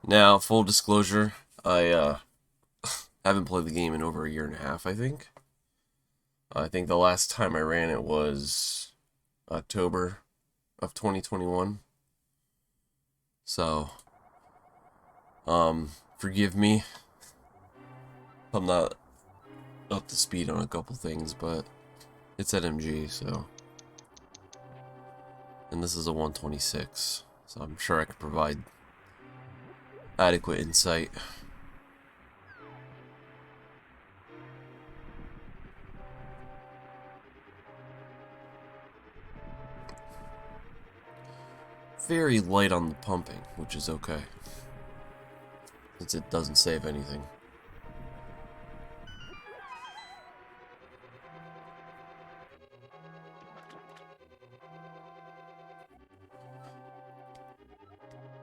Now, full disclosure, I haven't played the game in over a year and a half, I think. I think the last time I ran it was October of 2021. So, forgive me. I'm not up to speed on a couple things, but it's NMG, so. And this is a 126, so I'm sure I can provide adequate insight. Very light on the pumping, which is okay, since it doesn't save anything.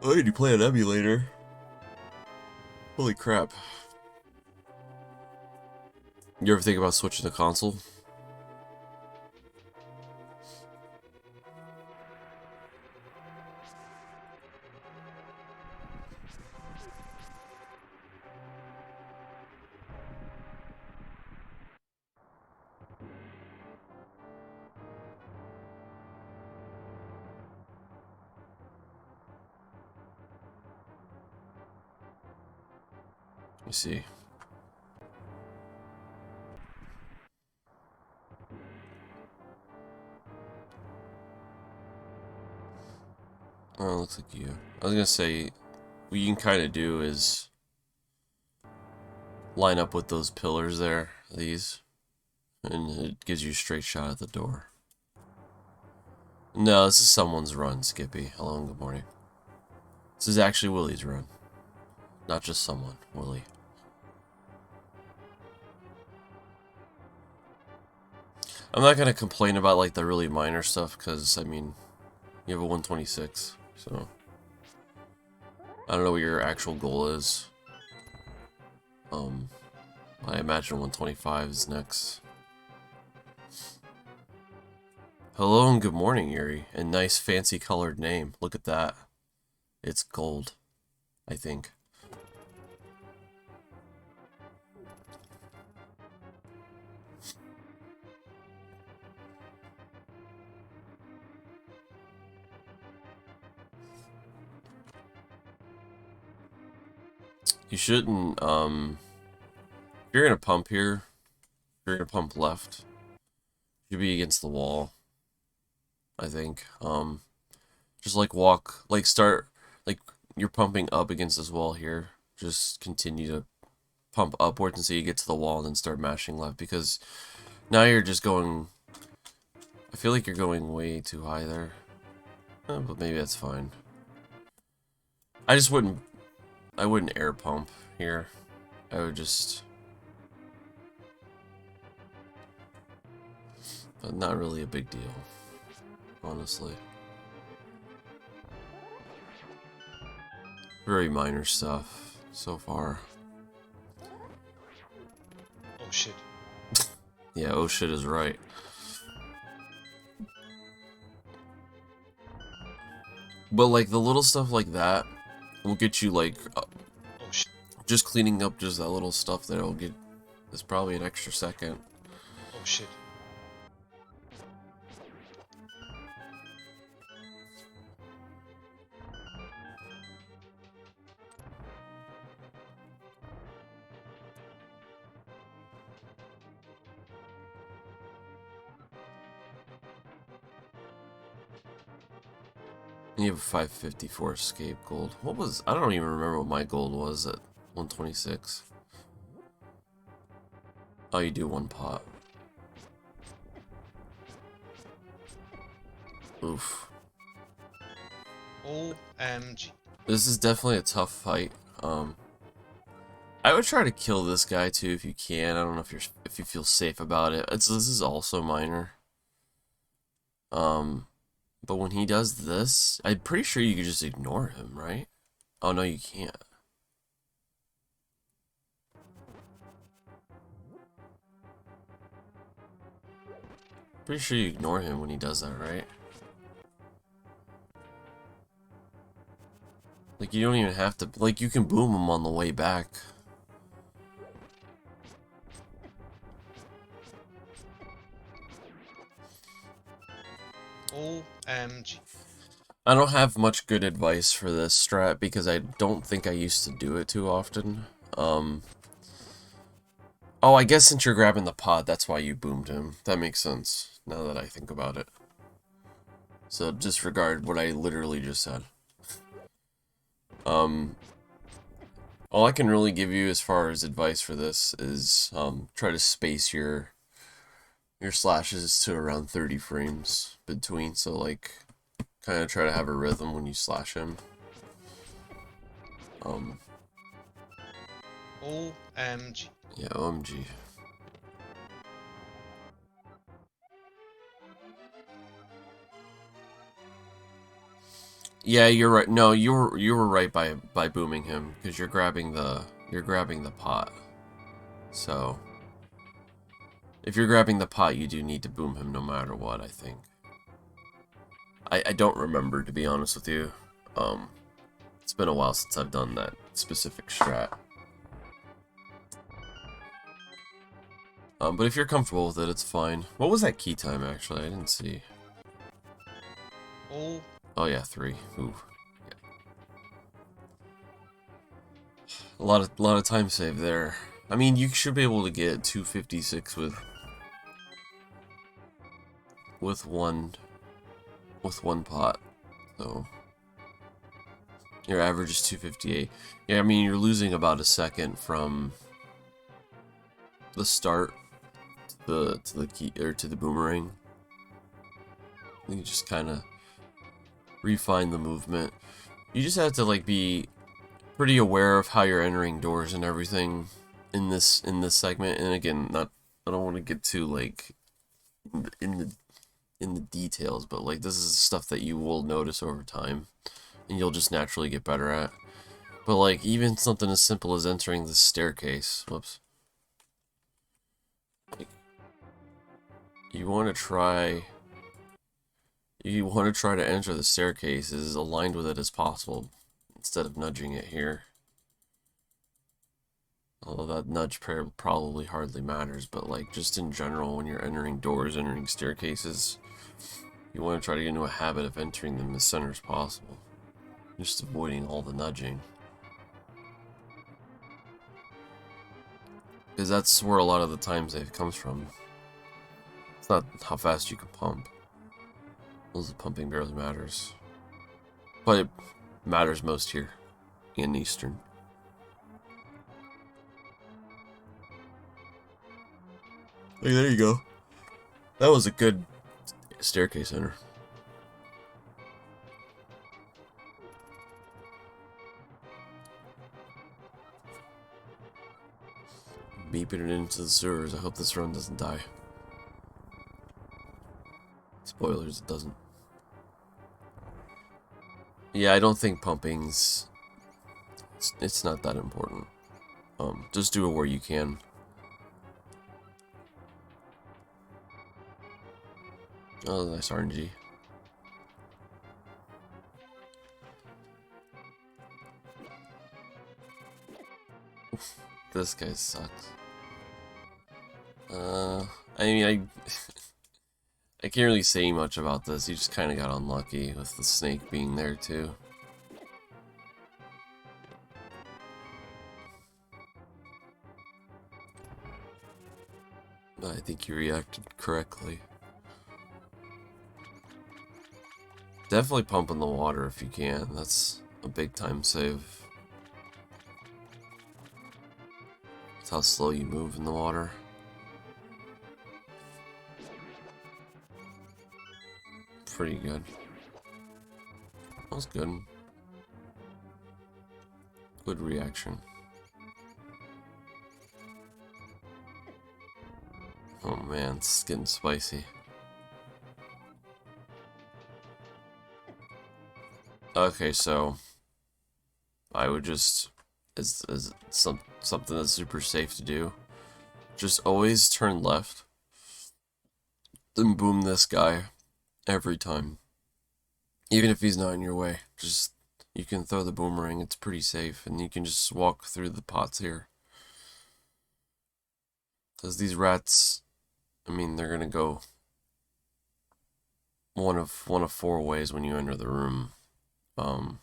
Oh, you play an emulator? Holy crap. You ever think about switching to console? Let me see. Oh, looks like you. I was gonna say, what you can kind of do is line up with those pillars there, these, and it gives you a straight shot at the door. No, this is someone's run, Skippy. Hello and good morning. This is actually Willie's run. Not just someone, Willie. I'm not gonna complain about like the really minor stuff, because I mean, you have a 126, so I don't know what your actual goal is. I imagine 125 is next. Hello and good morning, Yuri. And nice fancy colored name. Look at that. It's gold, I think. You shouldn't, if you're gonna pump here, if you're gonna pump left, you should be against the wall, I think. Just like walk, like start, like you're pumping up against this wall here. Just continue to pump upwards until you get to the wall and then start mashing left, because now you're just going, I feel like you're going way too high there. But maybe that's fine. I just wouldn't, I wouldn't air pump here. I would just, but not really a big deal, honestly. Very minor stuff so far. Oh shit. Yeah, oh shit is right. But like the little stuff like that will get you like Oh shit. just cleaning up just that little stuff there will get, it's probably an extra second. Oh shit. You have a 554 escape gold. What was, I don't even remember what my gold was at 126. Oh, you do one pot. Oof. OMG. This is definitely a tough fight. I would try to kill this guy too if you can. I don't know if you feel safe about it. This is also minor. But when he does this, I'm pretty sure you could just ignore him, right? Oh no, you can't. Pretty sure you ignore him when he does that, right? Like, you don't even have to... Like, you can boom them on the way back. OMG. I don't have much good advice for this strat because I don't think I used to do it too often. Oh, I guess since you're grabbing the pod, that's why you boomed him. That makes sense, now that I think about it. So disregard what I literally just said. All I can really give you as far as advice for this is try to space your slashes to around 30 frames between, so like kind of try to have a rhythm when you slash him. OMG. Yeah, OMG. Yeah, you're right. No, you were right by booming him because you're grabbing the pot. So if you're grabbing the pot, you do need to boom him no matter what, I think. I don't remember, to be honest with you. It's been a while since I've done that specific strat. But if you're comfortable with it, it's fine. What was that key time, actually? I didn't see. Oh yeah, 3. Ooh. Yeah. A lot of time save there. I mean, you should be able to get 256 with one pot. So your average is 258. Yeah, I mean, you're losing about a second from the start to the key or to the boomerang. You just kind of refine the movement. You just have to like be pretty aware of how you're entering doors and everything in this segment. And again, I don't want to get too like in the details, but like this is stuff that you will notice over time and you'll just naturally get better at. But like even something as simple as entering the staircase. Whoops. Like, you want to try to enter the staircase as aligned with it as possible instead of nudging it here. Although that nudge probably hardly matters, but like just in general, when you're entering doors, entering staircases, you want to try to get into a habit of entering them as center as possible. Just avoiding all the nudging. Because that's where a lot of the time save comes from. It's not how fast you can pump. The pumping barely matters. But it matters most here in Eastern. Hey, there you go. That was a good staircase enter. Beeping it into the sewers. I hope this run doesn't die. Spoilers, it doesn't. Yeah, I don't think pumping's... It's not that important. Just do it where you can. Oh, nice RNG. This guy sucks. I mean, I can't really say much about this. He just kind of got unlucky with the snake being there too. But I think you reacted correctly. Definitely pump in the water if you can. That's a big time save. That's how slow you move in the water. Pretty good. That was good. Good reaction. Oh man, it's getting spicy. Okay, so I would just, as something that's super safe to do, just always turn left, then boom this guy every time, even if he's not in your way. Just you can throw the boomerang. It's pretty safe, and you can just walk through the pots here. Because these rats, I mean, they're gonna go one of 4 ways when you enter the room. Of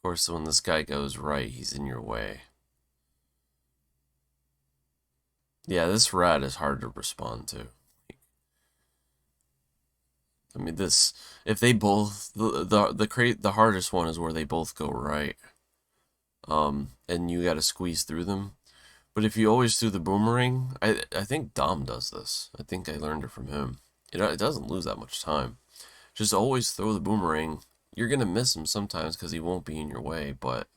course, when this guy goes right, he's in your way. Yeah, this rat is hard to respond to. I mean, this, if they both, the hardest one is where they both go right. And you gotta squeeze through them. But if you always do the boomerang, I think Dom does this. I think I learned it from him. It doesn't lose that much time. Just always throw the boomerang. You're gonna miss him sometimes because he won't be in your way, but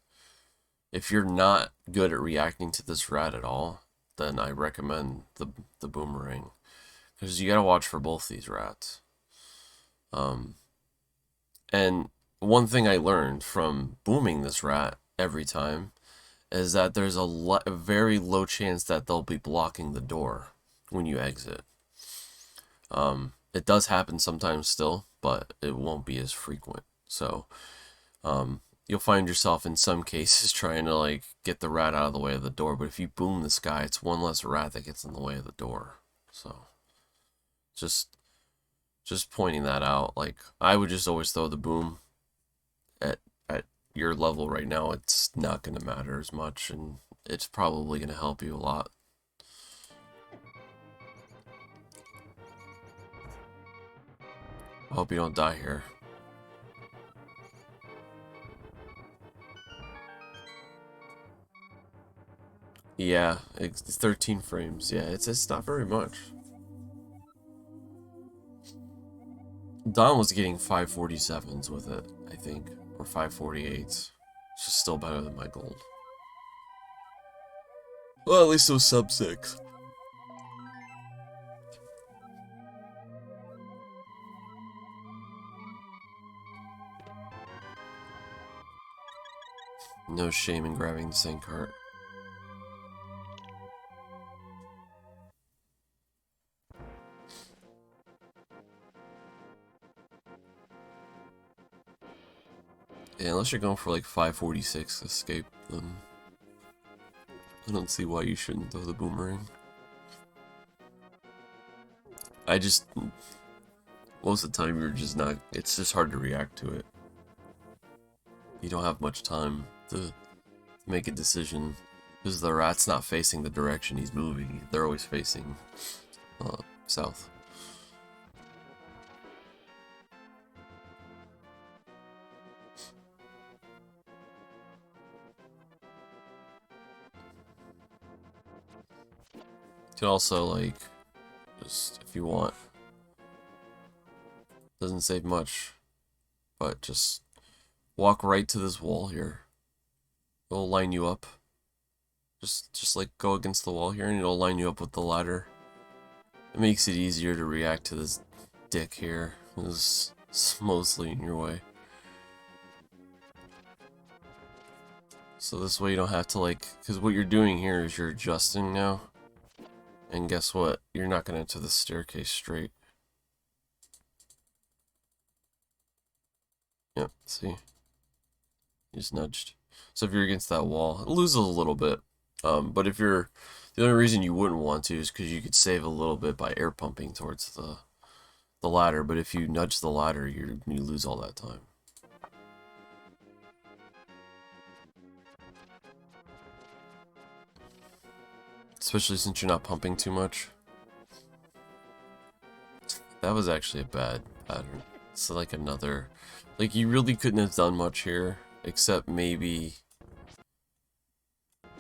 if you're not good at reacting to this rat at all, then I recommend the boomerang. Because you gotta watch for both these rats. And one thing I learned from booming this rat every time is that there's a very low chance that they'll be blocking the door when you exit. It does happen sometimes still, but it won't be as frequent. So you'll find yourself in some cases trying to like get the rat out of the way of the door, but if you boom this guy, it's one less rat that gets in the way of the door. So just pointing that out. Like, I would just always throw the boom at your level right now. It's not going to matter as much, and it's probably going to help you a lot. I hope you don't die here. Yeah, it's 13 frames. Yeah, it's not very much. Don was getting 547s with it, I think, or 548s. It's just still better than my gold. Well, at least it was sub 6. No shame in grabbing the same cart. Yeah, unless you're going for like 546 escape, then I don't see why you shouldn't throw the boomerang. I just, most of the time you're just not, it's just hard to react to it. You don't have much time to make a decision because the rat's not facing the direction he's moving. They're always facing south. You can also, like, just, if you want, doesn't save much, but just walk right to this wall here. It'll line you up. Just like go against the wall here and it'll line you up with the ladder. It makes it easier to react to this dick here. It's mostly in your way. So this way you don't have to, like, because what you're doing here is you're adjusting now. And guess what? You're not going to enter the staircase straight. Yep, see? You just nudged. So if you're against that wall, it loses a little bit. But if you're, the only reason you wouldn't want to is because you could save a little bit by air pumping towards the ladder. But if you nudge the ladder, you lose all that time. Especially since you're not pumping too much. That was actually a bad pattern. It's like another, like, you really couldn't have done much here, except maybe, I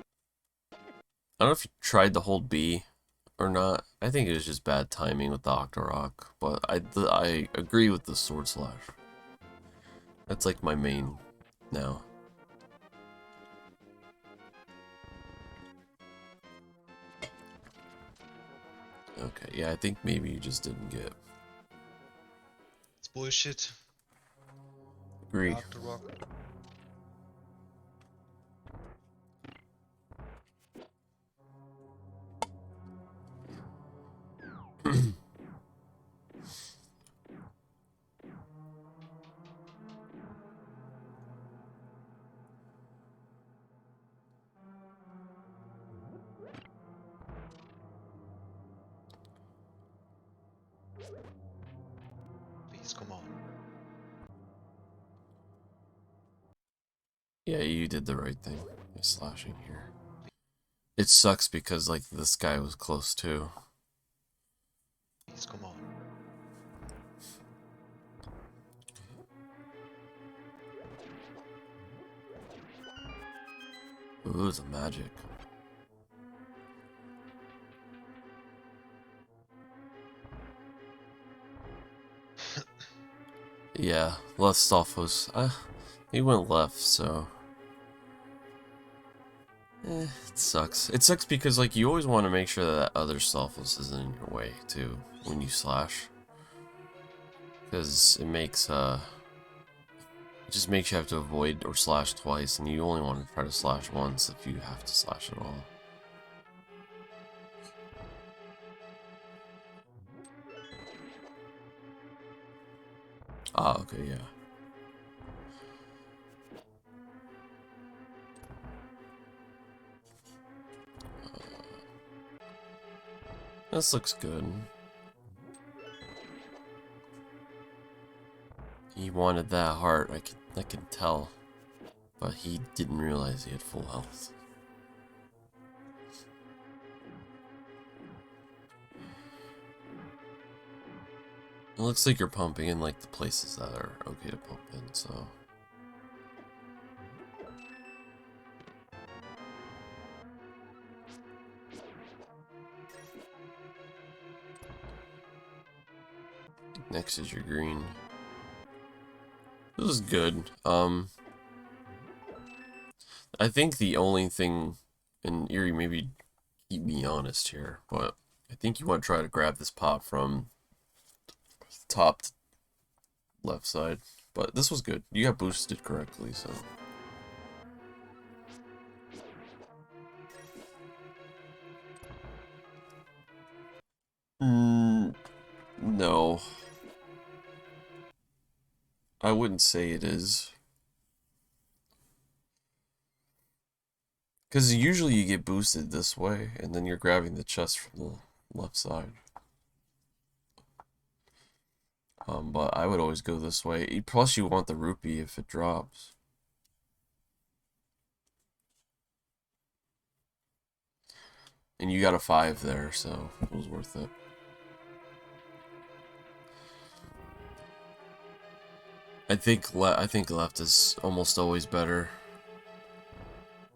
don't know if you tried to hold B or not. I think it was just bad timing with the Octorok, but I agree with the Sword Slash. That's like my main now. Okay, yeah, I think maybe you just didn't get. It's bullshit. Agree. Octorok. Please, come on. Yeah, you did the right thing. You're slashing here. It sucks because, like, this guy was close too. Please, come on. Ooh, the magic. Yeah, left stuff was... he went left, so... it sucks. It sucks because, like, you always want to make sure that other Stalfos isn't in your way, too, when you slash. Because it makes, it just makes you have to avoid or slash twice, and you only want to try to slash once if you have to slash at all. Ah, okay, yeah. This looks good. He wanted that heart, I can tell. But he didn't realize he had full health. It looks like you're pumping in like the places that are okay to pump in, so... Next is your green. This is good. I think the only thing, and Erie, maybe keep me honest here, but I think you want to try to grab this pot from top to left side. But this was good. You got boosted correctly, so... No. I wouldn't say it is. Because usually you get boosted this way, and then you're grabbing the chest from the left side. But I would always go this way. Plus you want the rupee if it drops. And you got a 5 there, so it was worth it. I think left is almost always better.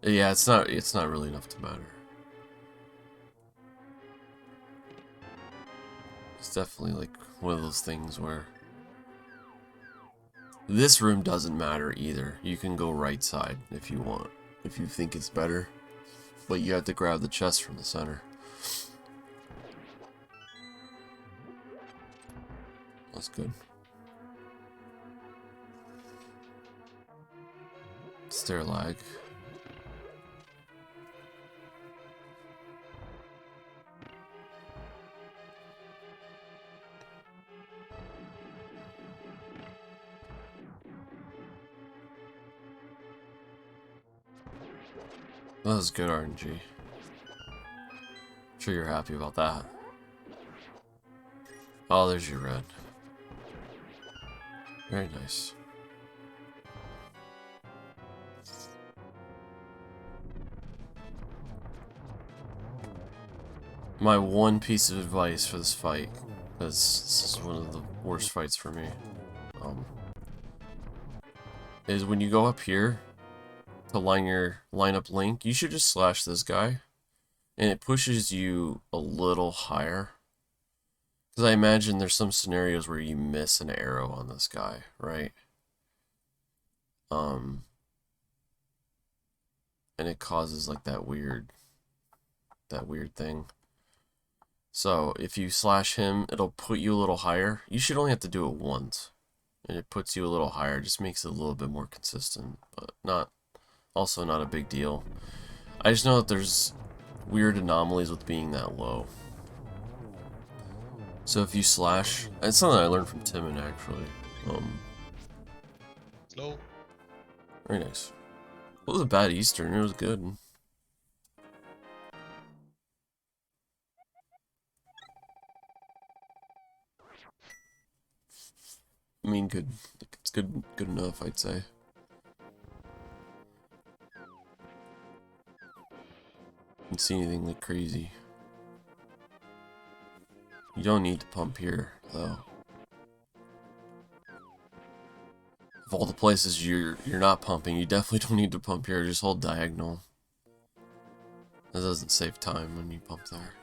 Yeah, it's not really enough to matter. It's definitely like one of those things where this room doesn't matter either. You can go right side if you want, if you think it's better. But you have to grab the chest from the center. That's good. Stair lag. That was good RNG. I'm sure you're happy about that. Oh, there's your red. Very nice. My one piece of advice for this fight, because this is one of the worst fights for me, is when you go up here to line up Link, you should just slash this guy, and it pushes you a little higher. Because I imagine there's some scenarios where you miss an arrow on this guy, right? And it causes like that weird thing. So if you slash him, it'll put you a little higher. You should only have to do it once, and it puts you a little higher. Just makes it a little bit more consistent, but also not a big deal. I just know that there's weird anomalies with being that low. So if you slash, it's something I learned from Timon actually. Slow. Very nice. It was a bad Eastern. It was good. I mean, good. It's good enough, I'd say. Didn't see anything like crazy. You don't need to pump here, though. Of all the places you're not pumping, you definitely don't need to pump here. Just hold diagonal. That doesn't save time when you pump there.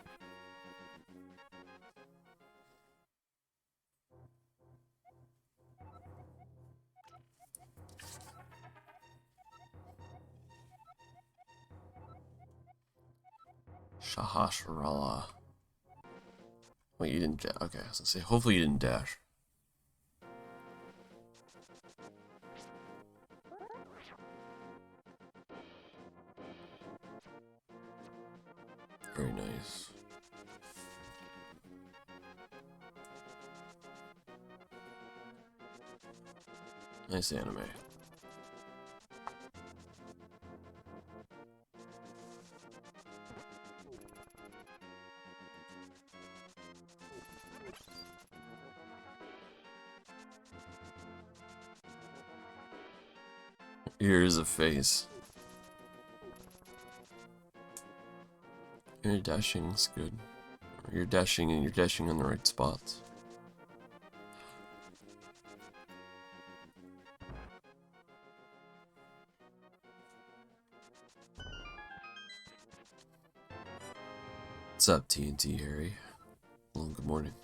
Shahasharala. Wait, you didn't dash. Okay, I was gonna say, hopefully you didn't dash. Very nice. Nice anime. Here's a face. Your dashing's good. You're dashing and you're dashing on the right spots. What's up, TNT Harry? Well, good morning.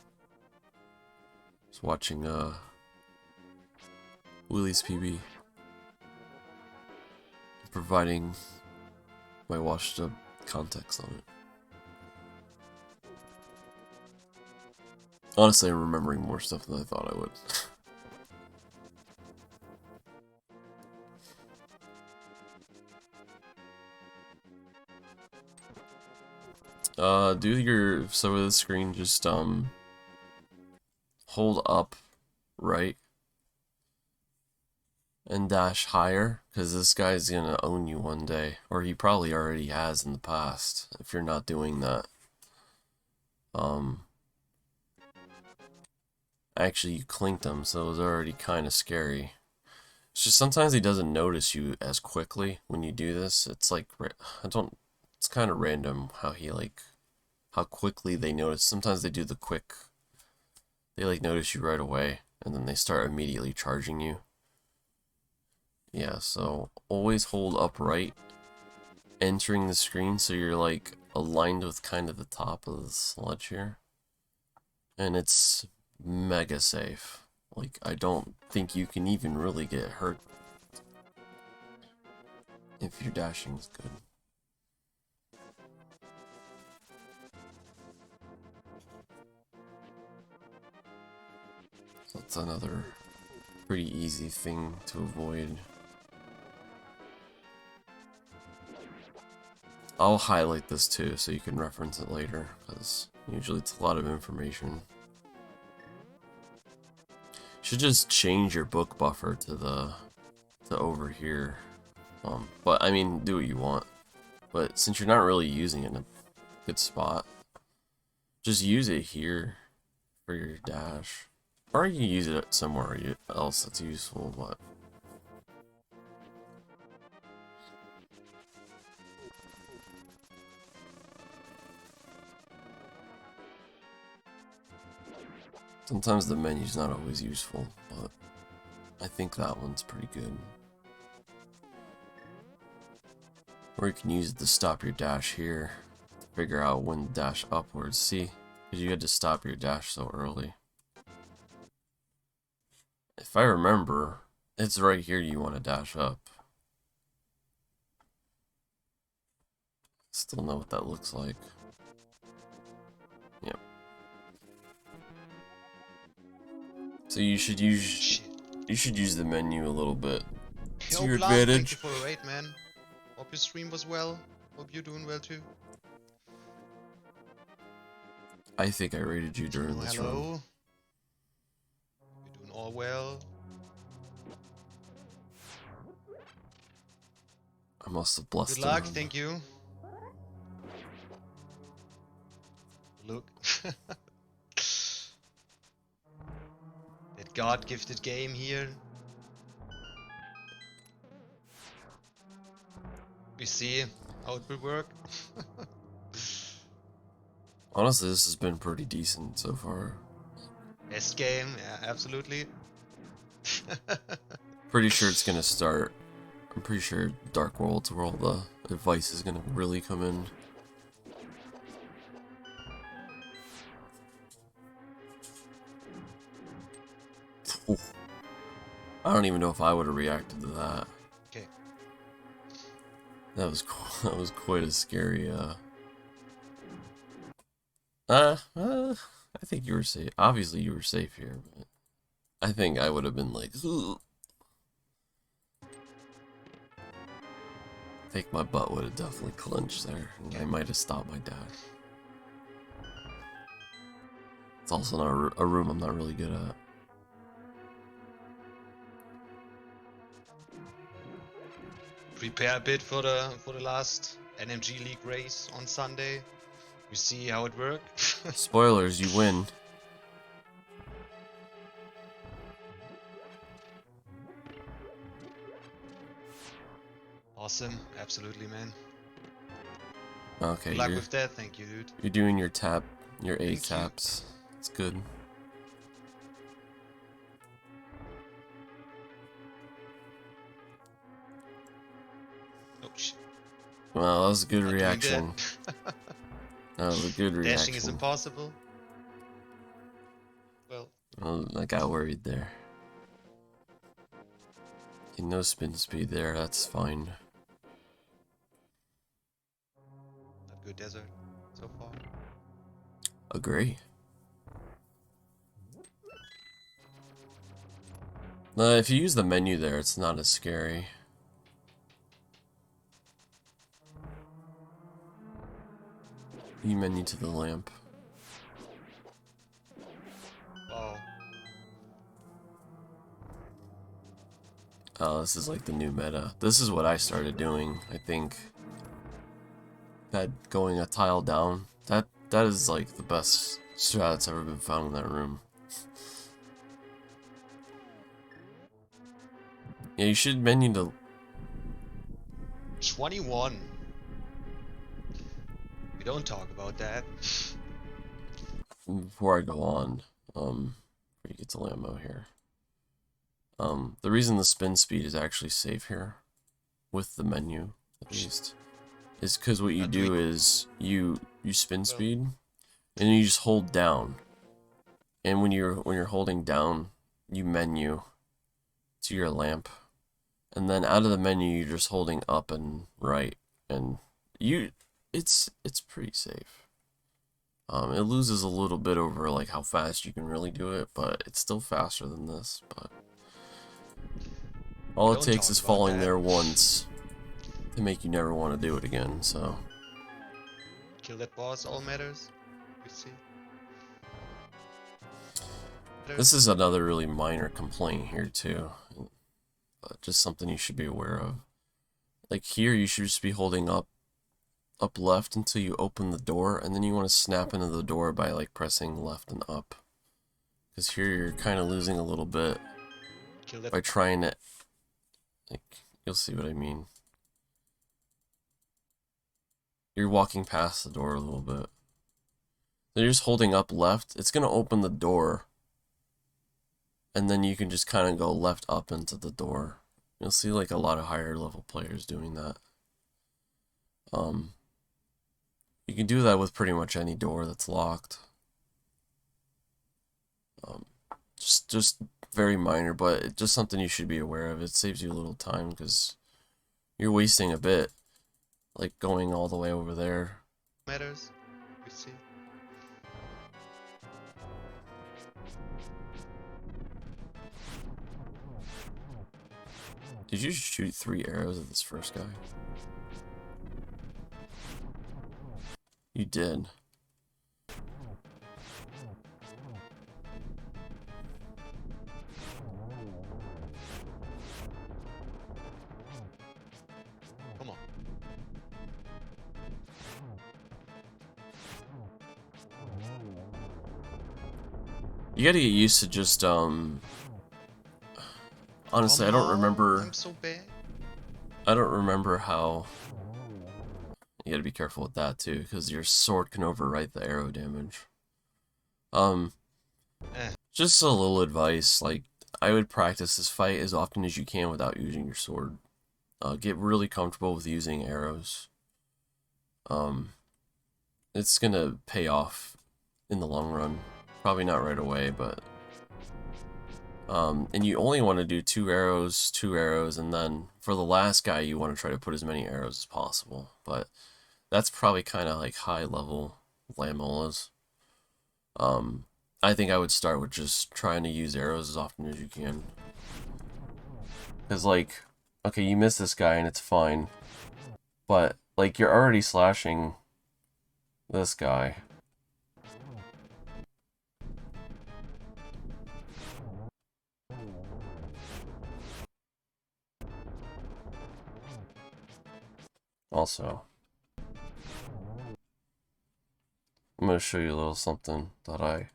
Just watching Willi's PB. Providing my washed up context on it. Honestly, I'm remembering more stuff than I thought I would. So with the screen, just hold up right and dash higher, because this guy's gonna own you one day, or he probably already has in the past if you're not doing that. Actually, you clinked him, so it was already kind of scary. It's just sometimes he doesn't notice you as quickly when you do this. It's like, it's kind of random how how quickly they notice. Sometimes they do the quick, they like notice you right away, and then they start immediately charging you. Yeah, so always hold upright, entering the screen so you're like aligned with kind of the top of the sludge here. And it's mega safe. Like, I don't think you can even really get hurt if your dashing is good. So that's another pretty easy thing to avoid. I'll highlight this too so you can reference it later, because usually it's a lot of information. Should just change your book buffer to over here. But I mean, do what you want. But since you're not really using it in a good spot, just use it here for your dash. Or you can use it somewhere else that's useful, but sometimes the menu's not always useful, but I think that one's pretty good. Or you can use it to stop your dash here. Figure out when to dash upwards. See? Because you had to stop your dash so early. If I remember, it's right here you want to dash up. Still know what that looks like. Yep. So you should use the menu a little bit to your advantage. Thank you for the raid, man. Hope your stream was well. Hope you're doing well too. I think I rated you during this run. Hello. You're doing all well. I must have blessed Good luck, him. thank you. Look. That God-gifted game here. We see how it will work. Honestly, this has been pretty decent so far. Best game, yeah, absolutely. Pretty sure it's gonna start. I'm pretty sure Dark World's where all the advice is gonna really come in. Ooh. I don't even know if I would have reacted to that. Okay. That was quite a scary. I think you were safe. Obviously, you were safe here, but I think I would have been like, ugh. I think my butt would have definitely clenched there, and I might have stopped my dad. It's also not a room I'm not really good at. Prepare a bit for the last NMG League race on Sunday. We see how it works. Spoilers, you win. Awesome, absolutely, man. Okay, Good luck with that, thank you, dude. you're doing your A Thank you. taps. It's good. Oh shit. Well, that was a good Not doing reaction. That was a good reaction. Dashing is impossible. Well, I got worried there. Okay, no spin speed there, that's fine. not good desert so far. Agree. If you use the menu there, it's not as scary. You menu to the lamp. Wow. Oh, this is like the new meta. This is what I started doing, I think. That going a tile down, that is like the best strat that's ever been found in that room. Yeah, you should menu to 21. We don't talk about that. before I go on. Before you get to Lambo here. The reason the spin speed is actually safe here, with the menu at least, is because what you do is you spin speed, and you just hold down, and when you're holding down, you menu to your lamp, and then out of the menu you're just holding up and right, and it's pretty safe. It loses a little bit over like how fast you can really do it, but it's still faster than this. But all it takes is falling there once to make you never want to do it again. So Kill that boss, all matters. You see. this is another really minor complaint here too, just something you should be aware of. Like here, you should just be holding up left until you open the door, and then you want to snap into the door by like pressing left and up. Because here you're kind of losing a little bit by trying to, like, you'll see what I mean. You're walking past the door a little bit. So you're just holding up left. It's going to open the door, and then you can just kind of go left up into the door. You'll see like a lot of higher level players doing that. You can do that with pretty much any door that's locked. Just very minor, but it's just something you should be aware of. It saves you a little time because you're wasting a bit, like going all the way over there. Matters. You see. Did you shoot 3 arrows at this first guy? You did. Come on. You gotta get used to just Honestly, I Come don't on, remember. I'm so bad. I don't remember how. You gotta be careful with that too, because your sword can overwrite the arrow damage. Um, Eh. just a little advice, like, I would practice this fight as often as you can without using your sword. Get really comfortable with using arrows. Um, it's gonna pay off in the long run. Probably not right away, but and you only want to do two arrows, and then for the last guy, you want to try to put as many arrows as possible. But that's probably kind of like high level Lamolas. Um, I think I would start with just trying to use arrows as often as you can. Because, like, okay, you miss this guy and it's fine. But, like, you're already slashing this guy. Also, I'm going to show you a little something that I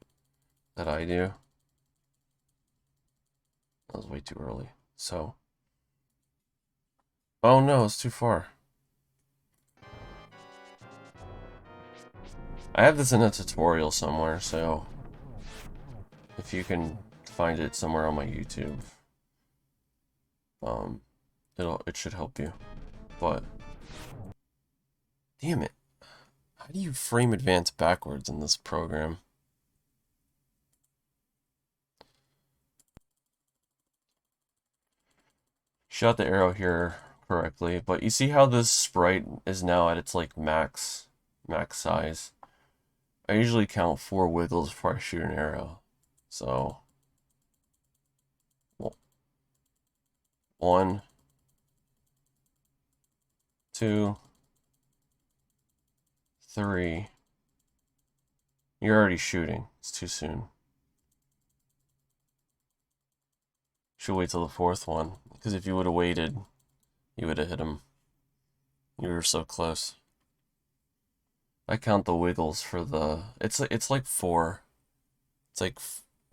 do. That was way too early. So, oh no, it's too far. I have this in a tutorial somewhere, so if you can find it somewhere on my YouTube, it should help you. But damn it, how do you frame advance backwards in this program? Shot the arrow here correctly, but you see how this sprite is now at its like max size. I usually count 4 wiggles before I shoot an arrow. So, well, 1, 2, 3. You're already shooting. It's too soon. Should wait till the 4th one, because if you would have waited, you would have hit him. You were so close. I count the wiggles for the. It's like 4. It's like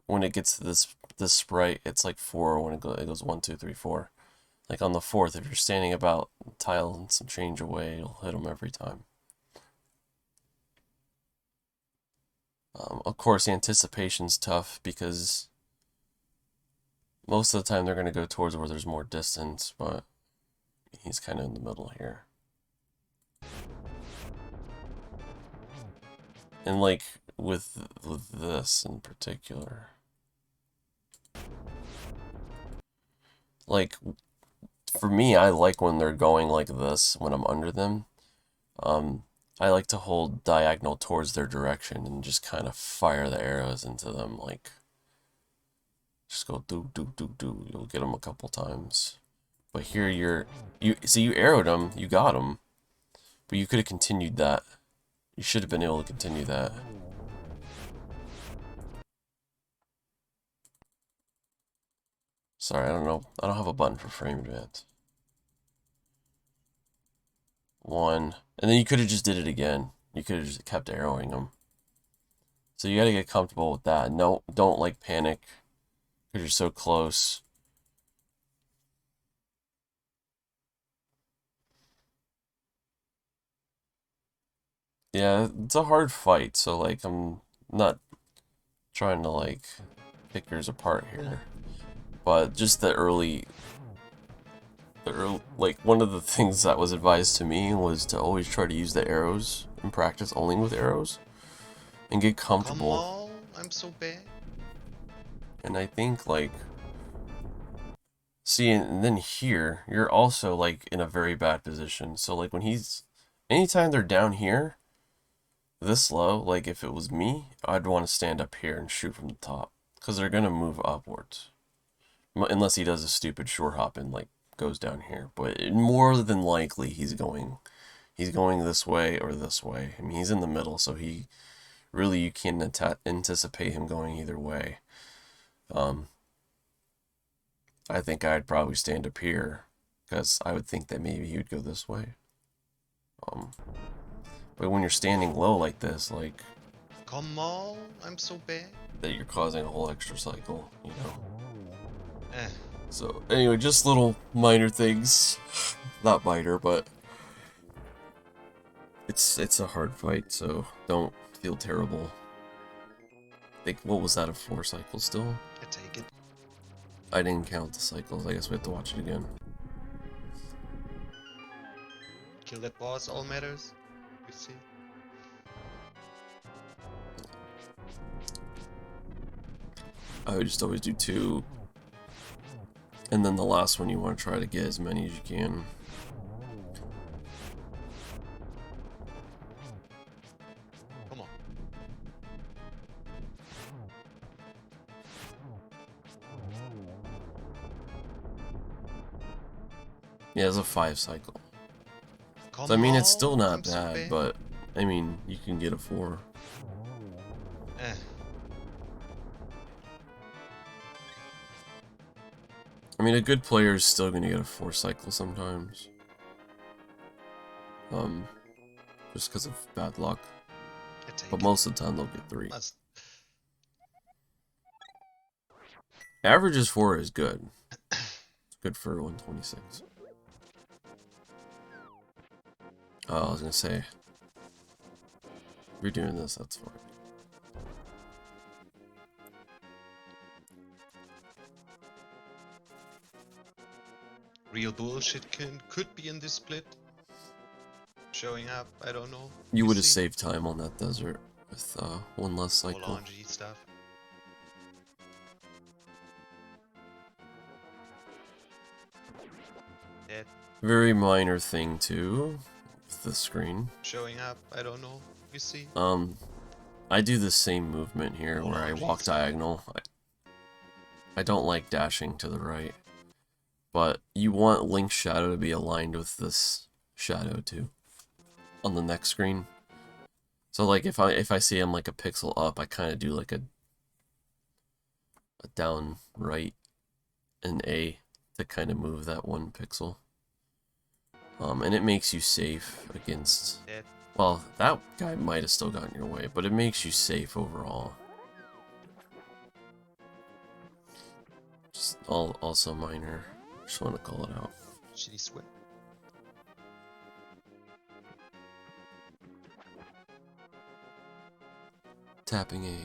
when it gets to this sprite, it's like 4 when it goes 1, 2, 3, 4. Like on the 4th, if you're standing about tile and some change away, you'll hit them every time. Of course, anticipation's tough because most of the time they're going to go towards where there's more distance, but he's kind of in the middle here. And like with this in particular, like for me, I like when they're going like this when I'm under them. I like to hold diagonal towards their direction and just kind of fire the arrows into them, like just go do do do do. You'll get them a couple times, but here you see you arrowed them, you got them, but you could have continued that. You should have been able to continue that. Sorry, I don't know. I don't have a button for frame advance. 1, and then you could have just did it again. You could have just kept arrowing them. So you got to get comfortable with that. No, don't like panic because you're so close. Yeah, it's a hard fight, so like I'm not trying to like pick yours apart here. But just like one of the things that was advised to me was to always try to use the arrows and practice only with arrows and get Come comfortable. on, I'm so bad. And I think like see, and then here you're also like in a very bad position. So like when anytime they're down here this low, like if it was me, I'd want to stand up here and shoot from the top because they're gonna move upwards. Unless he does a stupid short hop and like goes down here, but more than likely he's going this way or this way. I mean, he's in the middle, so you can't anticipate him going either way. I think I'd probably stand up here because I would think that maybe he would go this way. But when you're standing low like this, like Come on, I'm so bad. that, you're causing a whole extra cycle, you know. Eh. So anyway, just little minor things. Not minor, but it's a hard fight, so don't feel terrible. I think, what was that, a 4 cycle still? I take it. I didn't count the cycles. I guess we have to watch it again. Kill that boss, all matters. You see. I would just always do 2. And then the last one you want to try to get as many as you can. Come on. Yeah, it's a 5 cycle. Come So I mean, on, it's still not I'm so bad, but I mean, you can get a 4. Eh. I mean, a good player is still going to get a 4 cycle sometimes. Just because of bad luck. I take But it. most of the time they'll get 3. That's Average is 4 is good. It's good for 126. Oh, I was going to say, if you're doing this, that's fine. real bullshit could be in this split. Showing up, I don't know. You would have see. saved time on that desert with 1 less cycle. All NMG stuff. Dead. Very minor thing too, with the screen. Showing up, I don't know. You see. I do the same movement here where I walk diagonal. I don't like dashing to the right, but you want Link's shadow to be aligned with this shadow too on the next screen. So like if I see him like a pixel up, I kind of do like a down right and A to kind of move that 1 pixel. And it makes you safe against... Dead. Well, that guy might have still gotten your way, but it makes you safe overall. Just also minor. Just want to call it out. Shitty sweat. Tapping A.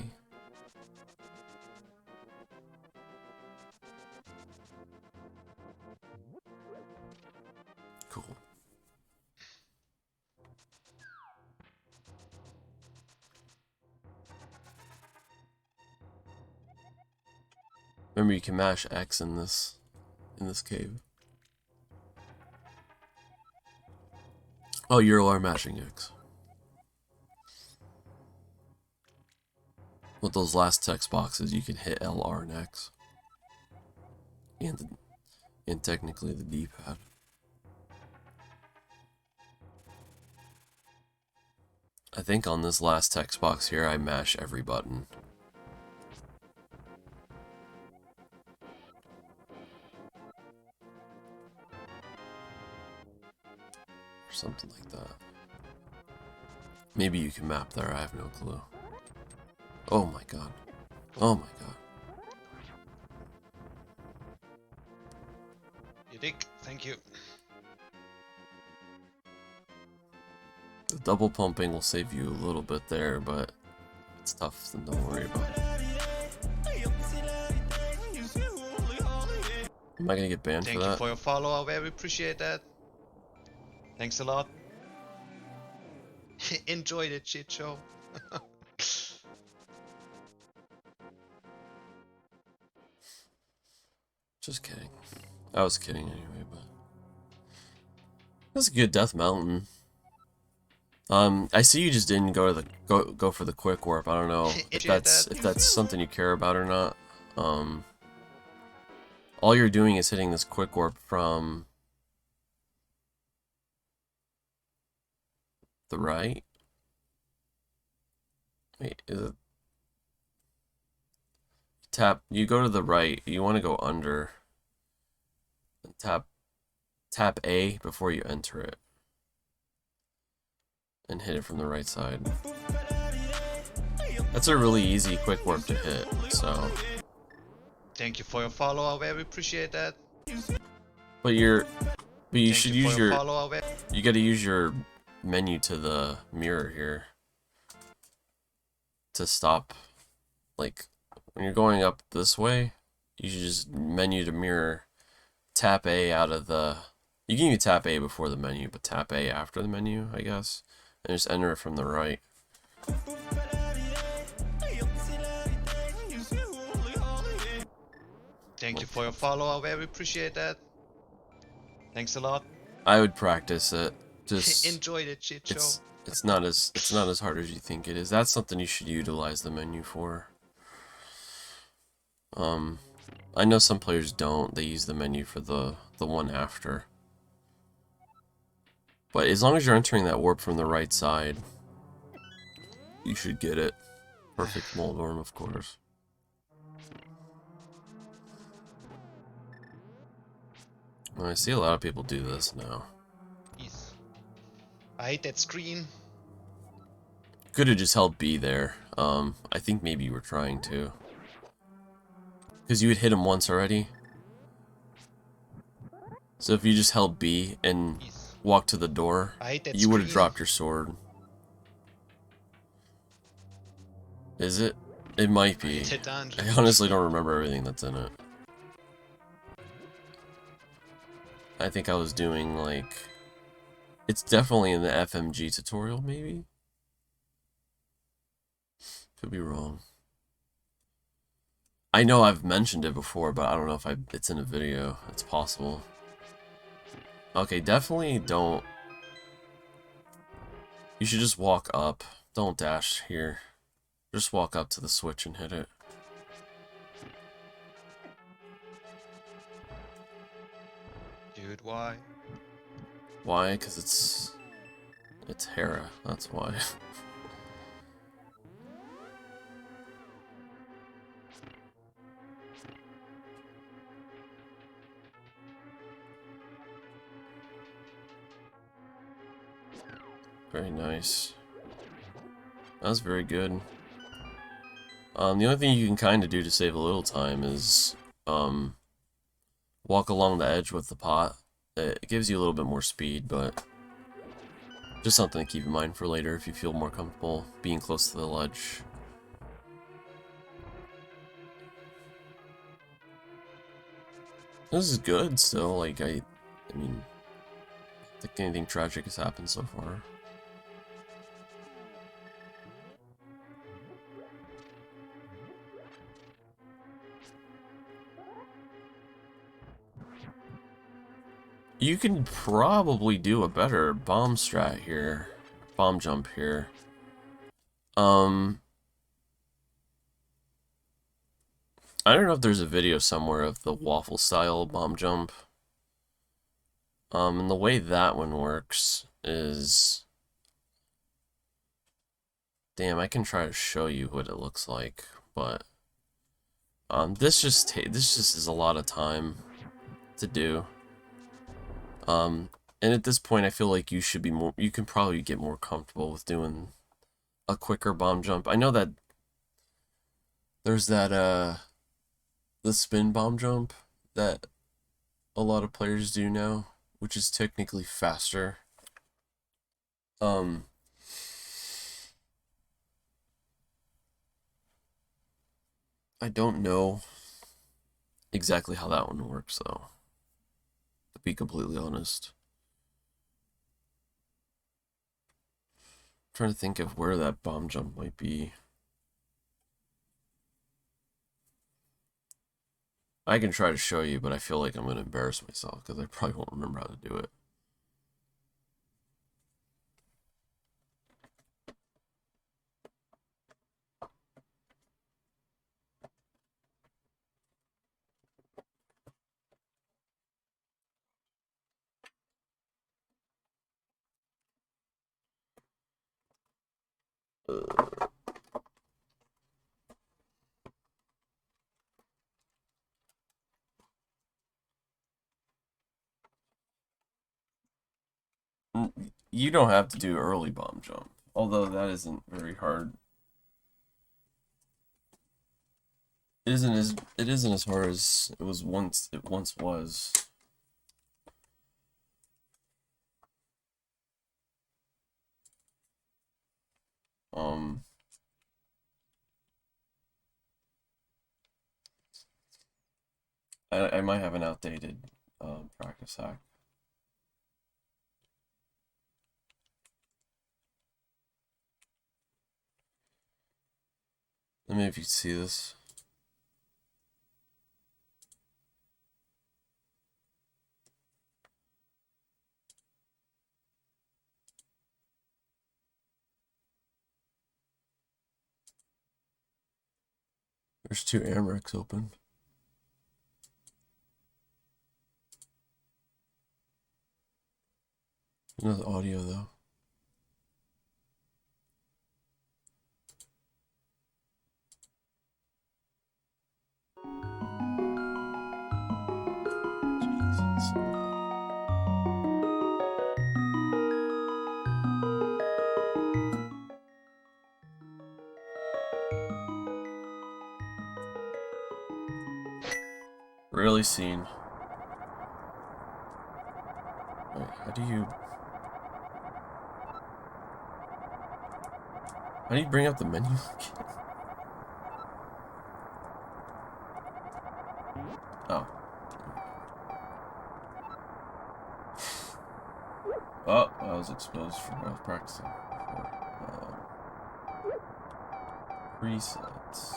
Cool. Remember, you can mash X in this cave. Oh, you are mashing X. With those last text boxes, you can hit LR and X, and technically the D-pad. I think on this last text box here, I mash every button. Or something like that. Maybe you can map there, I have no clue. Oh my god. Oh my god. You dig? Thank you. The double pumping will save you a little bit there, but it's tough, then don't worry about it. Am I gonna get banned Thank for you that? for your follow. I very appreciate that. Thanks a lot. Enjoy the shit show. Just kidding. I was kidding anyway, but that's a good Death Mountain. I see you just didn't go to the go for the quick warp. I don't know if that's something you care about or not. All you're doing is hitting this quick warp from the right. Wait, is it? Tap. You go to the right. You want to go under. And tap A before you enter it. And hit it from the right side. That's a really easy quick warp to hit, so Thank you for your follow. I very appreciate that. But you Thank should you for use your your, follow. you gotta use your menu to the mirror here to stop, like, when you're going up this way, you should just menu to mirror, tap A out of the, you can even tap A before the menu, but tap A after the menu, I guess, and just enter it from the right. Thank you for your follow. I very appreciate that. Thanks a lot. I would practice it. Just Enjoy the shit show. it's not as hard as you think it is. That's something you should utilize the menu for. I know some players don't. They use the menu for the one after. But as long as you're entering that warp from the right side, you should get it. Perfect Moldorm, of course. Well, I see a lot of people do this now. Jeez. I hate that screen. Could have just held B there. I think maybe you were trying to. Because you had hit him once already. So if you just held B and walked to the door, you would have dropped your sword. Is it? It might be. I honestly don't remember everything that's in it. I think I was doing, like... It's definitely in the FMG tutorial, maybe? Could be wrong. I know I've mentioned it before, but I don't know if it's in a video. It's possible. Okay, definitely don't... You should just walk up. Don't dash here. Just walk up to the switch and hit it. Dude, why? Why? Because it's Hera. That's why. Very nice. That was very good. The only thing you can kind of do to save a little time is walk along the edge with the pot. It gives you a little bit more speed, but just something to keep in mind for later if you feel more comfortable being close to the ledge. This is good still, like, I mean, I think anything tragic has happened so far. You can probably do a better bomb strat here. Bomb jump here. I don't know if there's a video somewhere of the waffle style bomb jump. And the way that one works is... Damn, I can try to show you what it looks like, but... this just is a lot of time to do. And at this point, I feel like you should be more... You can probably get more comfortable with doing a quicker bomb jump. I know that there's that, the spin bomb jump that a lot of players do now, which is technically faster. I don't know exactly how that one works, though, to be completely honest. I'm trying to think of where that bomb jump might be. I can try to show you, but I feel like I'm going to embarrass myself because I probably won't remember how to do it. You don't have to do early bomb jump, although that isn't very hard. it isn't as hard as it once was. I might have an outdated practice hack. Let me if you can see this. There's two Amrex open. Another audio though. Jesus. Really seen. Wait, how do you bring up the menu? Oh. Oh, I was exposed from what I was practicing before. Presets.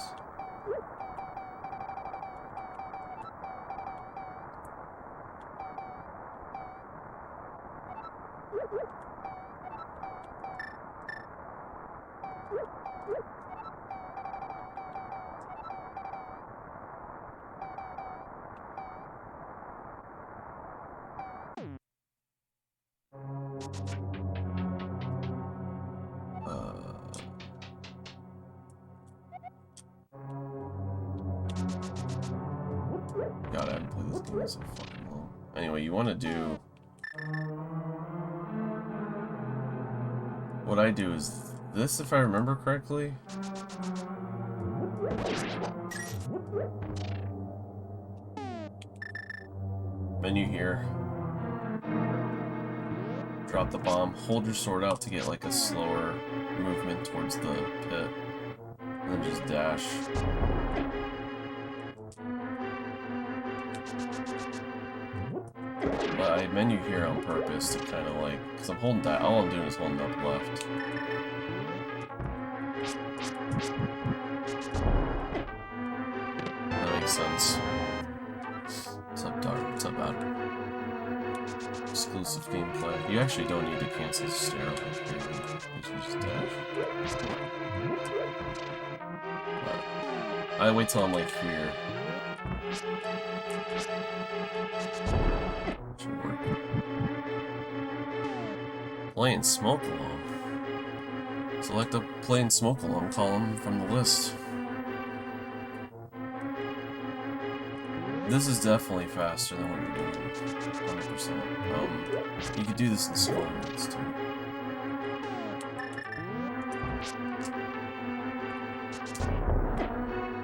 God, I haven't played this game in so fucking long. Anyway, you want to do... What I do is this, if I remember correctly. Menu here. Drop the bomb. Hold your sword out to get like a slower movement towards the pit. And then just dash. But I menu here on purpose to kind of like, because I'm holding that, all I'm doing is holding up left. That makes sense. What's up, Dark? What's up, Adam? Exclusive gameplay. You actually don't need to cancel the stair. You should just dash. I wait till I'm like here. Should work. Play and smoke along. Select a play and smoke along column from the list. This is definitely faster than what you're doing. 100%. You could do this in slower modes too.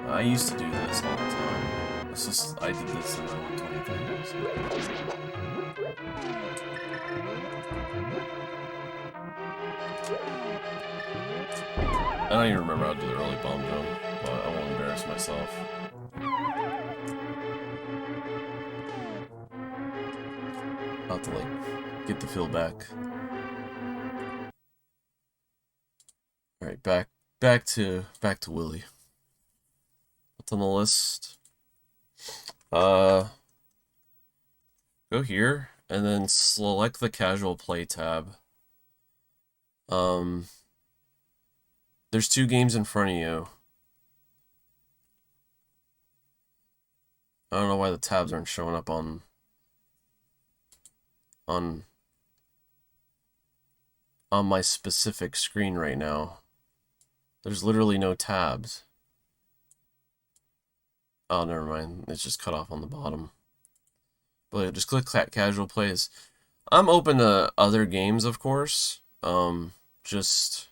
I used to do this all the time. It's just, I did this in my 125. I don't even remember how to do the early bomb jump, but I won't embarrass myself. I'll have to like get the feel back. Alright, back to Willi. What's on the list? Go here and then select the casual play tab. There's two games in front of you. I don't know why the tabs aren't showing up on my specific screen right now. There's literally no tabs. Oh, never mind. It's just cut off on the bottom. But just click casual plays. I'm open to other games, of course. Just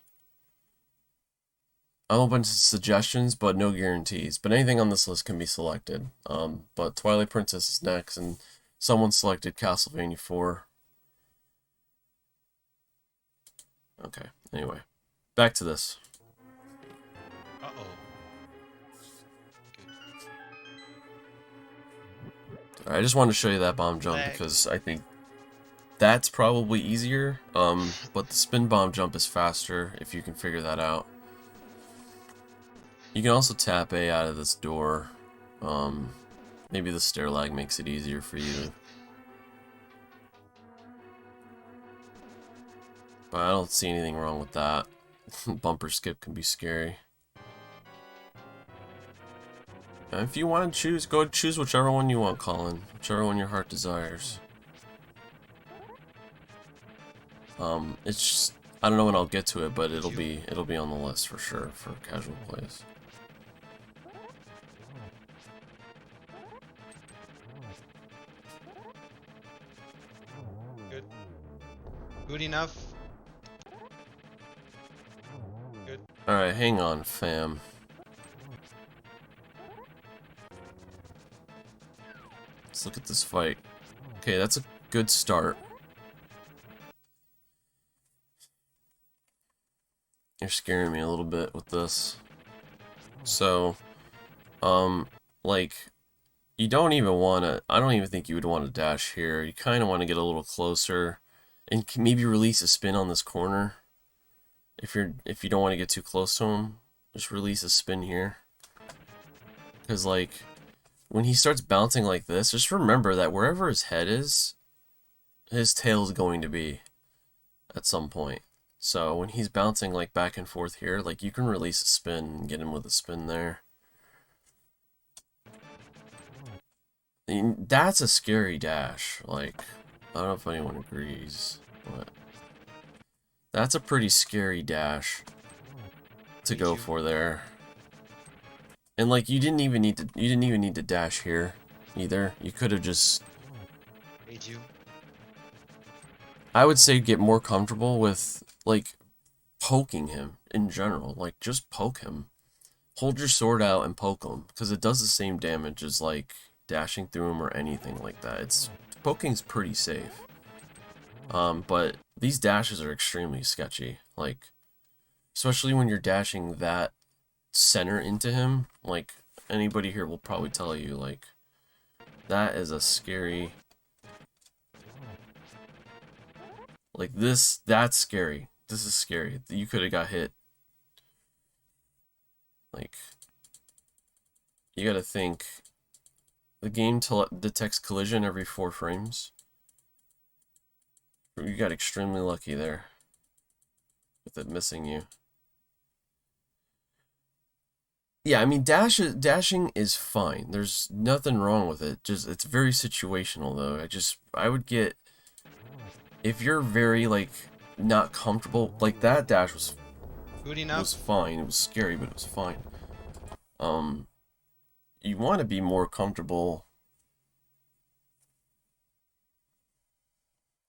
a whole bunch of suggestions, but no guarantees. But anything on this list can be selected. But Twilight Princess is next, and someone selected Castlevania 4. Okay, anyway. Back to this. Uh-oh. I just wanted to show you that bomb jump Lag. because I think that's probably easier. But the spin bomb jump is faster if you can figure that out. You can also tap A out of this door. Maybe the stair lag makes it easier for you. But I don't see anything wrong with that. Bumper skip can be scary. If you want to choose, go choose whichever one you want, Colin. Whichever one your heart desires. It's just, I don't know when I'll get to it, but it'll be on the list for sure for casual plays. Good. Good enough. Good. Alright, hang on, fam. Let's look at this fight. Okay, that's a good start. You're scaring me a little bit with this. So, like, you don't even want to, I don't even think you would want to dash here. You kind of want to get a little closer and maybe release a spin on this corner. If you don't want to get too close to him, just release a spin here. Because, like, when he starts bouncing like this, just remember that wherever his head is, his tail is going to be at some point. So when he's bouncing like back and forth here, like you can release a spin and get him with a spin there. And that's a scary dash. Like, I don't know if anyone agrees, but that's a pretty scary dash to go for there. And like you didn't even need to dash here either. You could have just, I would say, get more comfortable with like poking him in general. Like just poke him. Hold your sword out and poke him because it does the same damage as like dashing through him or anything like that. Poking's pretty safe. But these dashes are extremely sketchy. Like, especially when you're dashing that center into him. Like, anybody here will probably tell you, like, that is a scary... Like, that's scary. This is scary. You could have got hit. Like, you gotta think... The game detects collision every 4 frames. You got extremely lucky there. With it missing you. Yeah, I mean, dashing is fine. There's nothing wrong with it. Just, it's very situational, though. I would get... If you're very, like, not comfortable... Like, that dash was... Good enough. Was fine. It was scary, but it was fine. You want to be more comfortable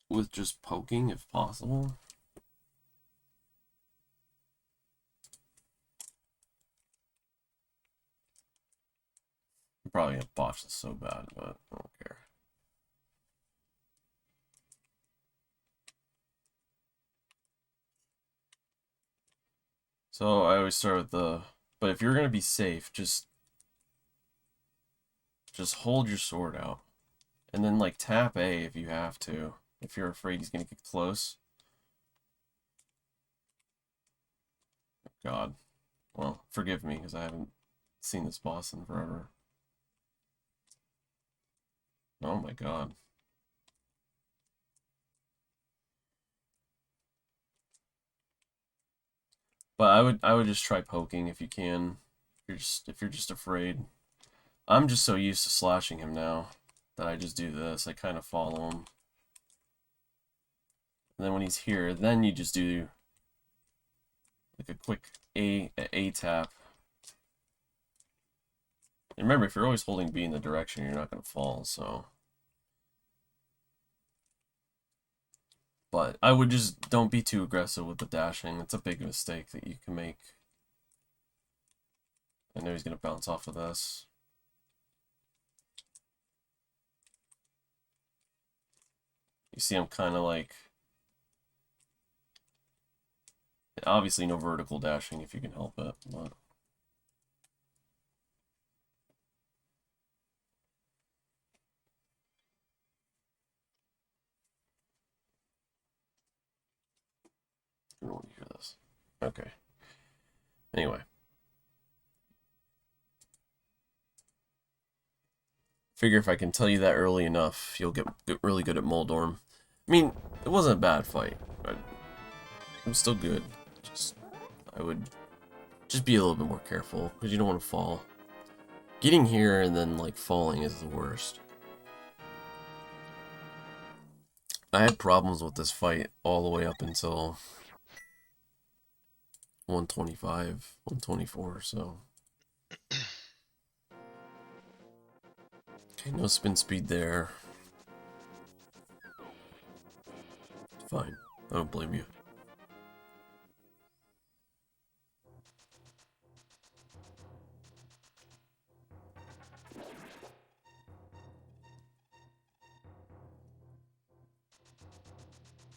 with just poking, if possible. I'm probably gonna botch this so bad, but I don't care. So I always start with the... But if you're gonna be safe, just hold your sword out. And then, like, tap A if you have to. If you're afraid he's gonna get close. God. Well, forgive me, because I haven't seen this boss in forever. Oh my god. But I would just try poking if you can. If you're just afraid. I'm just so used to slashing him now that I just do this. I kind of follow him. And then when he's here, then you just do like a quick A tap. And remember, if you're always holding B in the direction, you're not going to fall, so... But I would just don't be too aggressive with the dashing. It's a big mistake that you can make. I know he's gonna bounce off of this. You see I'm kind of like... Obviously no vertical dashing if you can help it, but... I don't want to hear this. Okay. Anyway. Figure if I can tell you that early enough, you'll get really good at Moldorm. I mean, it wasn't a bad fight, but it was still good. I would just be a little bit more careful, because you don't want to fall. Getting here and then, like, falling is the worst. I had problems with this fight all the way up until 125, 124, so... Okay, no spin speed there. Fine. I don't blame you.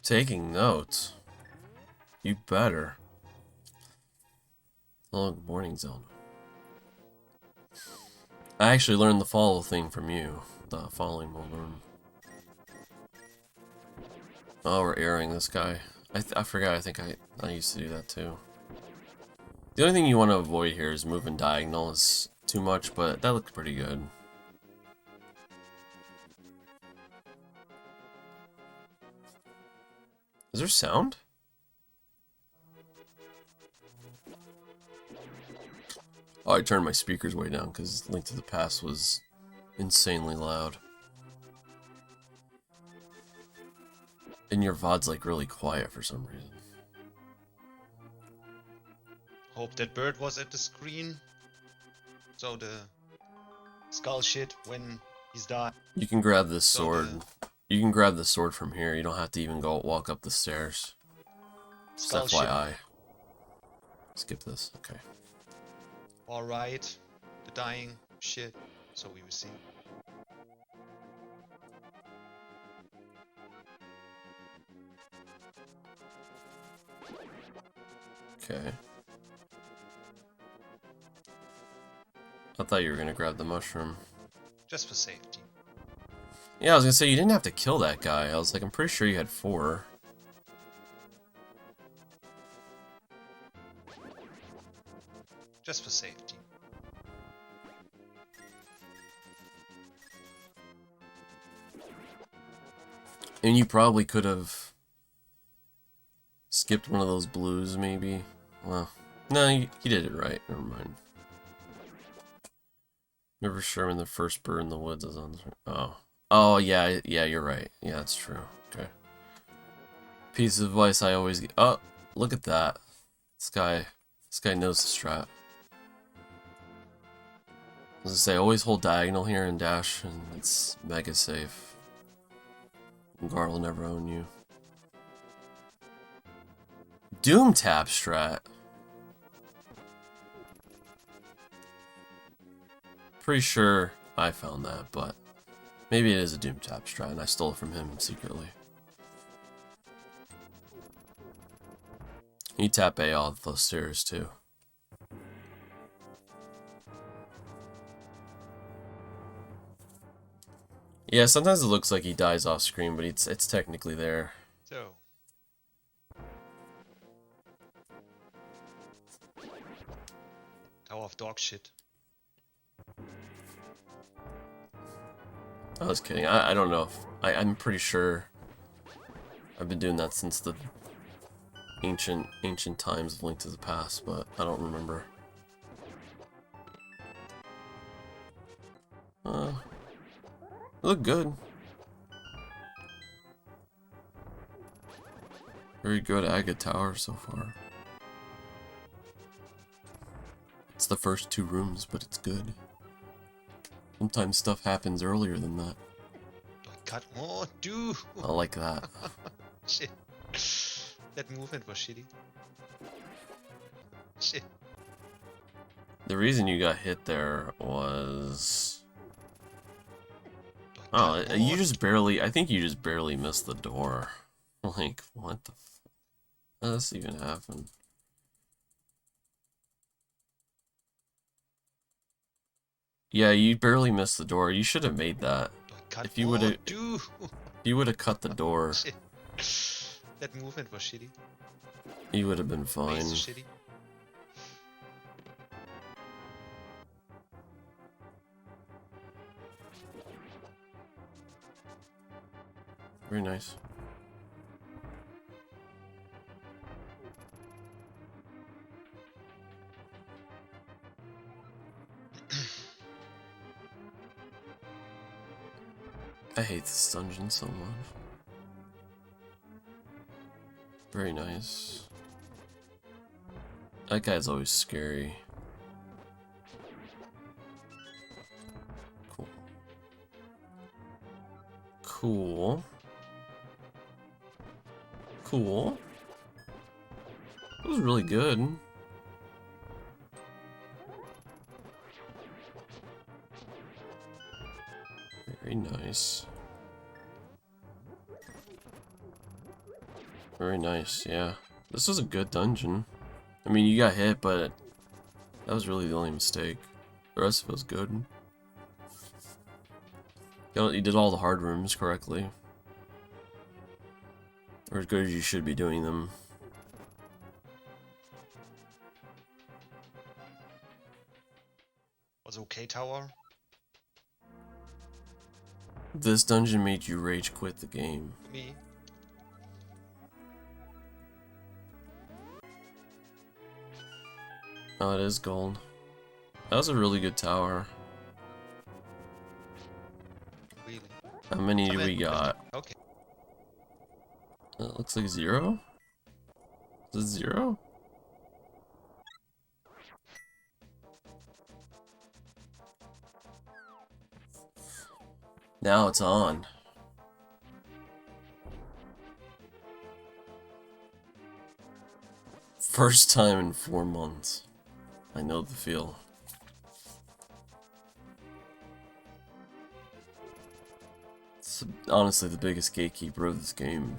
Taking notes. You better. Oh, good morning, Zelda. I actually learned the follow thing from you. The following Moldorm. Oh, we're airing this guy. I forgot, I think I used to do that too. The only thing you want to avoid here is moving diagonals too much, but that looked pretty good. Is there sound? Oh, I turned my speakers way down because Link to the Past was insanely loud. And your VOD's like really quiet for some reason. Hope that bird was at the screen. So the skull shit when he's died. You can grab this sword. You can grab the sword from here. You don't have to even walk up the stairs. Just FYI. Skip this. Okay. Alright. The dying shit. So we will see. Okay. I thought you were gonna grab the mushroom. Just for safety. Yeah, I was gonna say, you didn't have to kill that guy. I was like, I'm pretty sure you had 4. Just for safety. And you probably could have skipped one of those blues, maybe. Well, no, you did it right. Never mind. Never sure when the first bird in the woods is on. Oh, yeah, you're right. Yeah, that's true. Okay. Piece of advice I always get. Oh, look at that. This guy knows the strat. As I say, always hold diagonal here and dash, and it's mega safe. Gar will never own you. Doom tap strat. Pretty sure I found that, but maybe it is a Doom tap strat, and I stole it from him secretly. You tap A off those stairs too. Yeah, sometimes it looks like he dies off screen, but it's technically there. So. Tower of dog shit. I was kidding. I don't know if... I'm pretty sure I've been doing that since the ancient times of Link to the Past, but I don't remember. Look good. Very good Aga Tower so far. It's the first 2 rooms, but it's good. Sometimes stuff happens earlier than that. Cut. Oh, dude. I like that. Shit. That movement was shitty. Shit. The reason you got hit there was... Do I Oh, cut you more? just barely... I think you just barely missed the door. Like, what the... How did this even happen? Yeah, you barely missed the door. You should have made that. Do I cut If you more? would have... Dude! If you would have cut the door, Shit. That movement was shitty. you would have been Base fine. is shitty. Very nice. I hate this dungeon so much. Very nice. That guy's always scary. Cool. Cool. Cool. That was really good. Very nice. Very nice, yeah. This was a good dungeon. I mean, you got hit, but that was really the only mistake. The rest of it was good. You did all the hard rooms correctly. Or as good as you should be doing them. Was okay, tower? This dungeon made you rage quit the game. Me? Oh, it is gold. That was a really good tower. Really? How many do I we mean, got? Okay. It looks like 0? Is it 0? Now it's on. First time in 4 months. I know the feel. It's honestly the biggest gatekeeper of this game.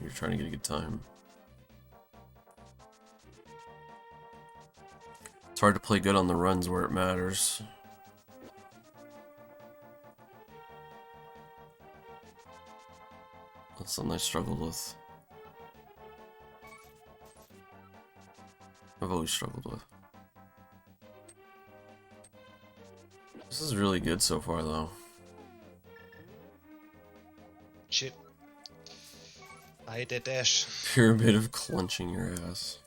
You're trying to get a good time. It's hard to play good on the runs where it matters. That's something I struggled with. I've always struggled with. This is really good so far, though. Shit. I hate that dash. Pyramid of clenching your ass.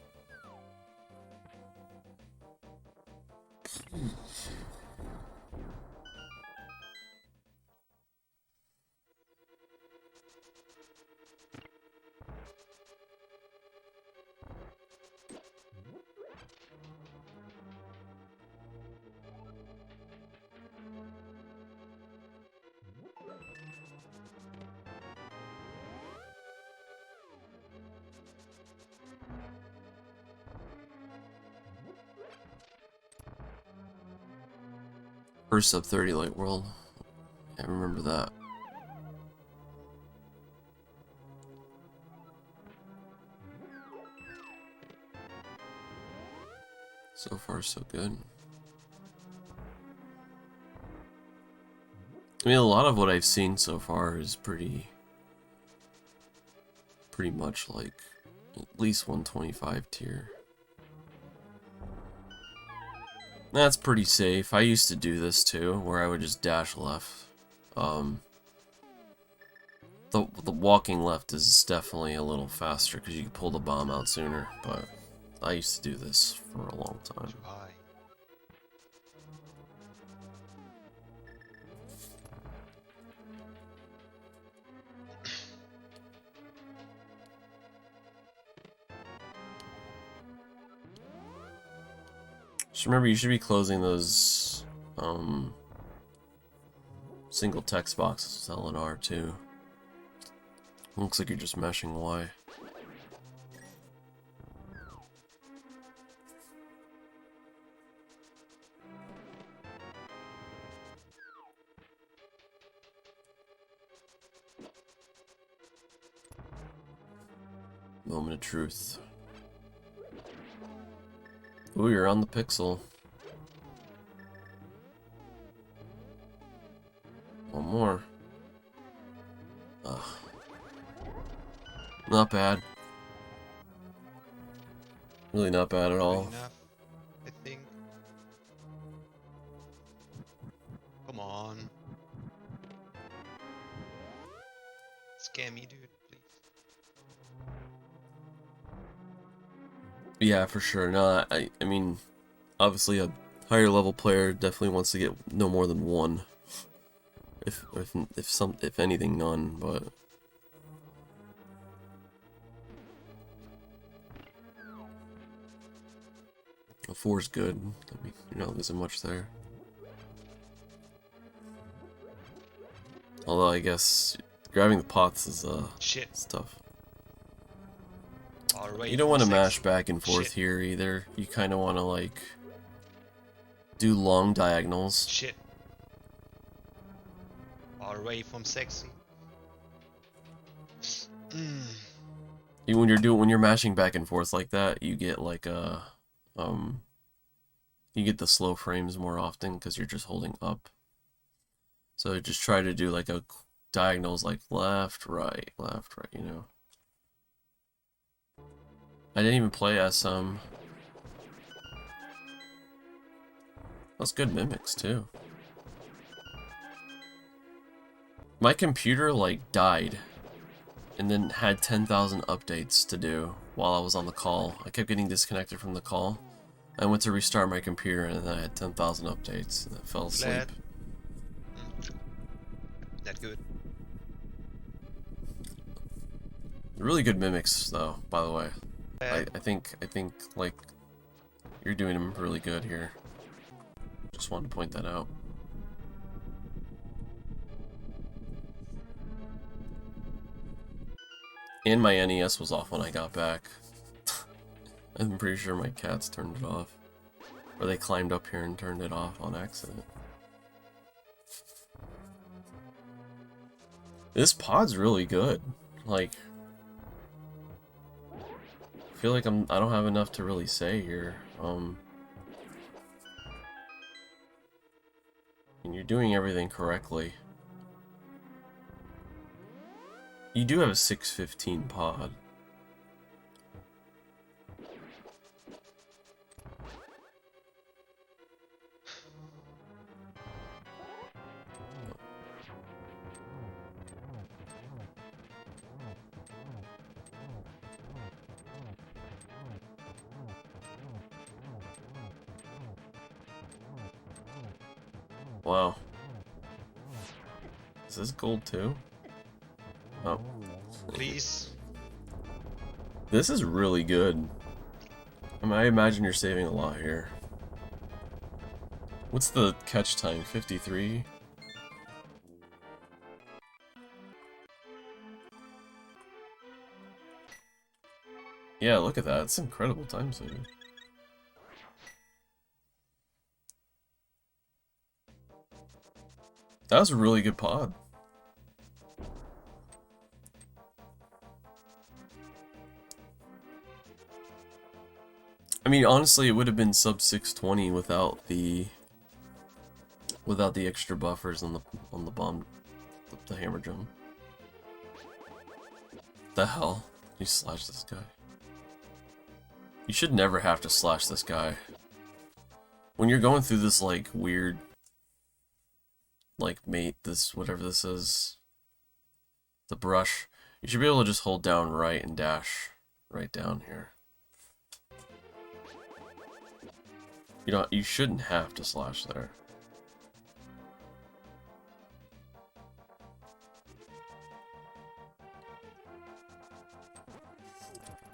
First sub 30 Light World. I remember that. So far, so good. I mean, a lot of what I've seen so far is pretty much like at least 125 tier. That's pretty safe. I used to do this too, where I would just dash left. The walking left is definitely a little faster because you can pull the bomb out sooner, but I used to do this for a long time. Too high. Just remember, you should be closing those single text boxes with L and R too. Looks like you're just mashing Y. Moment of truth. Ooh, you're on the pixel. One more. Ugh. Not bad. Really not bad at all. Good enough, I think. Come on. Scare me, dude, please. Yeah, for sure. No, I mean, obviously a higher level player definitely wants to get no more than one. If anything, none. But a 4's good. I mean, you're not losing much there. Although I guess grabbing the pots is Shit. it's tough. Alright, You don't want to mash six. back and forth Shit. here either. You kind of want to like do long diagonals. Shit. Away from sexy. When you're mashing back and forth like that, you get like a you get the slow frames more often because you're just holding up. So just try to do like a diagonals like left, right, you know. I didn't even play SM. That's good mimics too. My computer like died and then had 10,000 updates to do while I was on the call. I kept getting disconnected from the call. I went to restart my computer and then I had 10,000 updates and I fell asleep. That good. Really good mimics though, by the way. I think like you're doing them really good here. Just wanted to point that out. And my NES was off when I got back. I'm pretty sure my cats turned it off. Or they climbed up here and turned it off on accident. This pod's really good. Like, I feel like I don't have enough to really say here. And you're doing everything correctly. You do have a 615 pod. Wow. Is this gold too? Oh. Please. This is really good. I mean, I imagine you're saving a lot here. What's the catch time? 53? Yeah, look at that. It's incredible time saving. That was a really good pod. I mean, honestly, it would have been sub 620 without the extra buffers on the bomb, the hammer drum. The hell? You slash this guy. You should never have to slash this guy. When you're going through this like weird, like this whatever this is, the brush, you should be able to just hold down right and dash right down here. You shouldn't have to slash there.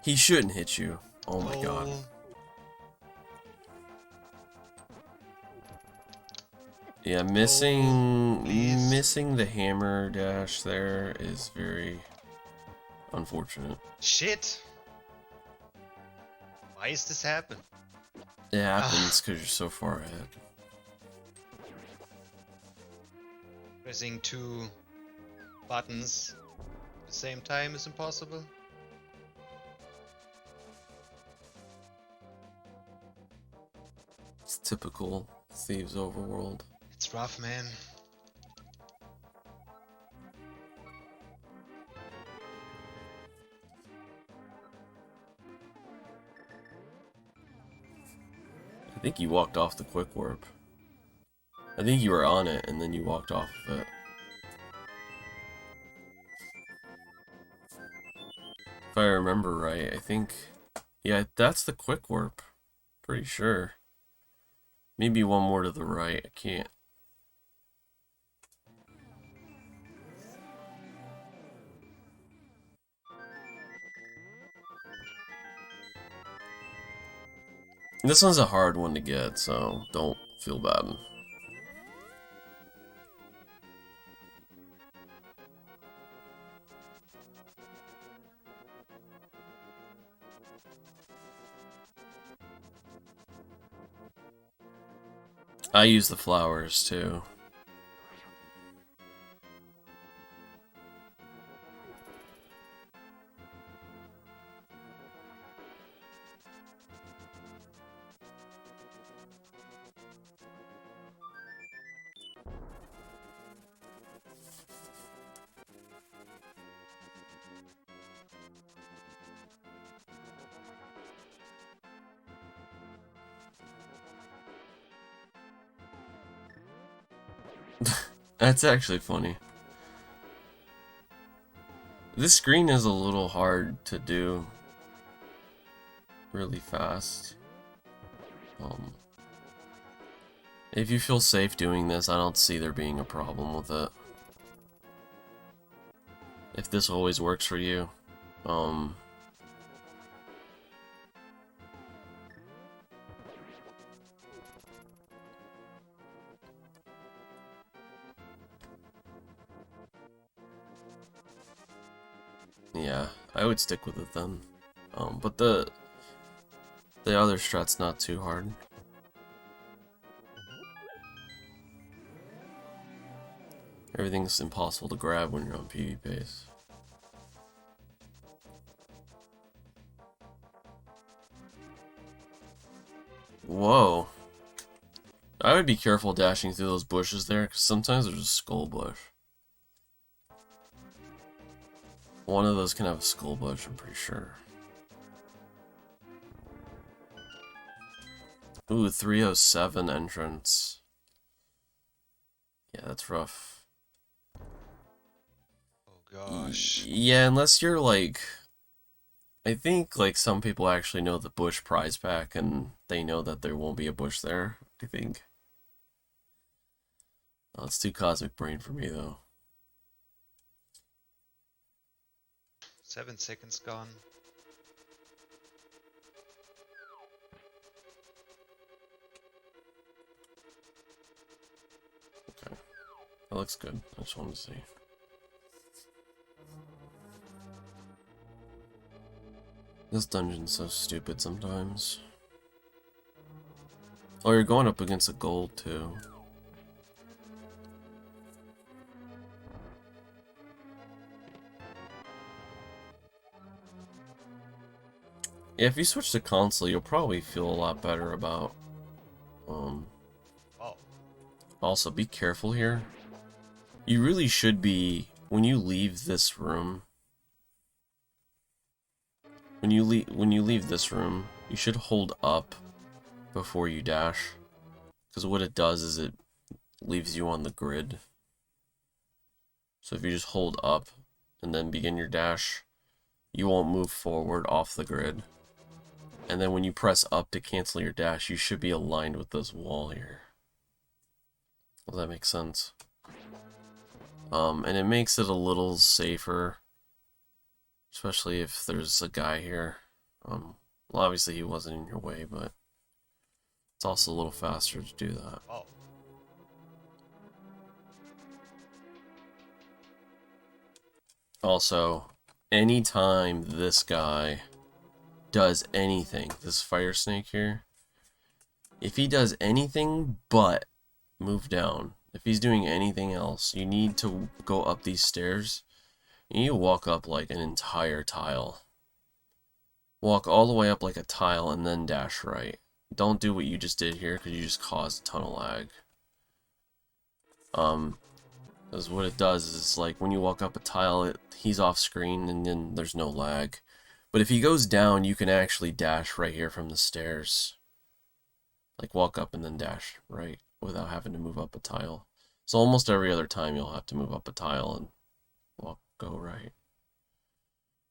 He shouldn't hit you. Oh my god. Yeah, missing the hammer dash there is very unfortunate. Shit. Why is this happen? It happens because you're so far ahead. Pressing 2 buttons at the same time is impossible. Typical Thieves Overworld. It's rough, man. I think you walked off the quick warp. I think you were on it and then you walked off of it. If I remember right, I think... Yeah, that's the quick warp. Pretty sure. Maybe one more to the right, I can't. This one's a hard one to get, so don't feel bad. I use the flowers too. That's actually funny. This screen is a little hard to do really fast. If you feel safe doing this, I don't see there being a problem with it. If this always works for you. Yeah, I would stick with it then. But the other strat's not too hard. Everything's impossible to grab when you're on PvP pace. Whoa. I would be careful dashing through those bushes there, because sometimes there's a skull bush. One of those can have a skull bush, I'm pretty sure. Ooh, 307 entrance. Yeah, that's rough. Oh gosh. Yeah, unless you're like... I think like some people actually know the bush prize pack and they know that there won't be a bush there, I think. Oh, it's too cosmic brain for me though. 7 seconds gone. Okay. That looks good. I just wanted to see. This dungeon's so stupid sometimes. Oh, you're going up against a gold too. Yeah, if you switch to console, you'll probably feel a lot better about... Oh. Also, be careful here. You really should be... When you leave this room... When you leave this room, you should hold up before you dash. Because what it does is it leaves you on the grid. So if you just hold up and then begin your dash, you won't move forward off the grid. And then when you press up to cancel your dash, you should be aligned with this wall here. Does that make sense? And it makes it a little safer. Especially if there's a guy here. Well, obviously he wasn't in your way, but it's also a little faster to do that. Oh. Also, anytime this guy does anything, this fire snake here, if he does anything but move down, if he's doing anything else, you need to go up these stairs. You walk up like an entire tile. Walk all the way up like a tile and then dash right. don't do what you just did here, because you just caused a ton of lag. Because what it does is it's like when you walk up a tile, he's off screen and then there's no lag. But if he goes down, you can actually dash right here from the stairs. Like walk up and then dash right without having to move up a tile. So almost every other time you'll have to move up a tile and go right.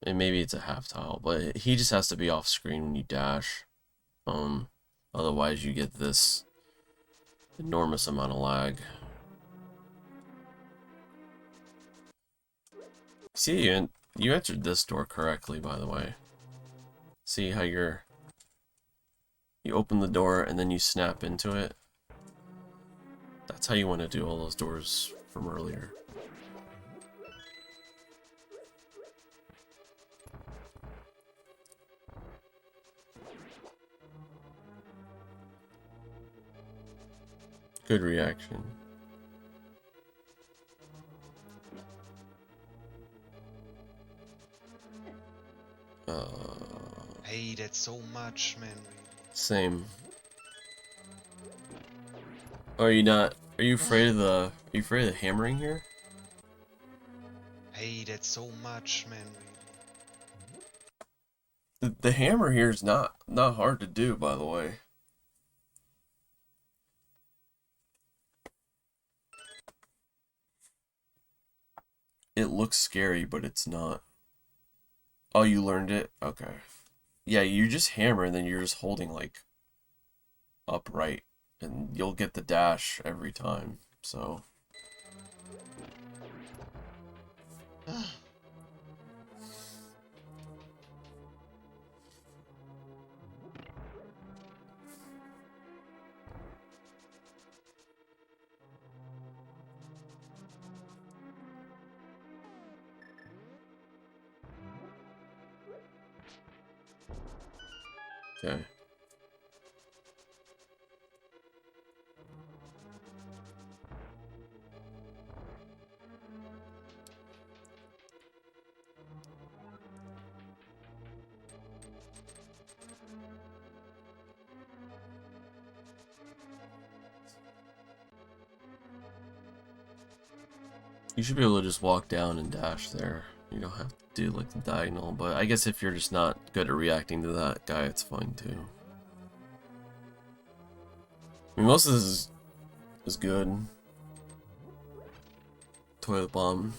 And maybe it's a half tile, but he just has to be off screen when you dash. Otherwise you get this enormous amount of lag. See, you entered this door correctly, by the way. See how you open the door and then you snap into it? That's how you want to do all those doors from earlier. Good reaction. Hey, that's so much, man. Same. Oh, are you afraid of are you afraid of the hammering here? Hey, that's so much, man. The hammer here is not hard to do, by the way. It looks scary, but it's not. Oh, you learned it? Okay. Yeah, you just hammer and then you're just holding like upright and you'll get the dash every time. So okay. You should be able to just walk down and dash there. You don't have to do like the diagonal, but I guess if you're just not good at reacting to that guy, it's fine too. I mean, most of this is good. Toilet bomb.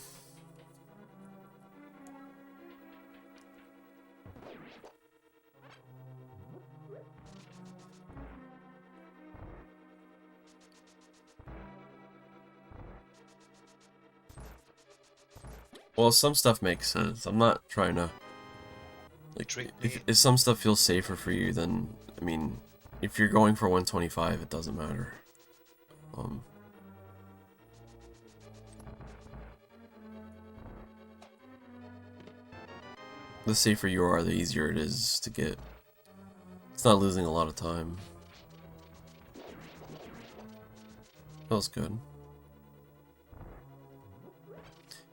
Well, some stuff makes sense. I'm not trying to like if some stuff feels safer for you, then I mean, if you're going for 125, it doesn't matter. The safer you are, the easier it is to get. It's not losing a lot of time. That was good.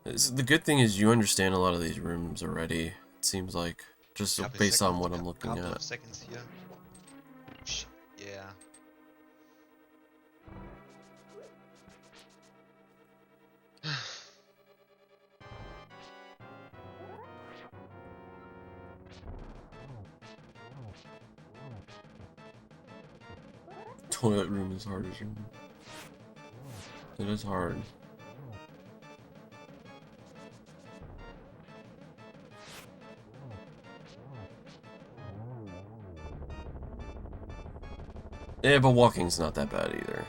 The good thing is you understand a lot of these rooms already. It seems like, just based on what I'm looking couple at. of seconds here. Yeah. Toilet room is hard as room. It is hard. Yeah, but walking's not that bad either.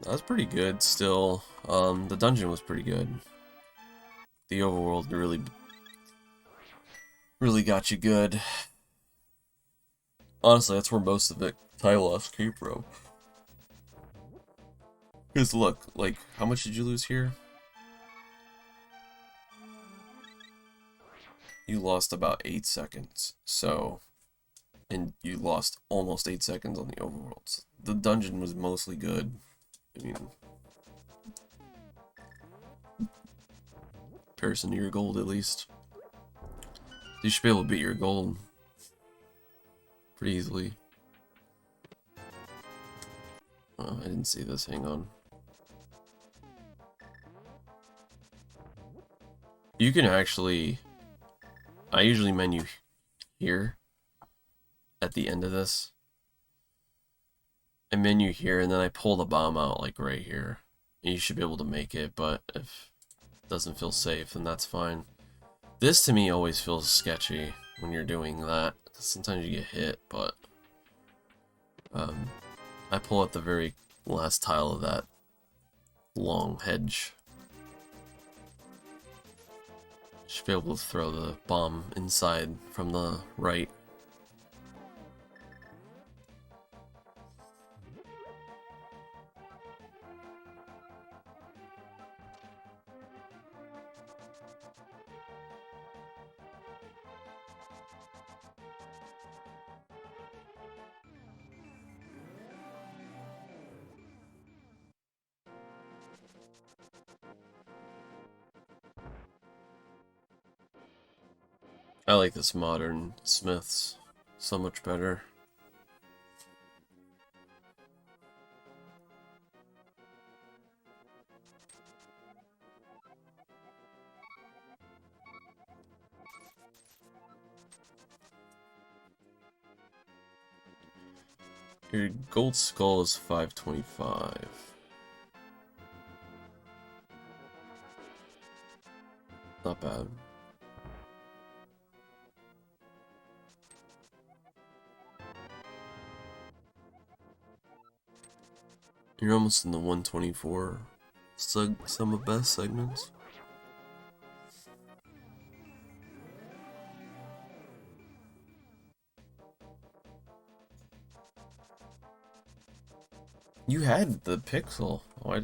That's pretty good still. The dungeon was pretty good. The overworld really got you good. Honestly, that's where most of the title loss came from. Because look, like, how much did you lose here? You lost about 8 seconds, so... And you lost almost 8 seconds on the overworlds. The dungeon was mostly good. I mean... Comparison to your gold, at least. You should be able to beat your gold pretty easily. Oh, I didn't see this. Hang on. You can actually... I usually menu here at the end of this. I menu here and then I pull the bomb out like right here. And you should be able to make it, but if it doesn't feel safe, then that's fine. This to me always feels sketchy when you're doing that. Sometimes you get hit, but I pull at the very last tile of that long hedge. Should be able to throw the bomb inside from the right. I like this modern Smiths so much better. Your gold skull is 525. Not bad. You're almost in the 124 some of best segments. You had the pixel. Why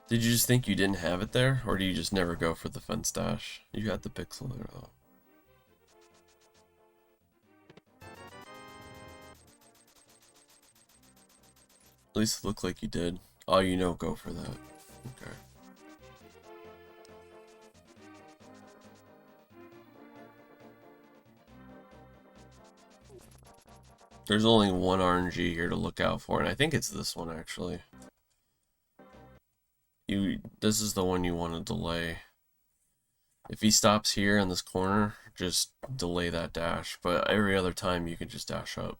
did you just think you didn't have it there, or do you just never go for the fence dash? You had the pixel there though. At least it looked like you did. Oh, you know, go for that. Okay. There's only one RNG here to look out for, and I think it's this one actually. This is the one you want to delay. If he stops here in this corner, just delay that dash. But every other time you can just dash up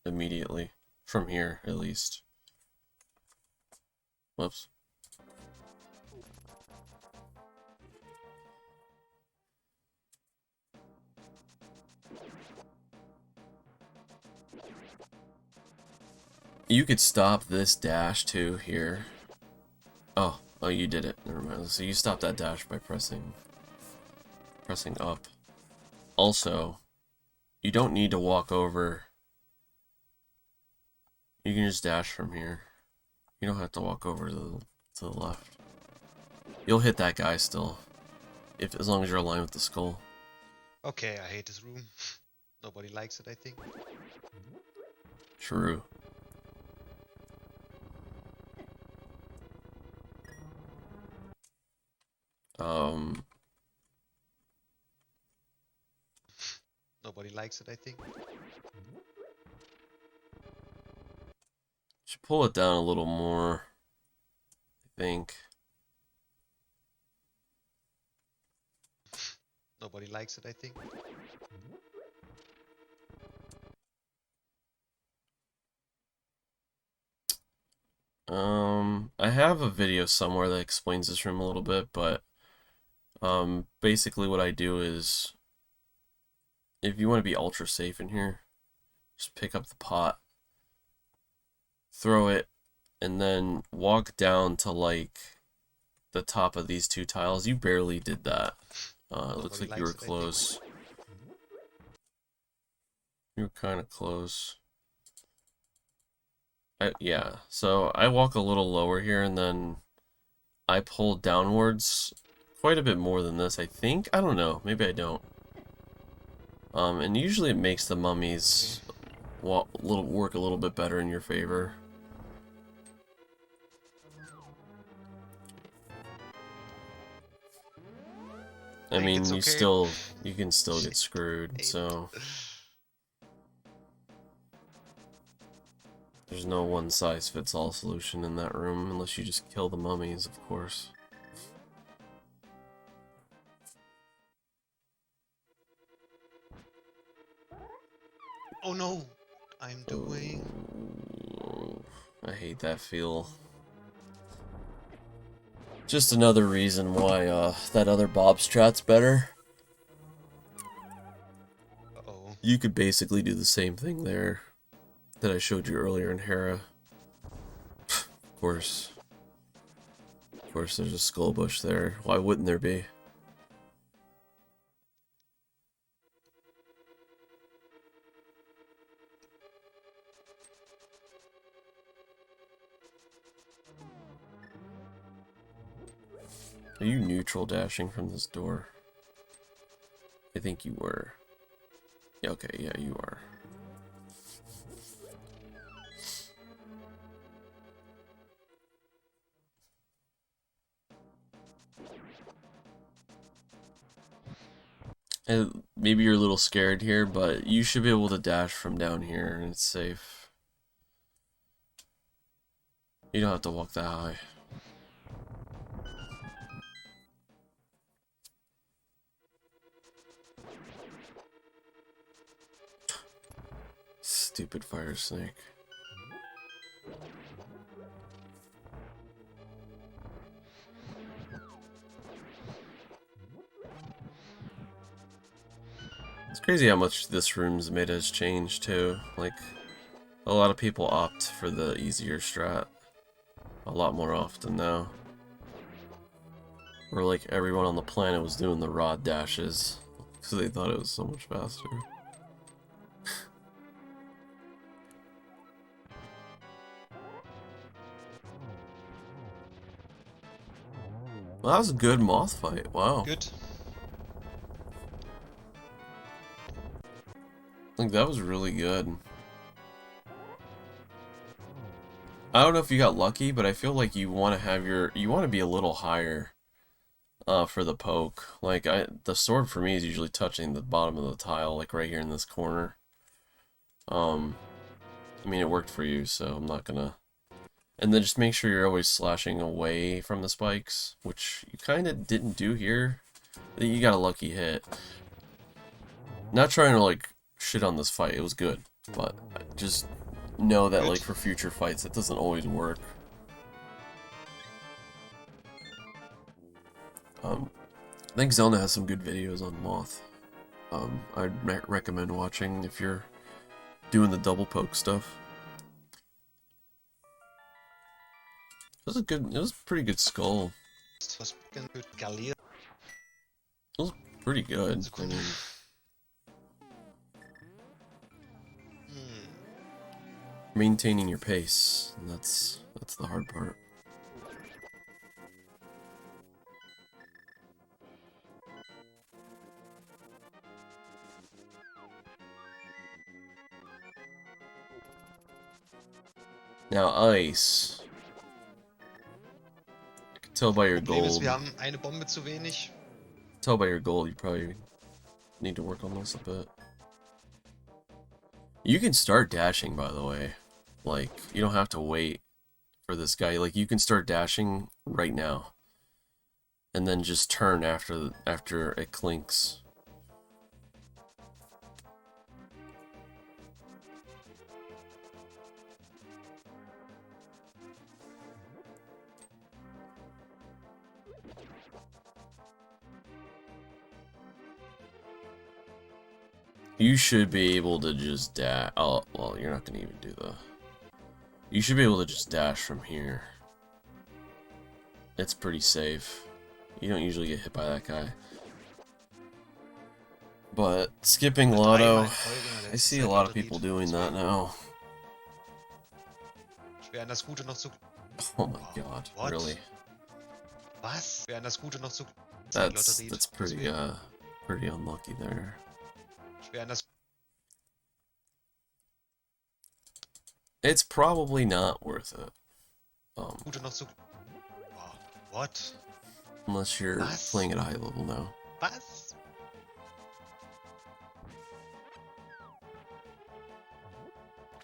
immediately. From here, at least. Whoops. You could stop this dash too here. Oh, you did it. Never mind. So you stop that dash by pressing up. Also, you don't need to walk over. You can just dash from here. You don't have to walk over to the left. You'll hit that guy still, as long as you're aligned with the skull. Okay, I hate this room. Nobody likes it, I think. True. Nobody likes it, I think. Should pull it down a little more, I think. Nobody likes it, I think. I have a video somewhere that explains this room a little bit, but basically what I do is, if you want to be ultra safe in here, just pick up the pot, throw it, and then walk down to like the top of these two tiles. You barely did that. It looks like you were close. You were kind of close. Yeah, so I walk a little lower here, and then I pull downwards quite a bit more than this, I think. I don't know. Maybe I don't. And usually it makes the mummies work a little bit better in your favor. I think mean, it's okay. you can still get screwed, 8. so there's no one-size-fits-all solution in that room, unless you just kill the mummies, of course. Oh no! I'm doing... Oh, I hate that feel. Just another reason why that other Bob Strat's better. Uh-oh. You could basically do the same thing there that I showed you earlier in Hera. Of course. Of course there's a skull bush there. Why wouldn't there be? Are you neutral dashing from this door? I think you were. Yeah, okay, yeah, you are. And maybe you're a little scared here, but you should be able to dash from down here and it's safe. You don't have to walk that high. Stupid fire snake. It's crazy how much this room's meta has changed too. Like, a lot of people opt for the easier strat a lot more often now. Where like everyone on the planet was doing the rod dashes because they thought it was so much faster. Well, that was a good moth fight. Wow. Good. I think that was really good. I don't know if you got lucky, but I feel like you want to have you want to be a little higher for the poke. Like the sword for me is usually touching the bottom of the tile, like right here in this corner. I mean it worked for you, so I'm not gonna. And then just make sure you're always slashing away from the spikes, which you kind of didn't do here. You got a lucky hit. Not trying to like shit on this fight, it was good, but just know that like for future fights it doesn't always work. I think Zelda has some good videos on Moth. I'd recommend watching if you're doing the double poke stuff. It was a pretty good skull. It was pretty good. I mean, maintaining your pace, and that's the hard part. Now ice. I can tell by your Problem ist, gold. wir haben eine Bombe zu wenig. Tell by your gold, you probably need to work on this a bit. You can start dashing, by the way. Like, you don't have to wait for this guy. Like, you can start dashing right now. And then just turn after it clinks. You should be able to just dash. Oh, well, you're not going to even do the... You should be able to just dash from here. It's pretty safe. You don't usually get hit by that guy. But skipping Lotto, I see a lot of people doing that now. Wäre das Gute noch zu... Oh my god, What? really? Was? Wäre das Gute noch zu... That's pretty pretty unlucky there. Wäre das... It's probably not worth it. Gute noch zu... Oh, what? Unless you're Was? playing at a high level now. Was?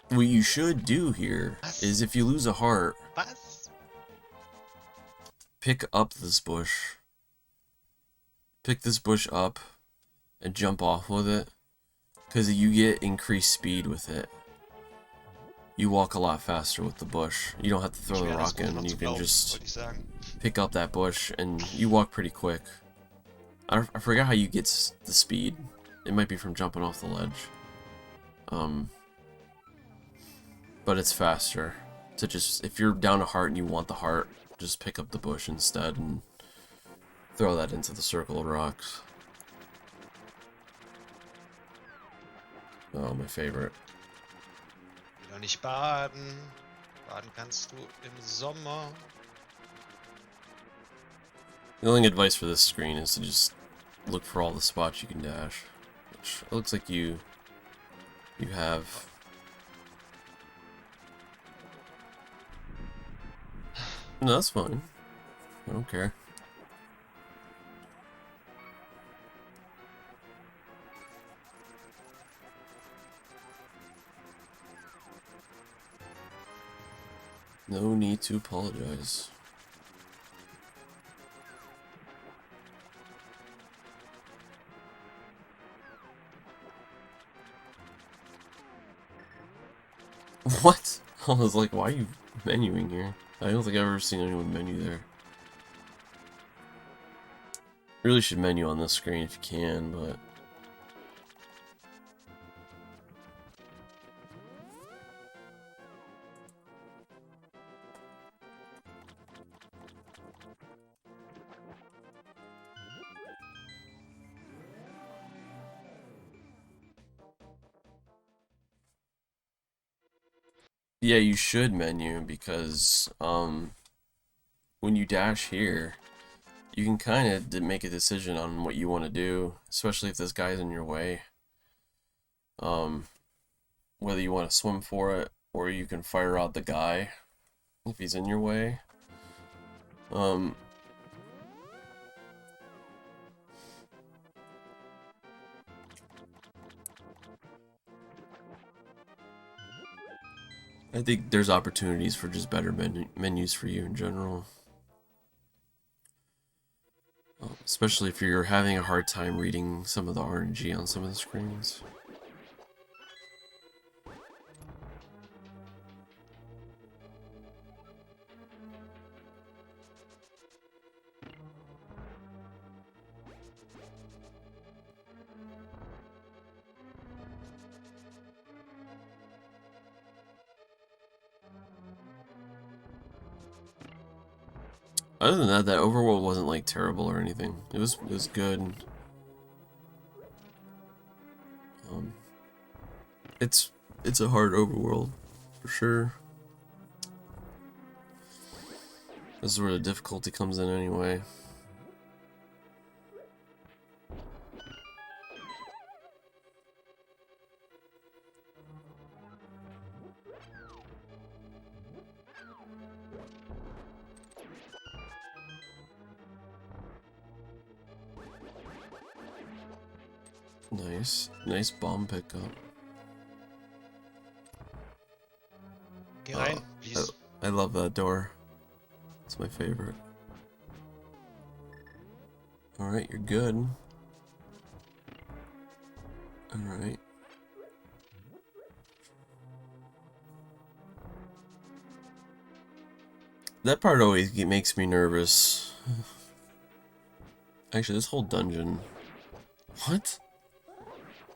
What you should do here Was? is if you lose a heart, Was? pick up this bush. Pick this bush up and jump off with it, because you get increased speed with it. You walk a lot faster with the bush. You don't have to throw the Schwer, das rock Buch in. noch You zu can glauben, just wollte ich sagen. pick up that bush and you walk pretty quick. I forgot how you get the speed. It might be from jumping off the ledge. But it's faster. So just, if you're down a heart and you want the heart, just pick up the bush instead and throw that into the circle of rocks. Oh, my favorite. Geh doch nicht baden. Baden kannst du im Sommer. The only advice for this screen is to just look for all the spots you can dash, which it looks like you have. No, that's fine. I don't care. No need to apologize. What? I was like, why are you menuing here? I don't think I've ever seen anyone menu there. Really should menu on this screen if you can, but... Yeah, you should menu because, when you dash here, you can kind of make a decision on what you want to do, especially if this guy's in your way. Whether you want to swim for it, or you can fire out the guy if he's in your way. I think there's opportunities for just better menus for you in general. Especially if you're having a hard time reading some of the RNG on some of the screens. Other than that, that overworld wasn't like terrible or anything. It was good. It's a hard overworld for sure. This is where the difficulty comes in anyway. Nice bomb pickup. Geh rein, please. I love that door. It's my favorite. Alright, you're good. Alright. That part always makes me nervous. Actually, this whole dungeon... What?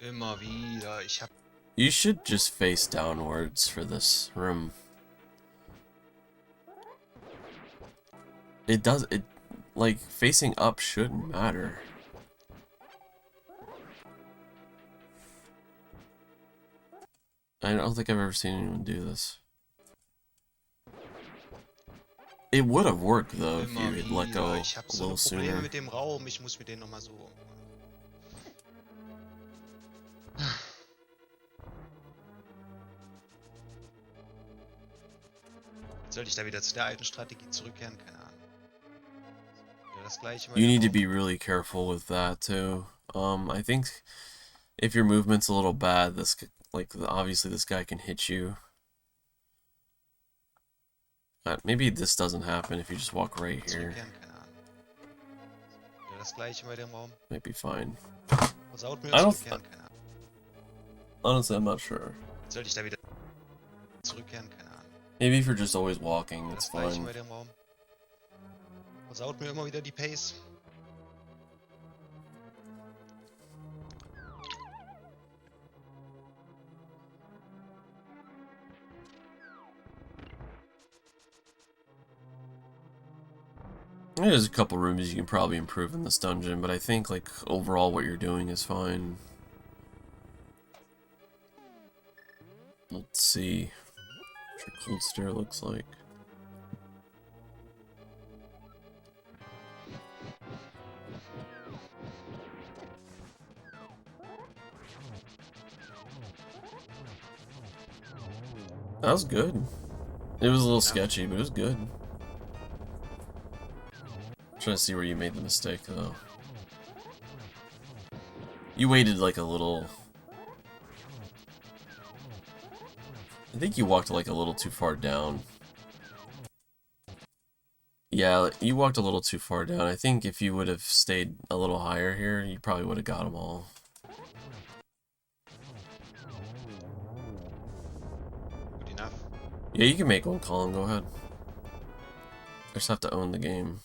Immer wieder. Ich hab... You should just face downwards for this room. It like, facing up shouldn't matter. I don't think I've ever seen anyone do this. It would have worked though if you Immer had let go wieder. Ich hab a so little Probleme sooner. mit dem Raum. Ich muss mir den nochmal so... Soll ich da wieder zu der alten Strategie zurückkehren? Keine Ahnung. das gleiche bei You dem need to Raum. be really careful with that too. I think if your movement's a little bad, obviously this guy can hit you. Maybe this doesn't happen if you just walk right here. Zurückkehren, keine Ahnung. Wieder das gleiche bei dem Raum. Might be fine. Versaut mir I don't. zurückkehren, keine Ahnung. Honestly, I'm not sure. Sollte ich da wieder zurückkehren, keine Ahnung. Maybe if you're just always walking, Wieder it's das gleiche fine. bei dem Raum. Versaut mir immer wieder die Pace. There's a couple rooms you can probably improve in this dungeon, but I think like overall what you're doing is fine. Let's see what your cold stare looks like. That was good. It was a little sketchy, but it was good. I'm trying to see where you made the mistake, though. You waited like a little... I think you walked like a little too far down. Yeah, you walked a little too far down. I think if you would have stayed a little higher here, you probably would have got them all. Good enough. Yeah, you can make one, Colin. Go ahead. I just have to own the game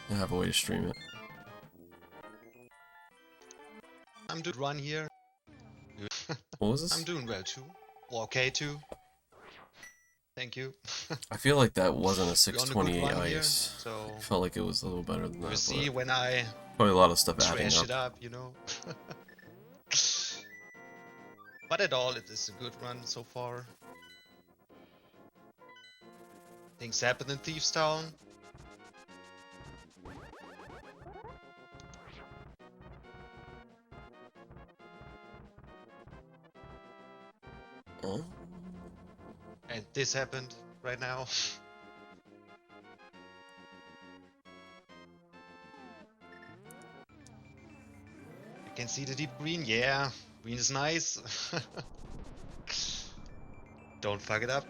and have a way to stream it. I'm doing run here. What was this? I'm doing well too. Or okay too. Thank you. I feel like that wasn't a We're on a good 628 run here, ice. so I felt like it was a little better than we'll that. see But when I probably a lot of stuff adding trash up. it up, you know. But at all, it is a good run so far. Things happen in Thieves Town. Oh. And this happened right now. You can see the deep green. Yeah, green is nice. Don't fuck it up.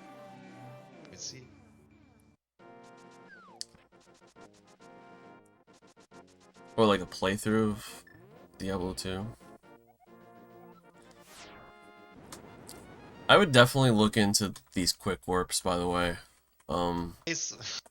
Let's see. Or like a playthrough of Diablo 2. I would definitely look into these quick warps, by the way. Nice.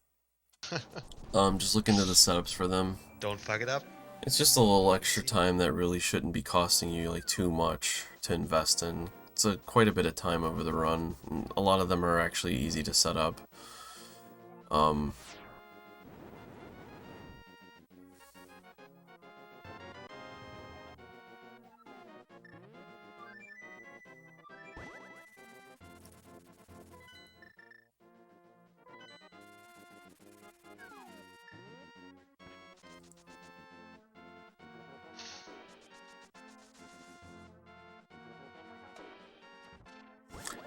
Just look into the setups for them. Don't fuck it up. It's just a little extra time that really shouldn't be costing you like too much to invest in. It's quite a bit of time over the run. And a lot of them are actually easy to set up.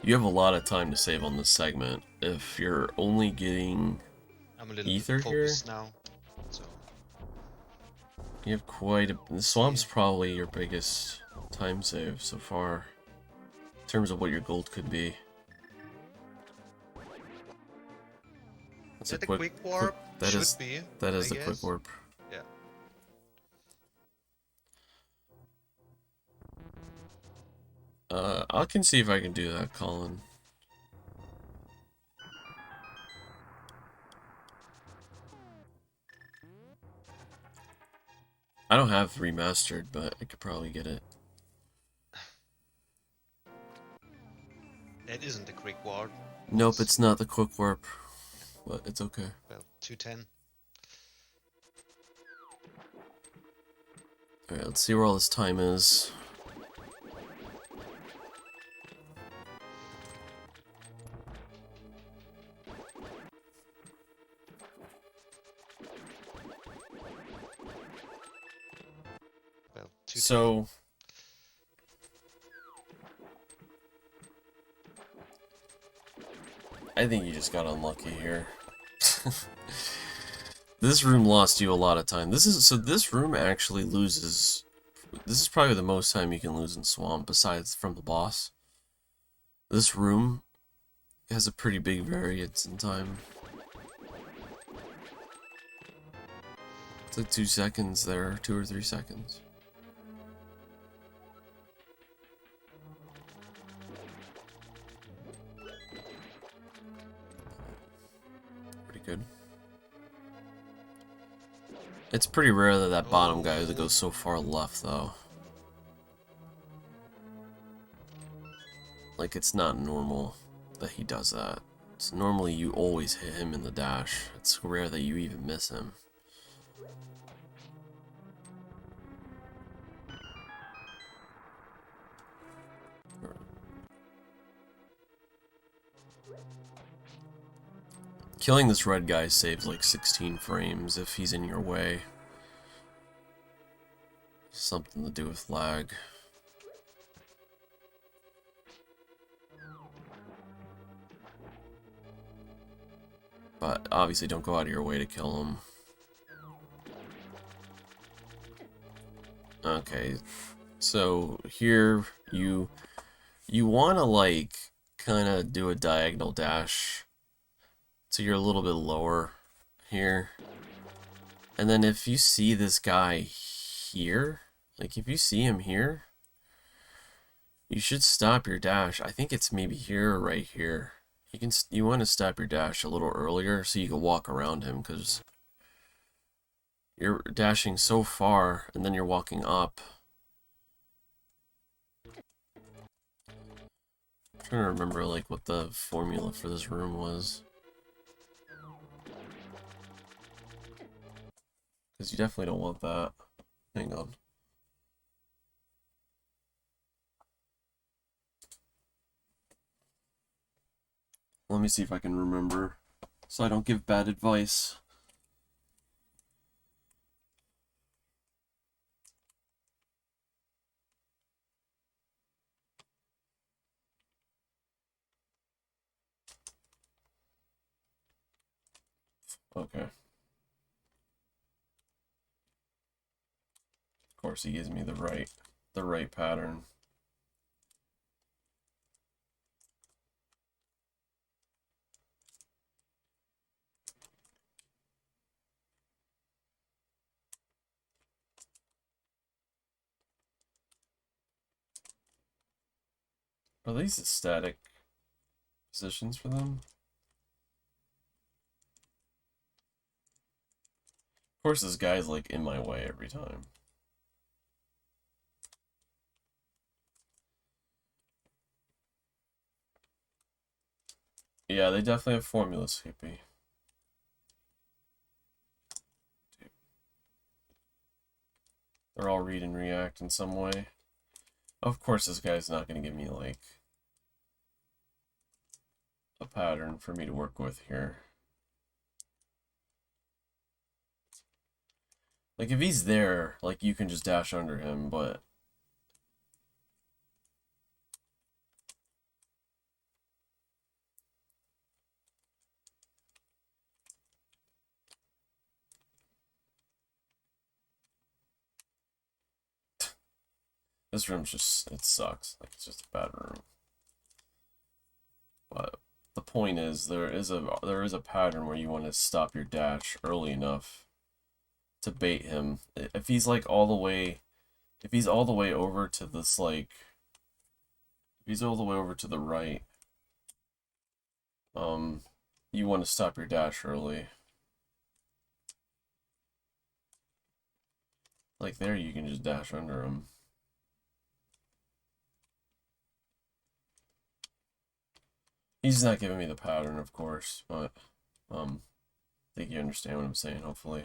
You have a lot of time to save on this segment. If you're only getting I'm a little ether bit here, focused now. So you have quite a... The swamp's probably your biggest time save so far, in terms of what your gold could be. That's is that a quick warp? That Should is, be. that is I the quick guess. warp. Yeah. I can see if I can do that, Colin. I don't have remastered, but I could probably get it. That isn't a quick warp. Nope, it's not the quick warp, but it's okay. Well, 210. Alright, let's see where all this time is. Well, 210. So, I think you just got unlucky here. This room lost you a lot of time. This room actually loses. This is probably the most time you can lose in Swamp, besides from the boss. This room has a pretty big variance in time. It's like 2 seconds there, 2 or 3 seconds. Pretty good. It's pretty rare that that bottom guy goes so far left, though. Like, it's not normal that he does that. It's normally you always hit him in the dash. It's rare that you even miss him. Killing this red guy saves like 16 frames if he's in your way. Something to do with lag. But obviously don't go out of your way to kill him. Okay, so here you want to like kind of do a diagonal dash. So you're a little bit lower here. And then if you see this guy here, like if you see him here, you should stop your dash. I think it's maybe here or right here. You want to stop your dash a little earlier so you can walk around him, because you're dashing so far and then you're walking up. I'm trying to remember like what the formula for this room was. Because you definitely don't want that. Hang on. Let me see if I can remember, so I don't give bad advice. Okay. Of course, he gives me the right pattern. Are these the static positions for them? Of course, this guy's like in my way every time. Yeah, they definitely have formula CP. They're all read and react in some way. Of course, this guy's not going to give me like a pattern for me to work with here. Like if he's there, like you can just dash under him, but this room's just, it sucks. Like, it's just a bad room. But the point is, there is a pattern where you want to stop your dash early enough to bait him. If he's like all the way, if he's all the way over to this like, if he's all the way over to the right, you want to stop your dash early. Like there, you can just dash under him. He's not giving me the pattern, of course, but I think you understand what I'm saying, hopefully.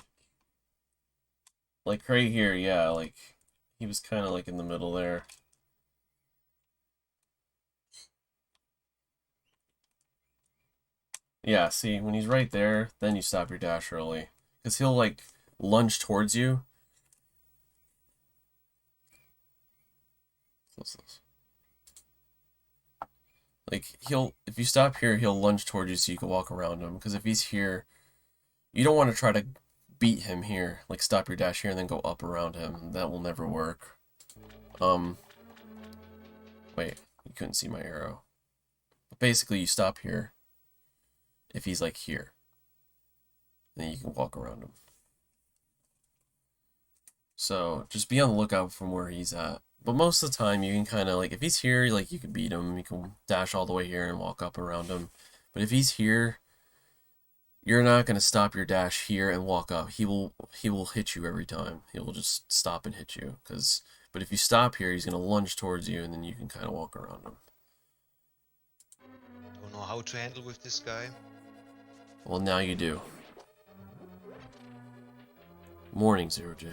Like right here, yeah, like he was kind of like in the middle there. Yeah, see, when he's right there, then you stop your dash early, because he'll like lunge towards you. What's this? Like if you stop here, he'll lunge towards you so you can walk around him. Because if he's here, you don't want to try to beat him here. Like, stop your dash here and then go up around him. That will never work. Wait, you couldn't see my arrow. But basically, you stop here. If he's, like, here. Then you can walk around him. So, just be on the lookout from where he's at. But most of the time, you can kind of, like, if he's here, like, you can beat him. You can dash all the way here and walk up around him. But if he's here, you're not going to stop your dash here and walk up. He will hit you every time. He will just stop and hit you. But if you stop here, he's going to lunge towards you, and then you can kind of walk around him. Don't know how to handle with this guy. Well, now you do. Morning, 0J.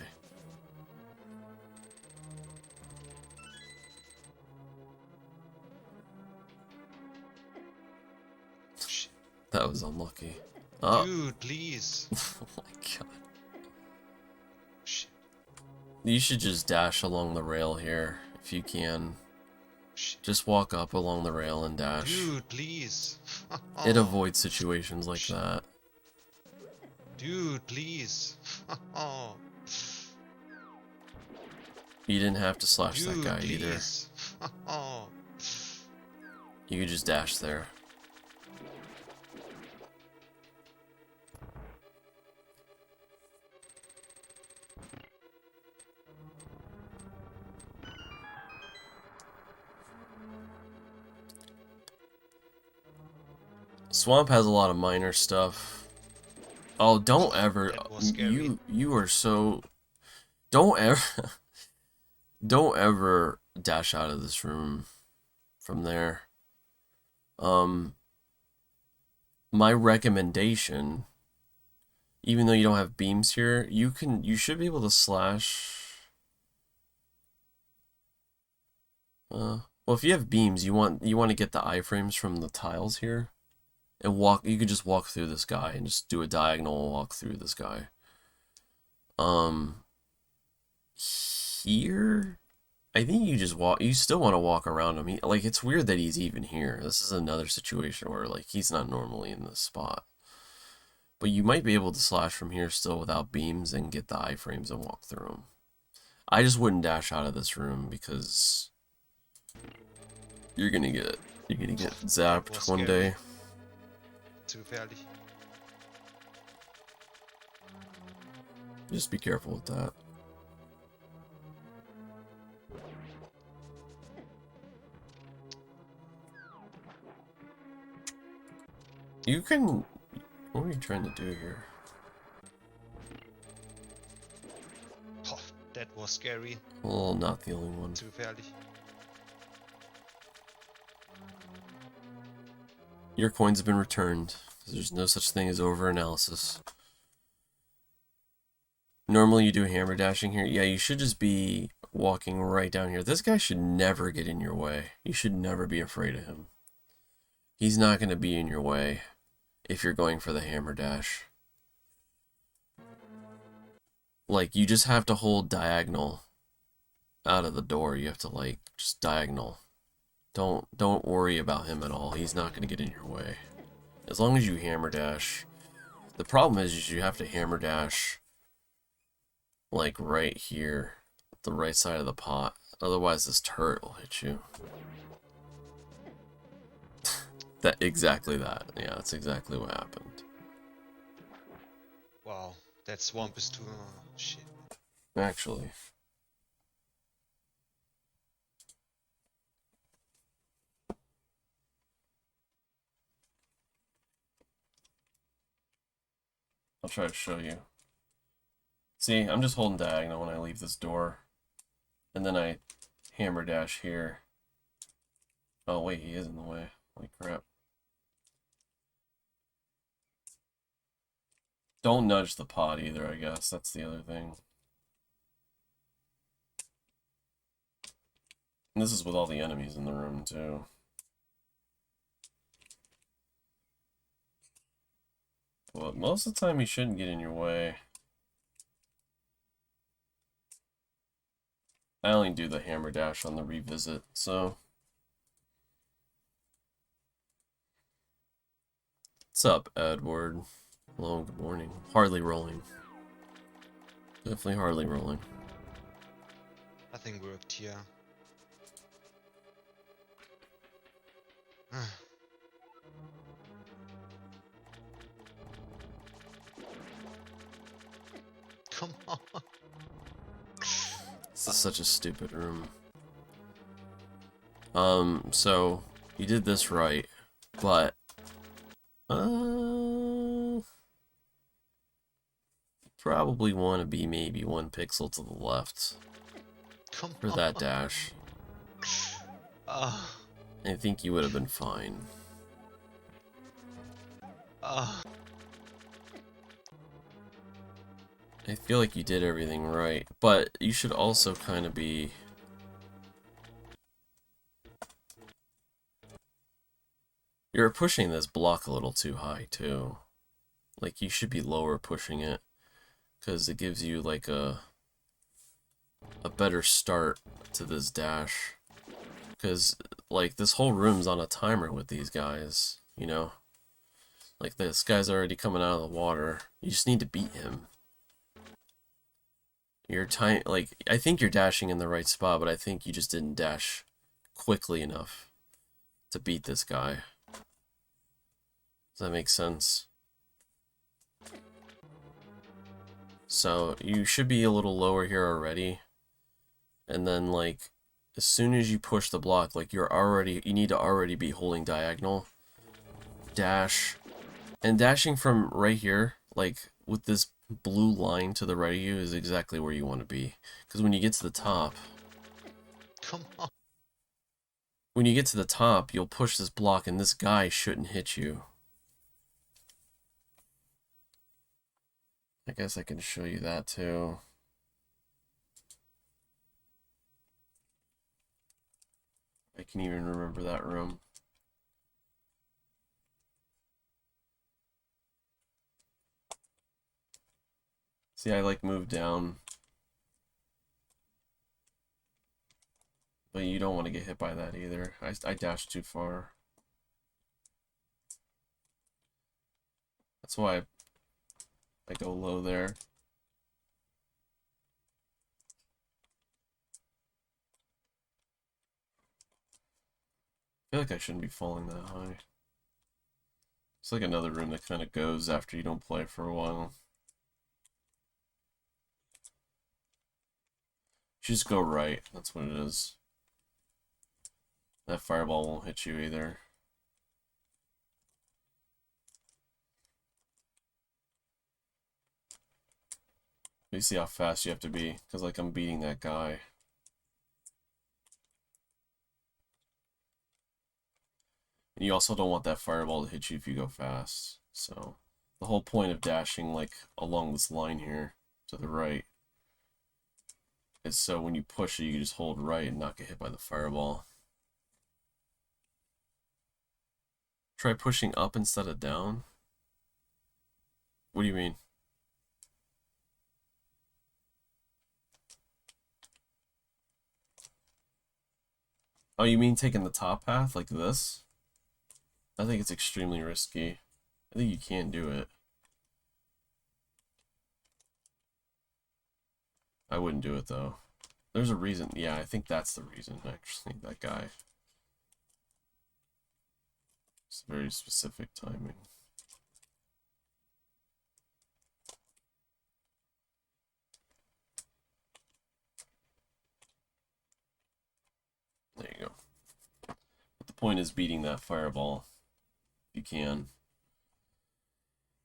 Shit. That was unlucky. Dude, please. Oh my god. Shit. You should just dash along the rail here, if you can. Shit. Just walk up along the rail and dash. Dude, please. It avoids situations like that. Dude, please. You didn't have to slash Dude, that guy please. either. You could just dash there. Swamp has a lot of minor stuff. Oh, don't ever. That was scary. You are so. Don't ever. Don't ever dash out of this room from there. My recommendation, even though you don't have beams here, you should be able to slash. Well, if you have beams, you want to get the iframes from the tiles here, and walk. You could just walk through this guy and just do a diagonal walk through this guy. Here, I think you just walk. You still want to walk around him. Like, it's weird that he's even here. This is another situation where, like, he's not normally in this spot. But you might be able to slash from here still without beams and get the iframes and walk through them. I just wouldn't dash out of this room because you're gonna get zapped one day. Zu gefährlich. Just be careful with that. You can... What are you trying to do here? Oh, that was scary. Well, not the only one. Zu gefährlich. Your coins have been returned. There's no such thing as over-analysis. Normally you do hammer dashing here. Yeah, you should just be walking right down here. This guy should never get in your way. You should never be afraid of him. He's not going to be in your way if you're going for the hammer dash. Like, you just have to hold diagonal out of the door. You have to, like, just diagonal. Don't worry about him at all. He's not going to get in your way. As long as you hammer dash. The problem is you have to hammer dash, like, right here, the right side of the pot. Otherwise, this turret will hit you. Exactly that. Yeah, that's exactly what happened. Wow, that swamp is too... shit. Actually. I'll try to show you. See, I'm just holding diagonal when I leave this door. And then I hammer dash here. Oh wait, he is in the way. Holy crap. Don't nudge the pot either, I guess. That's the other thing. And this is with all the enemies in the room, too. But most of the time, he shouldn't get in your way. I only do the hammer dash on the revisit, so... What's up, Edward? Hello, good morning. Hardly rolling. Definitely hardly rolling. Nothing worked here. Come on. This is such a stupid room. So you did this right, but probably want to be maybe 1 pixel to the left Come for on. that dash. Uh, I think you would have been fine. I feel like you did everything right, but you should also kind of be... You're pushing this block a little too high, too. Like, you should be lower pushing it, because it gives you, like, a better start to this dash. Because, like, this whole room's on a timer with these guys, you know? Like, this guy's already coming out of the water. You just need to beat him. You're like, I think you're dashing in the right spot, but I think you just didn't dash quickly enough to beat this guy. Does that make sense? So, you should be a little lower here already. And then, like, as soon as you push the block, like, you need to already be holding diagonal. Dash. And dashing from right here, like, with this blue line to the right of you is exactly where you want to be. Because when you get to the top... come on. When you get to the top, you'll push this block and this guy shouldn't hit you. I guess I can show you that too. I can even remember that room. See, I like moved down. But you don't want to get hit by that either. I dashed too far. That's why I go low there. I feel like I shouldn't be falling that high. It's like another room that kind of goes after you don't play for a while. You just go right. That's what it is. That fireball won't hit you either. You see how fast you have to be, because like I'm beating that guy. And you also don't want that fireball to hit you if you go fast. So the whole point of dashing like along this line here to the right is so when you push it, you can just hold right and not get hit by the fireball. Try pushing up instead of down. What do you mean? Oh, you mean taking the top path like this? I think it's extremely risky. I think you can do it. I wouldn't do it though. There's a reason. Yeah, I think that's the reason, actually. That guy. It's very specific timing. There you go. But the point is beating that fireball. If you can.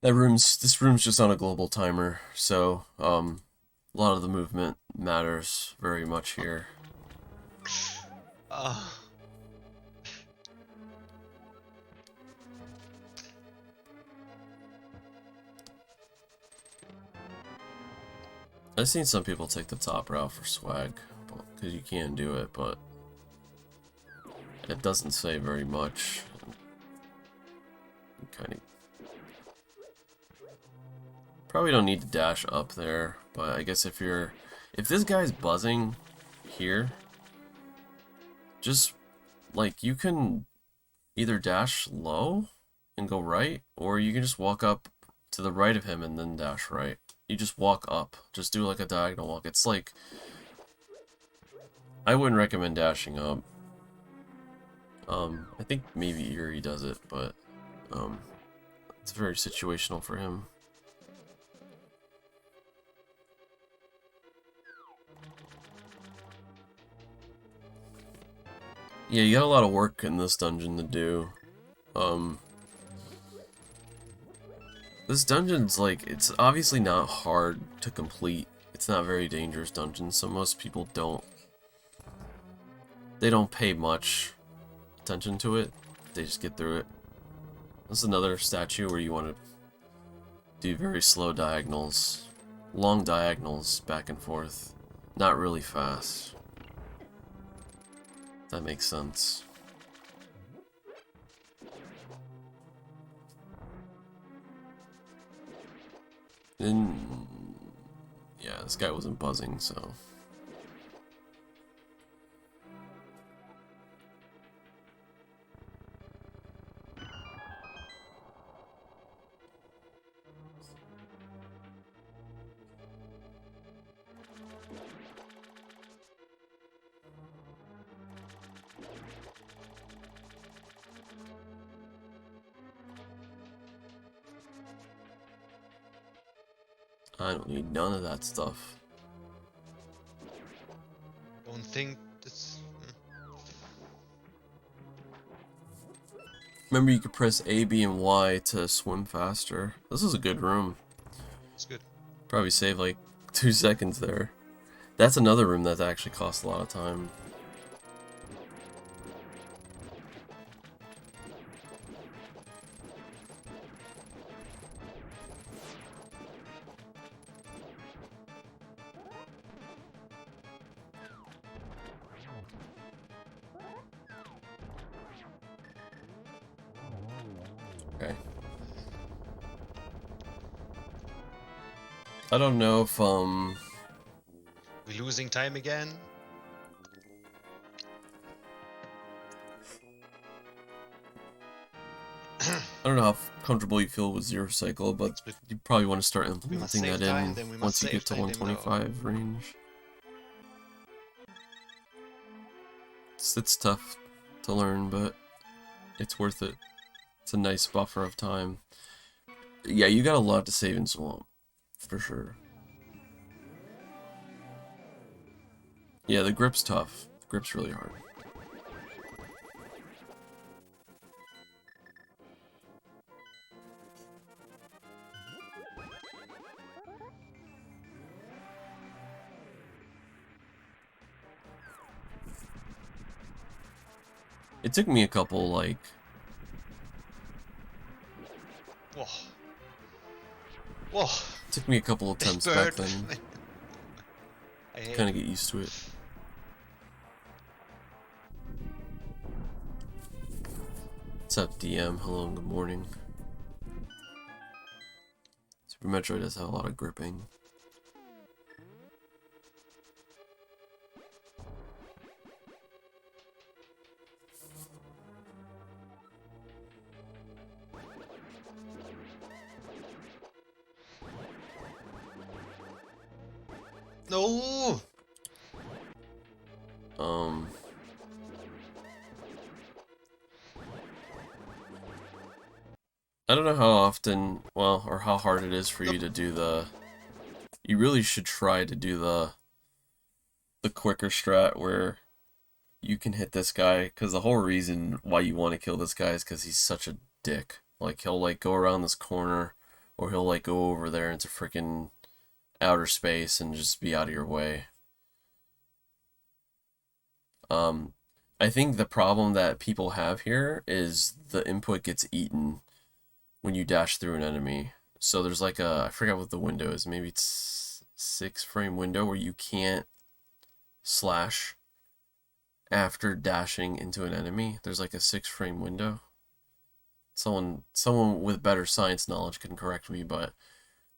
This room's just on a global timer, so a lot of the movement matters very much here. I've seen some people take the top route for swag, because you can do it, but it doesn't say very much. You kind of probably don't need to dash up there, but I guess if this guy's buzzing here, just like you can either dash low and go right, or you can just walk up to the right of him and then dash right. You just walk up. Just do like a diagonal walk. It's like, I wouldn't recommend dashing up. I think maybe Yuri does it, but it's very situational for him. Yeah, you got a lot of work in this dungeon to do. This dungeon's like, it's obviously not hard to complete. It's not a very dangerous dungeon, so most people they don't pay much attention to it. They just get through it. This is another statue where you want to do very slow diagonals. Long diagonals back and forth. Not really fast. That makes sense. And yeah, this guy wasn't buzzing, so. I don't need none of that stuff. Don't think this. Remember, you could press A, B, and Y to swim faster. This is a good room. It's good. Probably save like 2 seconds there. That's another room that actually costs a lot of time. Okay. I don't know if We losing time again? I don't know how comfortable you feel with Zero Cycle, but you probably want to start implementing that in once you get to 125 range. It's tough to learn, but it's worth it. It's a nice buffer of time. Yeah, you got a lot to save in Swamp, for sure. Yeah, the grip's tough. The grip's really hard. It took me a couple, like... Whoa. Whoa. It took me a couple attempts back then. Kind of get used to it. What's up, DM? Hello and good morning. Super Metroid does have a lot of gripping. No. I don't know how often, well, or how hard it is for you to do the... You really should try to do the quicker strat where you can hit this guy, because the whole reason why you want to kill this guy is because he's such a dick. Like, he'll, like, go around this corner, or he'll, like, go over there into freaking outer space and just be out of your way. I think the problem that people have here is the input gets eaten when you dash through an enemy. So there's like a, I forgot what the window is, maybe it's 6-frame window where you can't slash after dashing into an enemy. There's like a 6-frame window. Someone with better science knowledge can correct me, but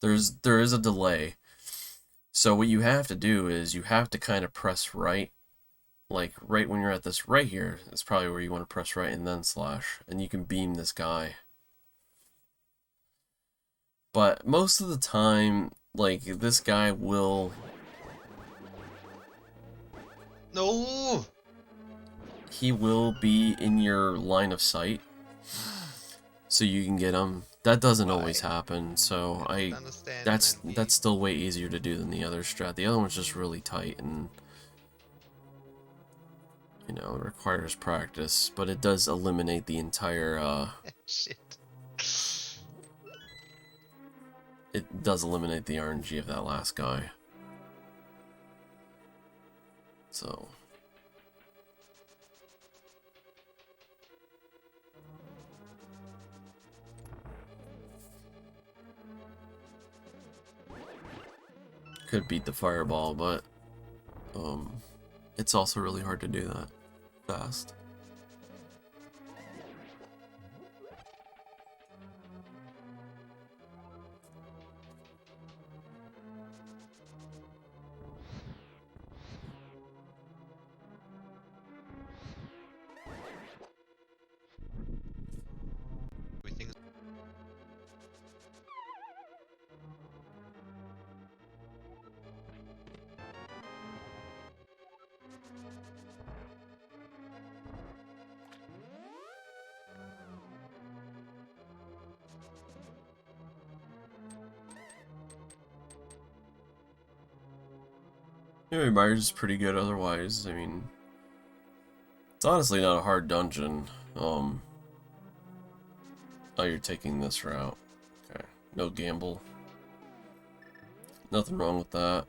there is a delay. So what you have to do is you have to kind of press right. Like, right when you're at this right here, is probably where you want to press right and then slash. And you can beam this guy. But most of the time, like, this guy will... No! He will be in your line of sight, so you can get him. That doesn't always Right. happen, so I don't understand that's NMG. still way easier to do than the other strat. The other one's just really tight and, you know, it requires practice, but it does eliminate the entire Shit. it does eliminate the RNG of that last guy. So could beat the fireball, but it's also really hard to do that fast. We think. Anyway, Myers is pretty good otherwise. I mean, it's honestly not a hard dungeon. Oh, you're taking this route. Okay. No gamble. Nothing wrong with that.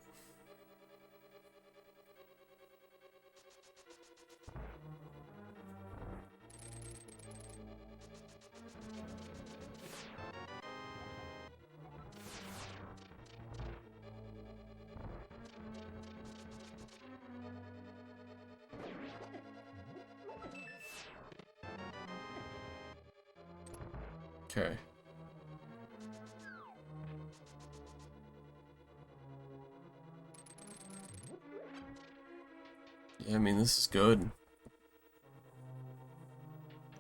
Okay. Yeah, I mean, this is good.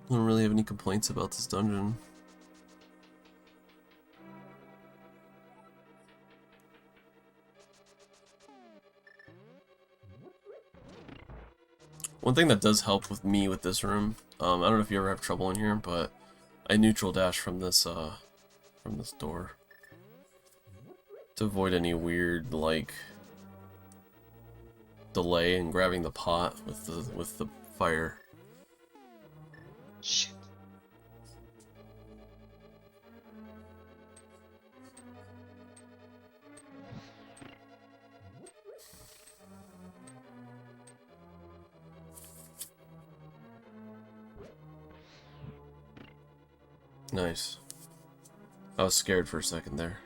I don't really have any complaints about this dungeon. One thing that does help with me with this room, I don't know if you ever have trouble in here, but I neutral dash from this door to avoid any weird, like, delay in grabbing the pot with the fire. Shit. Nice. I was scared for a second there.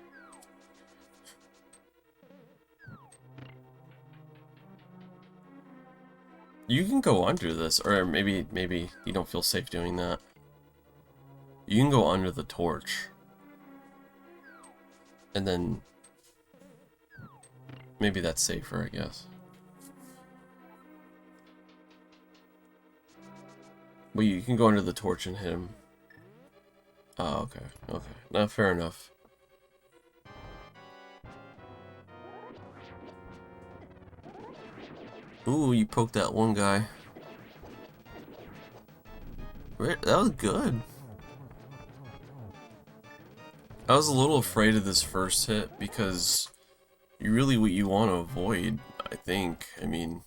You can go under this, or maybe you don't feel safe doing that. You can go under the torch. And then maybe that's safer, I guess. Well, you can go under the torch and hit him. Oh, okay. Okay. No, fair enough. Ooh, you poked that one guy. Right, that was good. I was a little afraid of this first hit because really what you want to avoid, I think. I mean,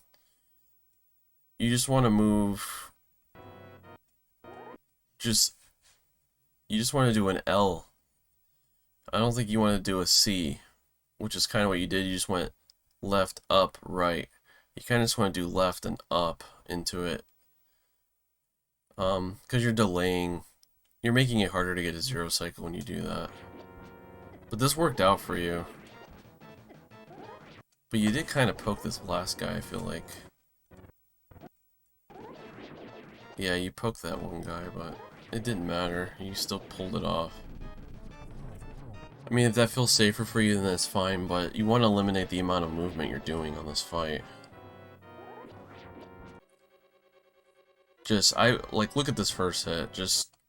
you just want to move. You just want to do an L. I don't think you want to do a C, which is kind of what you did. You just went left, up, right. You kind of just want to do left and up into it. Because you're delaying. You're making it harder to get a zero cycle when you do that. But this worked out for you. But you did kind of poke this last guy, I feel like. Yeah, you poked that one guy, but it didn't matter. You still pulled it off. I mean, if that feels safer for you, then that's fine, but you want to eliminate the amount of movement you're doing on this fight. Like, look at this first hit.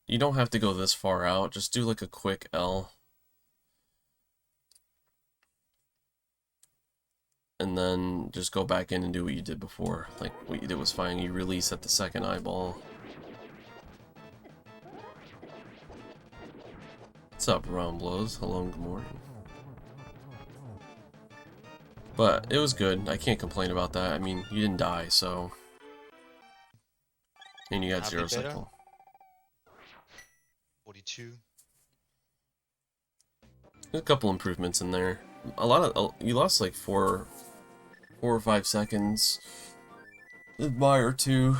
You don't have to go this far out. Just do, like, a quick L. and then just go back in and do what you did before. Like, what you did was fine. You release at the second eyeball. What's up, Round Blows? Hello and good morning. But it was good. I can't complain about that. I mean, you didn't die, so... And you got Happy zero better. cycle. 42. There's a couple improvements in there. A lot of... You lost like 4 or 5 seconds. Admire too.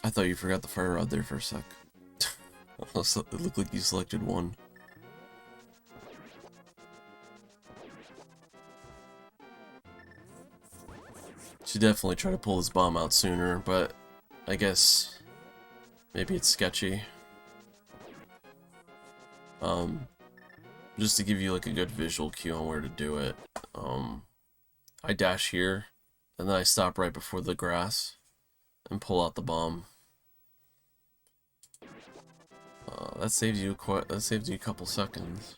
I thought you forgot the fire rod there for a sec. It looked like you selected one. Should definitely try to pull this bomb out sooner, but I guess maybe it's sketchy. Just to give you like a good visual cue on where to do it. I dash here, and then I stop right before the grass and pull out the bomb. That saves you a couple seconds.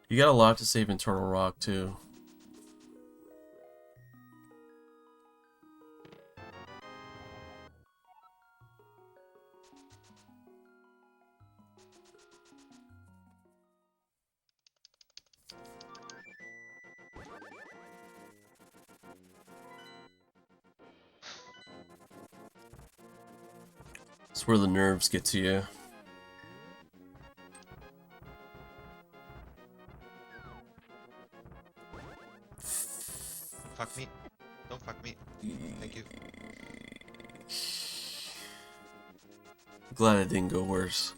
You got a lot to save in Turtle Rock too. It's where the nerves get to you. Fuck me. Don't fuck me. Thank you. Glad it didn't go worse.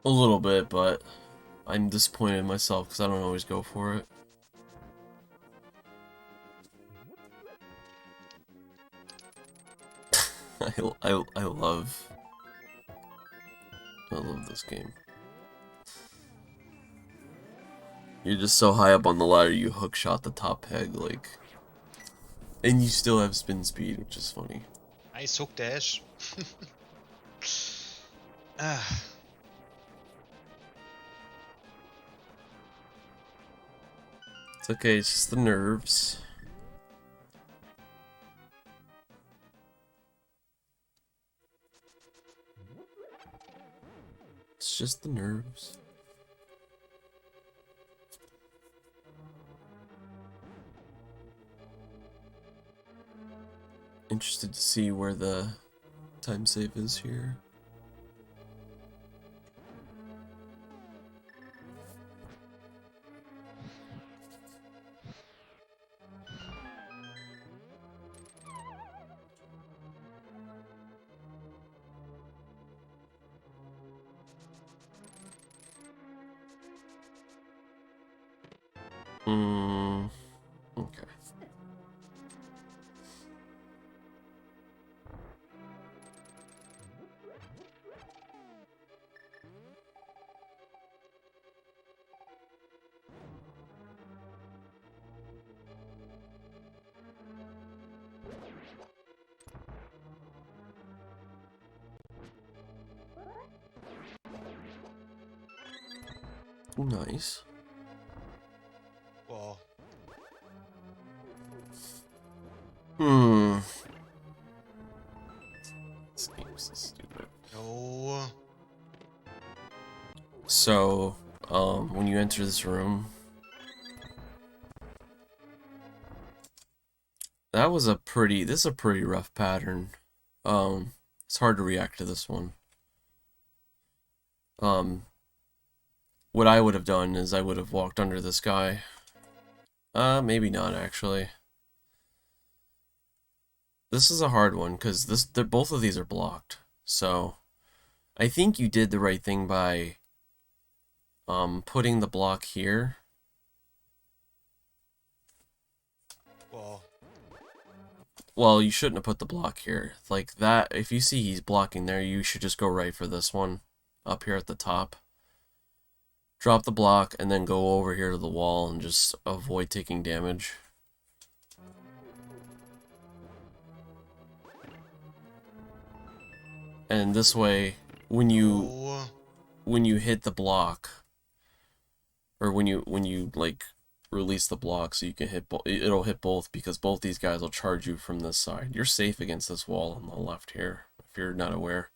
A little bit, but I'm disappointed in myself because I don't always go for it. I love this game. You're just so high up on the ladder, you hook shot the top peg, like, and you still have spin speed, which is funny. Nice hook dash. It's okay, it's just the nerves. It's just the nerves. Interested to see where the time save is here. Okay. Nice. Well, This game's so stupid. no. So, when you enter this room, this is a pretty rough pattern. It's hard to react to this one. What I would have done is I would have walked under this guy. Maybe not actually. This is a hard one because both of these are blocked. So, I think you did the right thing by putting the block here. Well, Well, you shouldn't have put the block here. Like that, if you see he's blocking there, you should just go right for this one up here at the top. Drop the block and then go over here to the wall and just avoid taking damage. And this way, when you hit the block, or when you like release the block, so you can hit it'll hit both, because both these guys will charge you from this side. You're safe against this wall on the left here if you're not aware.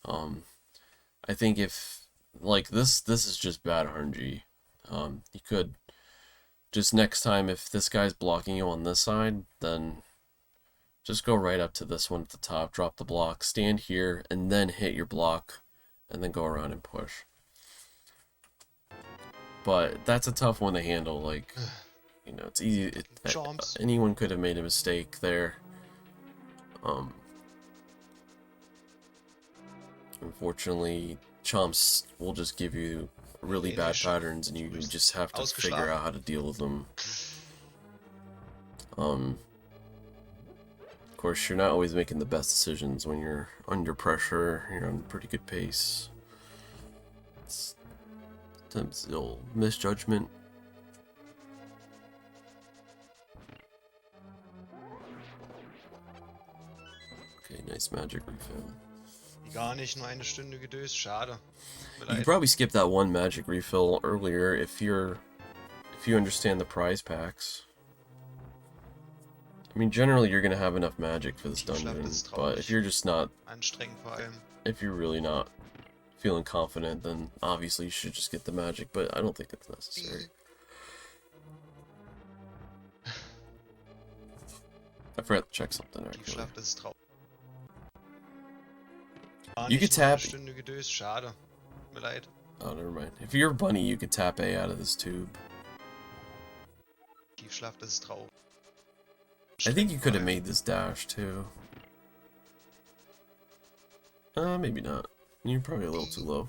I think if like this is just bad RNG. You could just next time if this guy's blocking you on this side, then just go right up to this one at the top, drop the block, stand here, and then hit your block, and then go around and push. But that's a tough one to handle. Like, you know, it's easy. Anyone could have made a mistake there. Unfortunately, chomps will just give you really bad patterns, and you just have to figure out how to deal with them. Of course, you're not always making the best decisions when you're under pressure. You're on pretty good pace. Sometimes you'll misjudgment. Okay, nice magic refill. Gar nicht nur eine Stunde gedöst, schade. You could probably skip that one magic refill earlier if you understand the prize packs. I mean, generally you're gonna have enough magic for this dungeon, but if you're just not, if you're really not feeling confident, then obviously you should just get the magic, but I don't think it's necessary. I forgot to check something actually. You could tap. Oh, never mind. If you're a bunny, you could tap A out of this tube. I think you could have made this dash too. Maybe not. You're probably a little too low.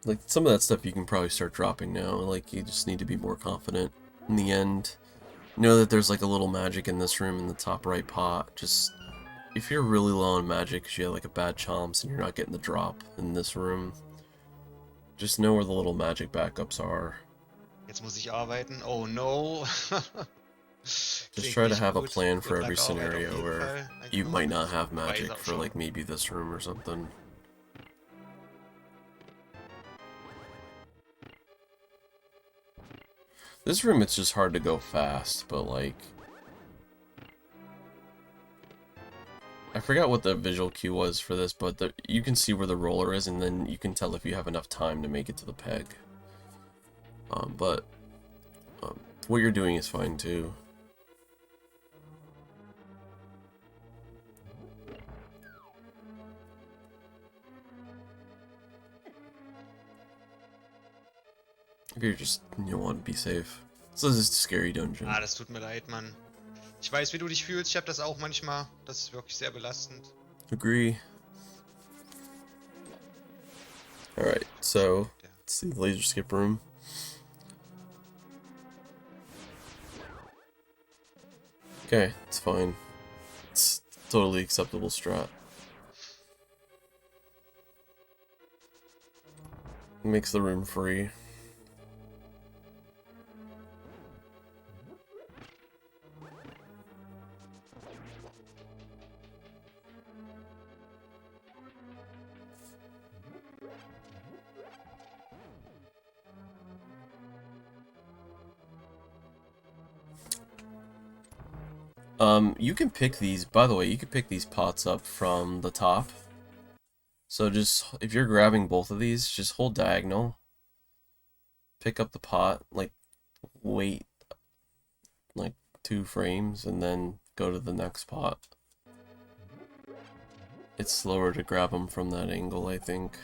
Like, some of that stuff you can probably start dropping now. Like, you just need to be more confident in the end. Know that there's like a little magic in this room in the top right pot. Just, if you're really low on magic because you have like a bad chomps and you're not getting the drop in this room, just know where the little magic backups are. Jetzt muss ich arbeiten. Oh no. Just try to have a plan for every scenario where you might not have magic for like maybe this room or something. This room, it's just hard to go fast, but like, I forgot what the visual cue was for this, but you can see where the roller is, and then you can tell if you have enough time to make it to the peg. But what you're doing is fine too. If you're just, you want to be safe. So this is a scary dungeon. Ah, das tut mir leid, Mann. Ich weiß, wie du dich fühlst. Ich habe das auch manchmal. Das ist wirklich sehr belastend. Agree. Alright, so let's see the laser skip room. Okay, it's fine. It's totally acceptable strat. Makes the room free. You can pick these, by the way, you can pick these pots up from the top. So just, if you're grabbing both of these, just hold diagonal. Pick up the pot, like, wait, like, 2 frames, and then go to the next pot. It's slower to grab them from that angle, I think.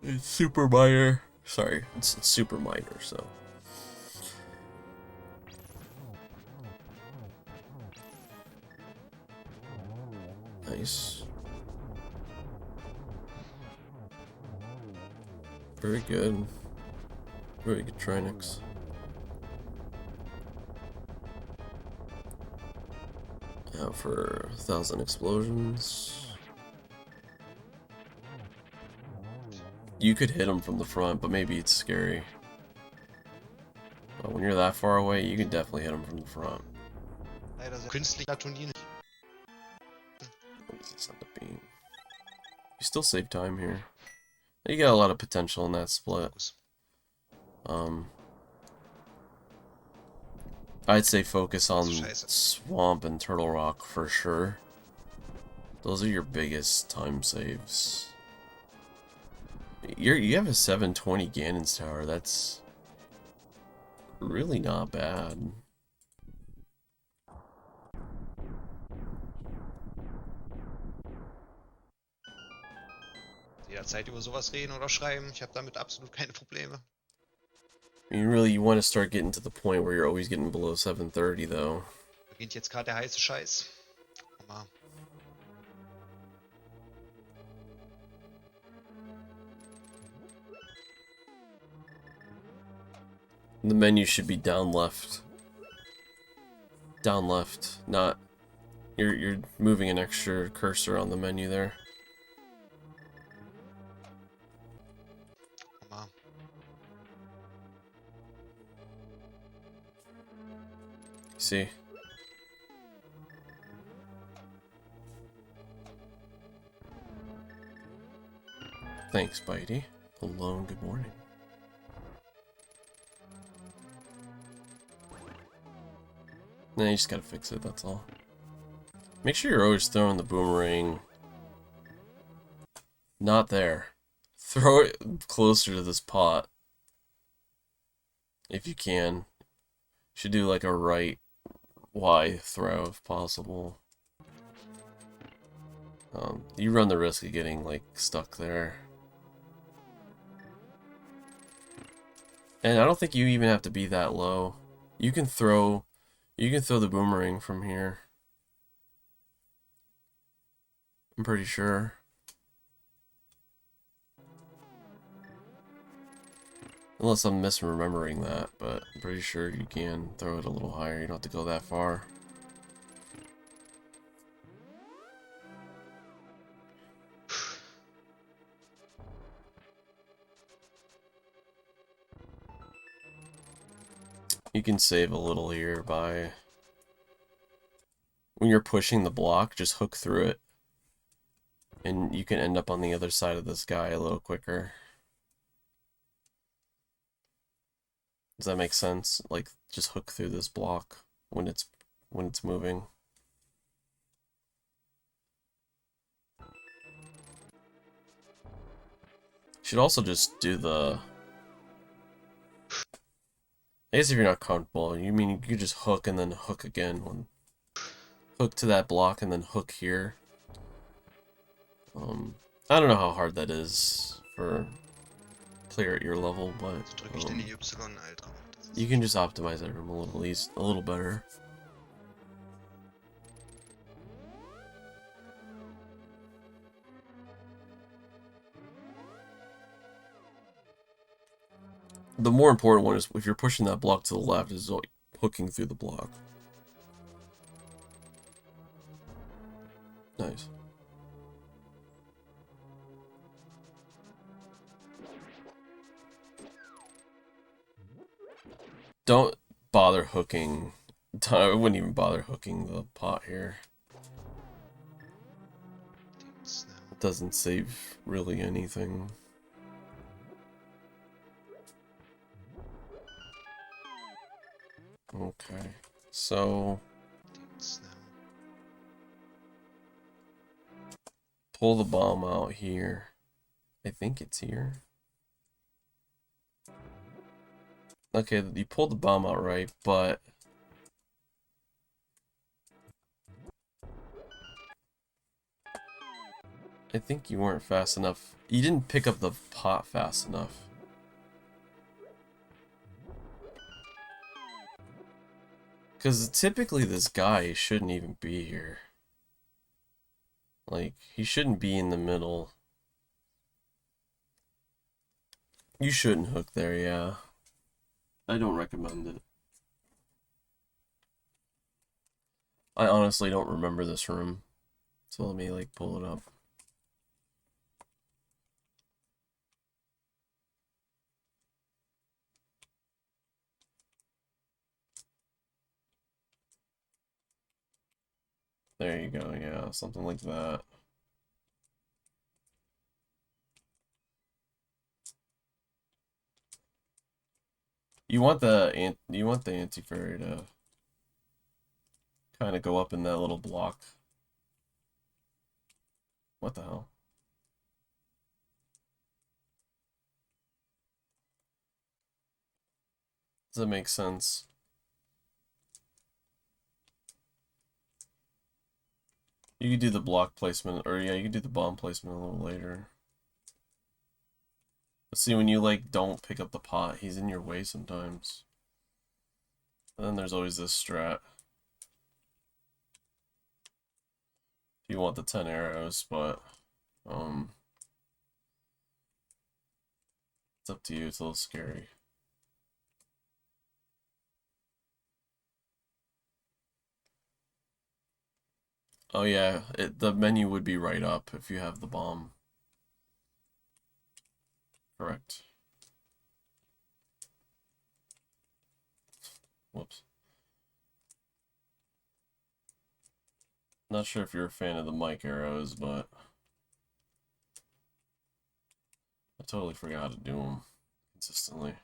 It's super minor. Sorry, it's super minor, so. Nice. Very good. Very good Trinix. Out for 1,000 explosions. You could hit him from the front, but maybe it's scary. But when you're that far away, you can definitely hit him from the front. Leider so künstlicher Turnier. What does this end up being? You still save time here. You got a lot of potential in that split. I'd say focus on Swamp and Turtle Rock for sure. Those are your biggest time saves. You have a 720 Ganon's Tower. That's really not bad. Jederzeit über sowas reden oder schreiben. Ich habe damit absolut keine Probleme. You want to start getting to the point where you're always getting below 730 though. Beginnt jetzt gerade der heiße Scheiß. Aber the menu should be down left. Down left, not you're moving an extra cursor on the menu there. aber See? Thanks, Bitey. Hello and good morning. Nah, you just gotta fix it, that's all. Make sure you're always throwing the boomerang not there. Throw it closer to this pot. If you can. Should do like a right Y throw if possible. You run the risk of getting like stuck there. And I don't think you even have to be that low. You can throw the boomerang from here. I'm pretty sure. Unless I'm misremembering that, but I'm pretty sure you can throw it a little higher. You don't have to go that far. You can save a little here by... When you're pushing the block, just hook through it. And you can end up on the other side of this guy a little quicker. Does that make sense? Like, just hook through this block when it's moving. Should also just do the... I guess if you're not comfortable, you mean you could just hook and then hook again. Hook to that block and then hook here. I don't know how hard that is for a player at your level, but you can just optimize that room a little better. The more important one is if you're pushing that block to the left, is like hooking through the block. Nice. Don't bother hooking. I wouldn't even bother hooking the pot here. It doesn't save really anything. Okay, so pull the bomb out here. I think it's here. Okay, you pulled the bomb out right, but I think you weren't fast enough. You didn't pick up the pot fast enough. Because typically this guy shouldn't even be here. Like, he shouldn't be in the middle. You shouldn't hook there, yeah. I don't recommend it. I honestly don't remember this room. So let me, like, pull it up. There you go, yeah, something like that. You want the anti-fairy to kind of go up in that little block. What the hell? Does that make sense? You could do the block placement, or yeah, you could do the bomb placement a little later. But see, when you like don't pick up the pot, he's in your way sometimes. And then there's always this strat. You want the 10 arrows, but it's up to you. It's a little scary. Oh yeah, the menu would be right up if you have the bomb. Correct. Whoops. Not sure if you're a fan of the mic arrows, but I totally forgot to do them consistently.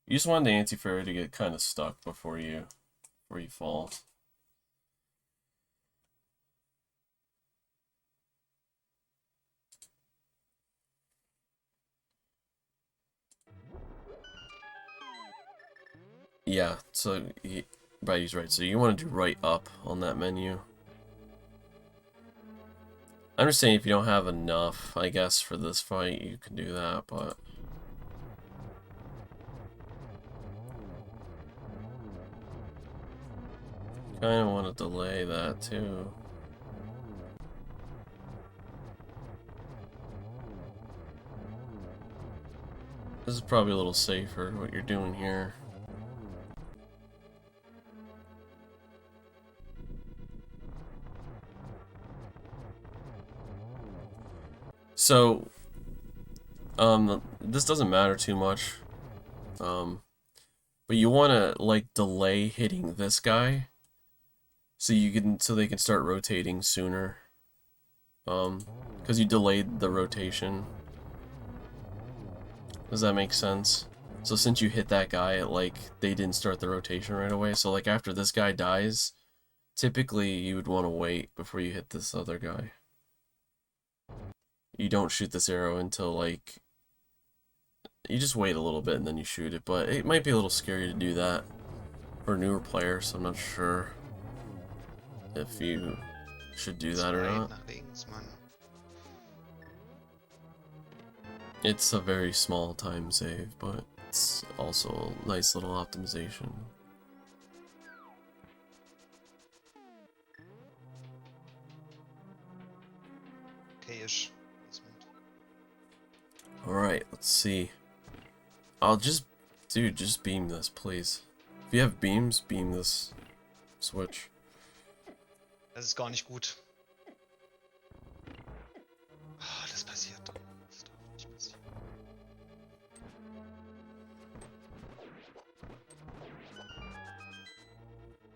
You just want the anti-fairy to get kind of stuck before you fall. Yeah, so he's right. So you want to do right up on that menu. I understand if you don't have enough, I guess, for this fight, you can do that, but kind of want to delay that too. This is probably a little safer, what you're doing here. So, this doesn't matter too much, but you want to like delay hitting this guy, so they can start rotating sooner, because you delayed the rotation. Does that make sense? So since you hit that guy, they didn't start the rotation right away. So like after this guy dies, typically you would want to wait before you hit this other guy. You don't shoot this arrow until like you just wait a little bit and then you shoot it, but it might be a little scary to do that for newer players, so I'm not sure if you should do that or not. It's a very small time save, but it's also a nice little optimization. Okay-ish. Alright, let's see. I'll just... Dude, just beam this, please. If you have beams, beam this switch. Das ist gar nicht gut. Oh, das passiert doch. Das darf nicht passieren.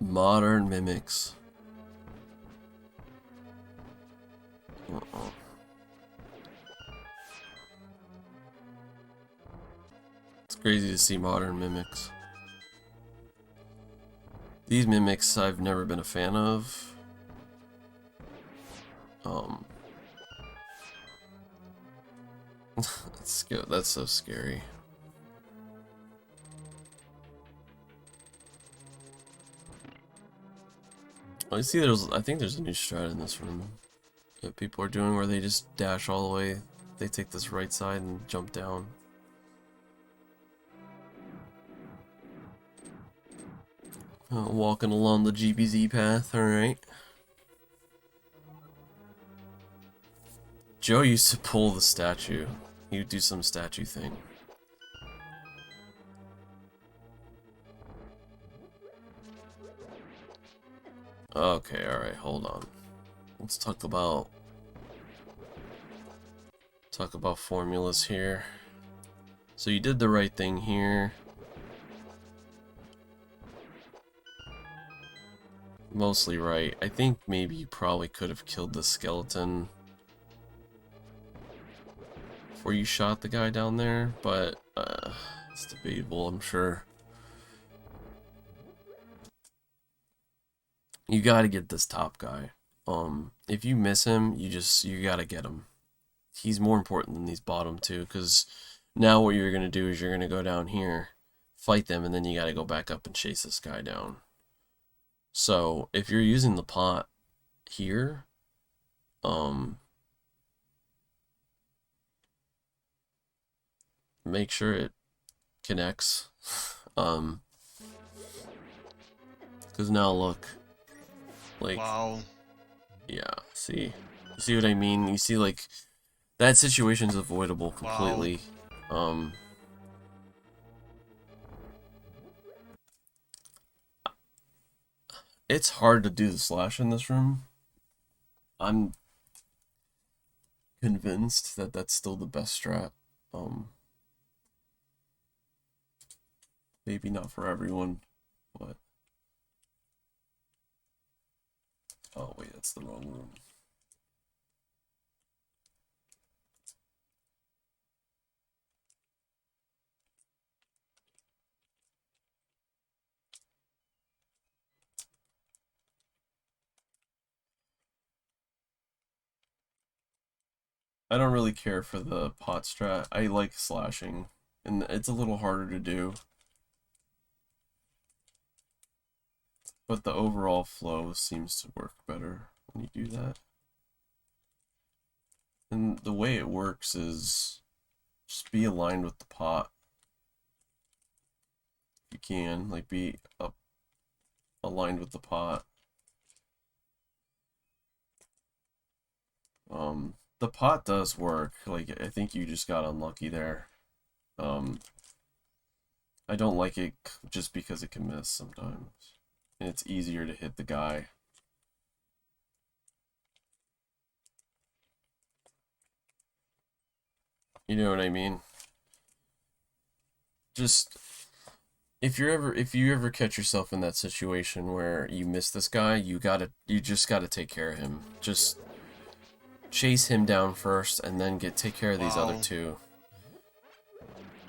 Modern mimics. Uh-oh. It's crazy to see modern mimics. These mimics I've never been a fan of. That's so scary. I see I think there's a new strat in this room that people are doing where they just dash all the way. They take this right side and jump down. Walking along the GBZ path, alright. Joe used to pull the statue. He would do some statue thing. Okay, alright, hold on. Let's talk about formulas here. So you did the right thing here. Mostly right. I think maybe you probably could have killed the skeleton before you shot the guy down there, but it's debatable, I'm sure. You gotta get this top guy. If you miss him, you gotta get him. He's more important than these bottom two, because now what you're gonna do is you're gonna go down here, fight them, and then you gotta go back up and chase this guy down. So if you're using the pot here, make sure it connects. Because now look, like, Wow. yeah, see, you see what I mean? You see, like, that situation's avoidable completely. Wow. It's hard to do the slash in this room. I'm convinced that that's still the best strat. Maybe not for everyone, but... Oh wait, that's the wrong room. I don't really care for the pot strat. I like slashing, and it's a little harder to do. But the overall flow seems to work better when you do that. And the way it works is just be aligned with the pot. If you can, like, be up aligned with the pot. The pot does work. Like, I think you just got unlucky there. I don't like it just because it can miss sometimes. And it's easier to hit the guy. You know what I mean? Just if you ever catch yourself in that situation where you miss this guy, you just gotta take care of him. Just chase him down first, and then take care of these other two.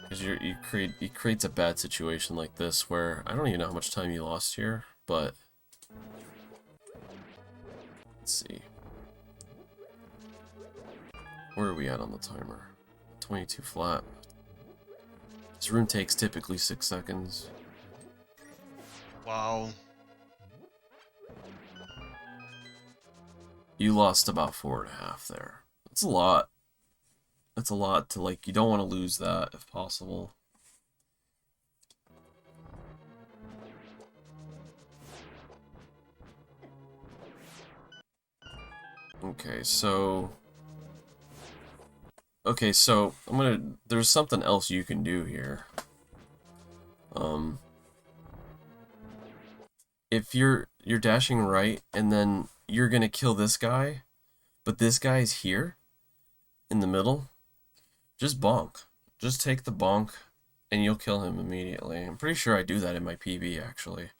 Because it creates a bad situation like this where I don't even know how much time you lost here, but let's see. Where are we at on the timer? 22 flat. This room takes typically 6 seconds. Wow. You lost about 4.5 there. That's a lot. That's a lot to, like, you don't want to lose that if possible. Okay, so there's something else you can do here. If you're dashing right, and then you're gonna kill this guy, but this guy's here in the middle, just bonk. Just take the bonk, and you'll kill him immediately. I'm pretty sure I do that in my PB, actually.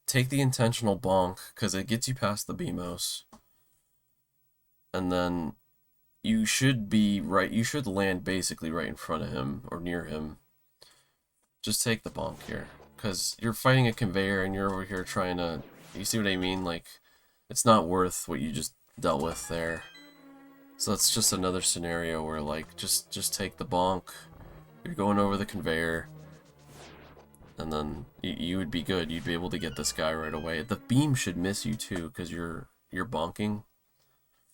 Take the intentional bonk, because it gets you past the BMOS. And then you should be right, you should land basically right in front of him, or near him. Just take the bonk here, because you're fighting a conveyor, and you're over here trying to, you see what I mean? Like, it's not worth what you just dealt with there. So that's just another scenario where, like, just take the bonk. You're going over the conveyor, and then you would be good. You'd be able to get this guy right away. The beam should miss you too, because you're bonking.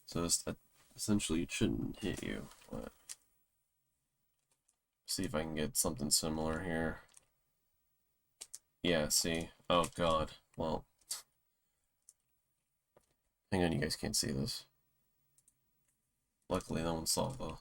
So essentially, it shouldn't hit you. But see if I can get something similar here. Yeah, see? Oh god. Well, hang on, you guys can't see this. Luckily, no one saw the...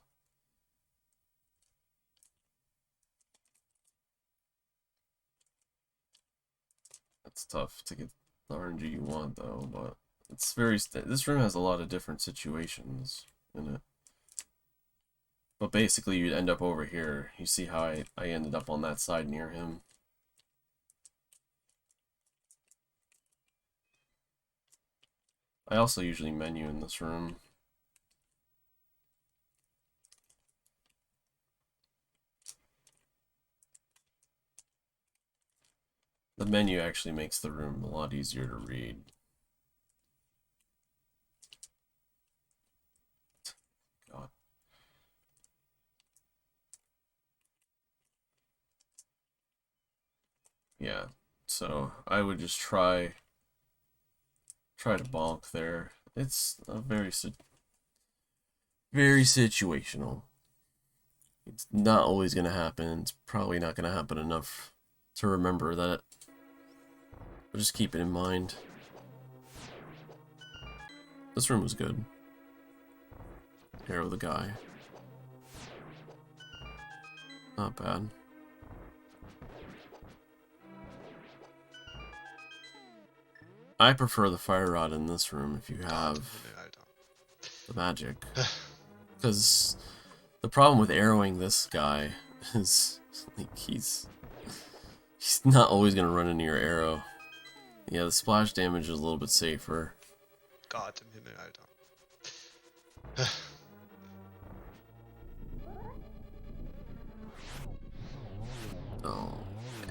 It's tough to get the RNG you want, though, but it's very... This room has a lot of different situations in it. But basically, you'd end up over here. You see how I ended up on that side near him. I also usually menu in this room. The menu actually makes the room a lot easier to read. God. Yeah, so I would just try to bonk there. It's a very situational. It's not always gonna happen. It's probably not gonna happen enough to remember that. But just keep it in mind. This room was good. Arrow the guy. Not bad. I prefer the fire rod in this room if you have the magic. Because the problem with arrowing this guy is like he's not always gonna run into your arrow. Yeah, the splash damage is a little bit safer. Gott im Himmel, Alter. Oh,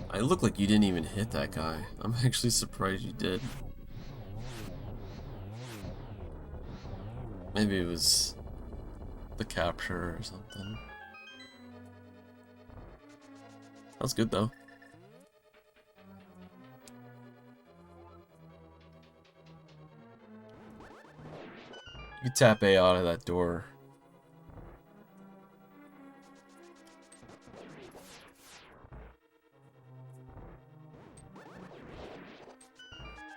I look like you didn't even hit that guy. I'm actually surprised you did. Maybe it was the capture or something. That was good though. You tap A out of that door.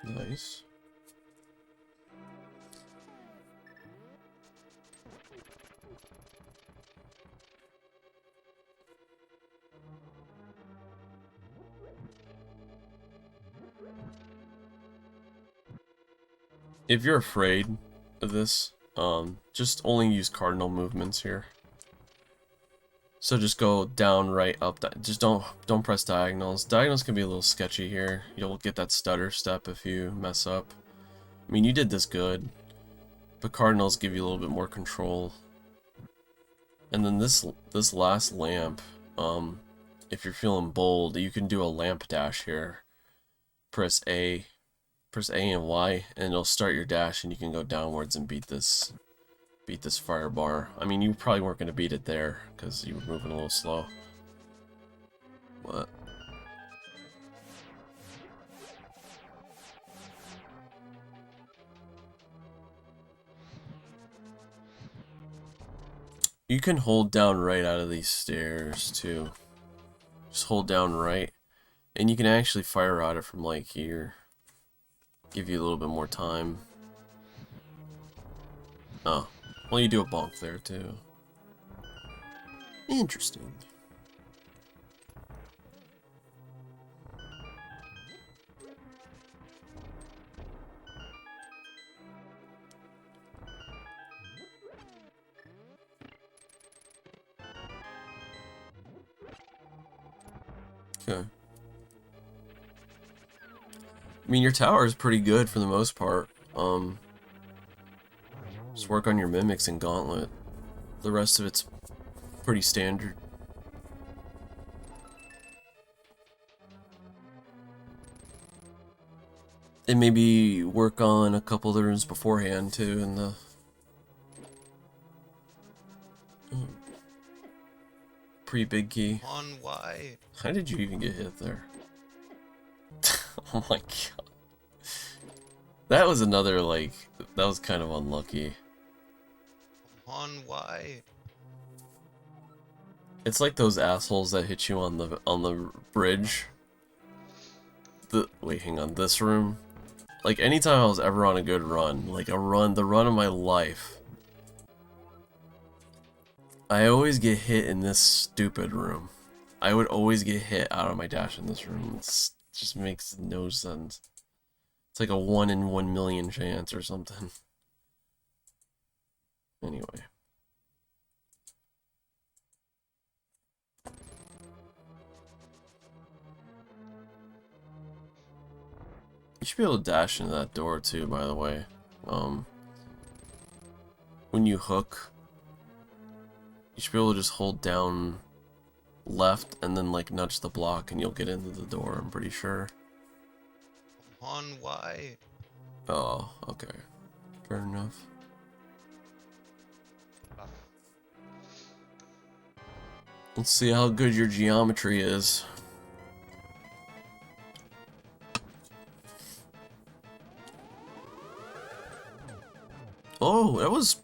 Nice. If you're afraid of this, just only use cardinal movements here. So just go down, right, up, just don't press diagonals. Diagonals can be a little sketchy here. You'll get that stutter step if you mess up. I mean, you did this good, but cardinals give you a little bit more control. And then this last lamp, if you're feeling bold, you can do a lamp dash here. Press A and Y, and it'll start your dash, and you can go downwards and beat this fire bar. I mean, you probably weren't going to beat it there because you were moving a little slow. But you can hold down right out of these stairs too. Just hold down right, and you can actually fire rod it from like here. Give you a little bit more time. Oh, well, you do a bonk there too. Interesting. Okay. I mean, your tower is pretty good for the most part. Just work on your mimics and gauntlet. The rest of it's pretty standard. And maybe work on a couple of the rooms beforehand too in the pre-big key. On why? How did you even get hit there? Oh my god. That was another, like, that was kind of unlucky. On why? It's like those assholes that hit you on the bridge. Wait, hang on, this room? Like, anytime I was ever on a good run, like the run of my life, I always get hit in this stupid room. I would always get hit out of my dash in this room. It just makes no sense. It's like a 1 in 1 million chance or something. Anyway. You should be able to dash into that door too, by the way. When you hook, you should be able to just hold down left and then like nudge the block and you'll get into the door, I'm pretty sure. On why? Oh, okay. Fair enough. Let's see how good your geometry is. Oh,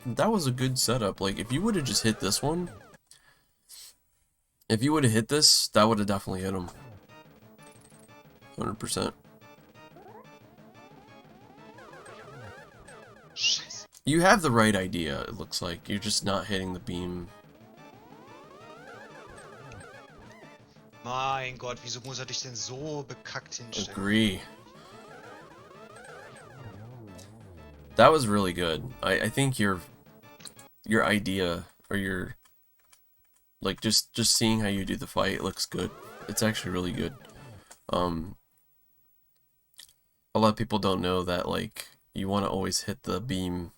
that was a good setup. Like, if you would have just hit this one, if you would have hit this, that would have definitely hit him. 100%. Scheiße. You have the right idea, it looks like. You're just not hitting the beam. Mein Gott, wieso muss dich denn so bekackt hinstellen? Agree. That was really good. I think your idea, or your, like, just seeing how you do the fight looks good. It's actually really good. A lot of people don't know that, like, you want to always hit the beam,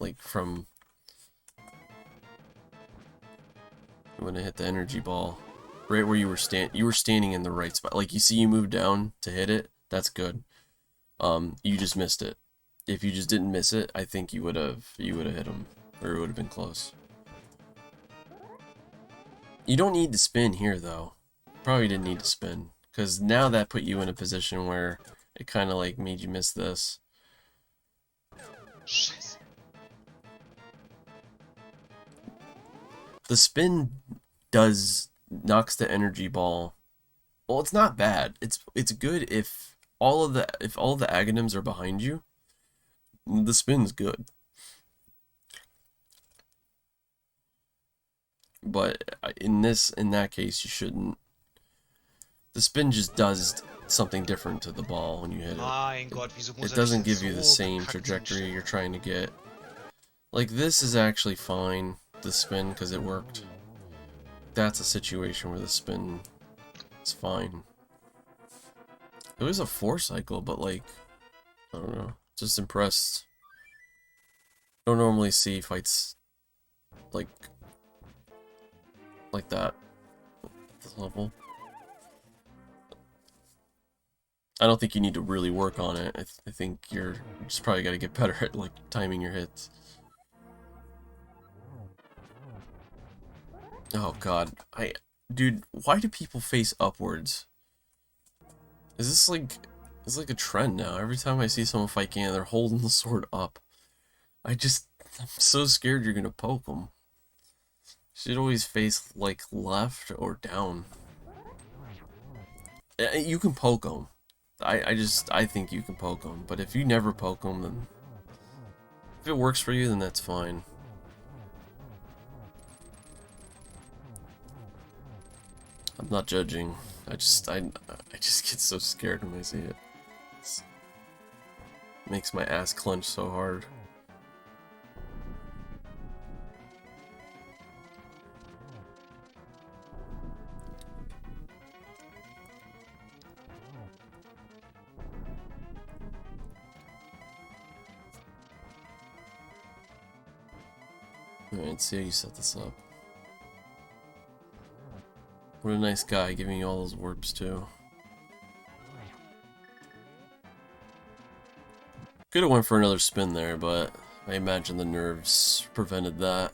like, from, you want to hit the energy ball right where you were standing in the right spot. Like, you see you move down to hit it, that's good. You just missed it. If you just didn't miss it, I think you would have hit him, or it would have been close. You don't need to spin here, though. Probably didn't need to spin, because now that put you in a position where it kind of like made you miss this. Scheiße. The spin knocks the energy ball. Well, it's not bad. It's good if all of the aghanims are behind you. The spin's good. But in that case, you shouldn't. The spin just does something different to the ball when you hit it. Mein Gott, wieso muss It doesn't dich denn give you the so same bekackt trajectory hinstellen? you're trying to get. Like, this is actually fine, the spin, because it worked. That's a situation where the spin is fine. It was a 4 cycle, but like, I don't know. Just impressed. Don't normally see fights like that at this level. I don't think you need to really you on it. I think you just probably got to get better at like timing your hits. Oh god, dude, why do people face upwards? Is this like, it's like a trend now? Every time I see someone fight Ganon, they're holding the sword up. I'm so scared you're gonna poke them. Should always face like left or down. You can poke them. I think you can poke them. But if you never poke them, then if it works for you, then that's fine. I'm not judging. I just get so scared when I see it. It makes my ass clench so hard. Alright, let's see how you set this up. What a nice guy giving you all those warps too. Could have went for another spin there, but I imagine the nerves prevented that.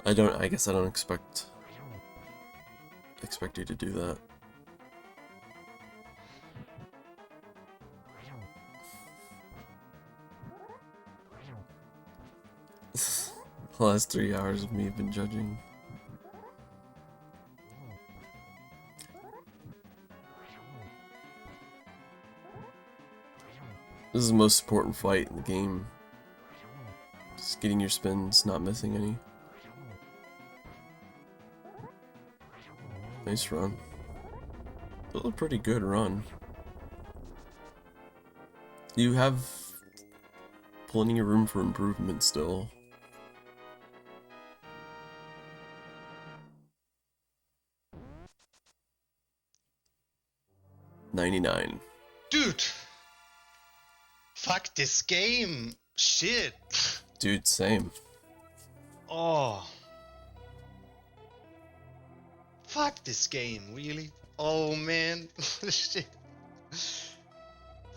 I guess I don't expect you to do that. The last 3 hours of me have been judging. This is the most important fight in the game. Just getting your spins, not missing any. Nice run. Still a pretty good run. You have plenty of room for improvement still. $99. Dude! Fuck this game! Shit! Dude, same. Oh. Fuck this game, really? Oh man. Shit.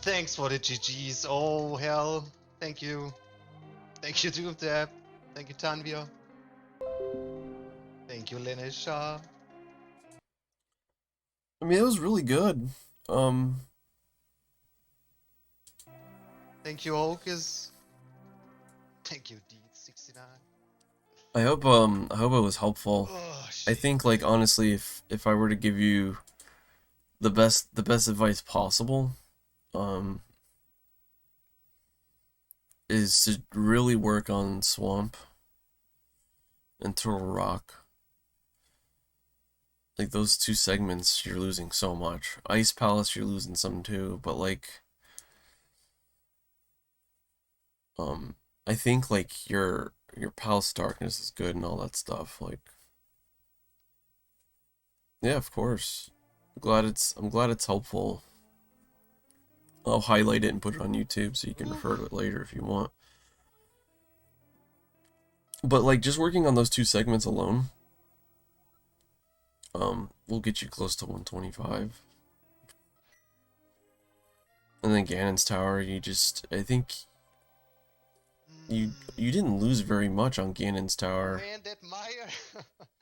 Thanks for the GGs. Oh hell. Thank you. Thank you, DoomTap. Thank you, Tanvia. Thank you, Lenisha. I mean, it was really good. Thank you, Hocus. Thank you, Deed69. I hope it was helpful. Oh, I think, like, honestly, if I were to give you the best advice possible, is to really work on Swamp and Turtle Rock. Like, those two segments, you're losing so much. Ice Palace, you're losing some too, but, like, I think, like, your Palace Darkness is good and all that stuff, like, yeah, of course. I'm glad it's helpful. I'll highlight it and put it on YouTube so you can refer to it later if you want. But, like, just working on those two segments alone, will get you close to 125. And then Ganon's Tower, I think you didn't lose very much on Ganon's Tower. Man, that Meyer.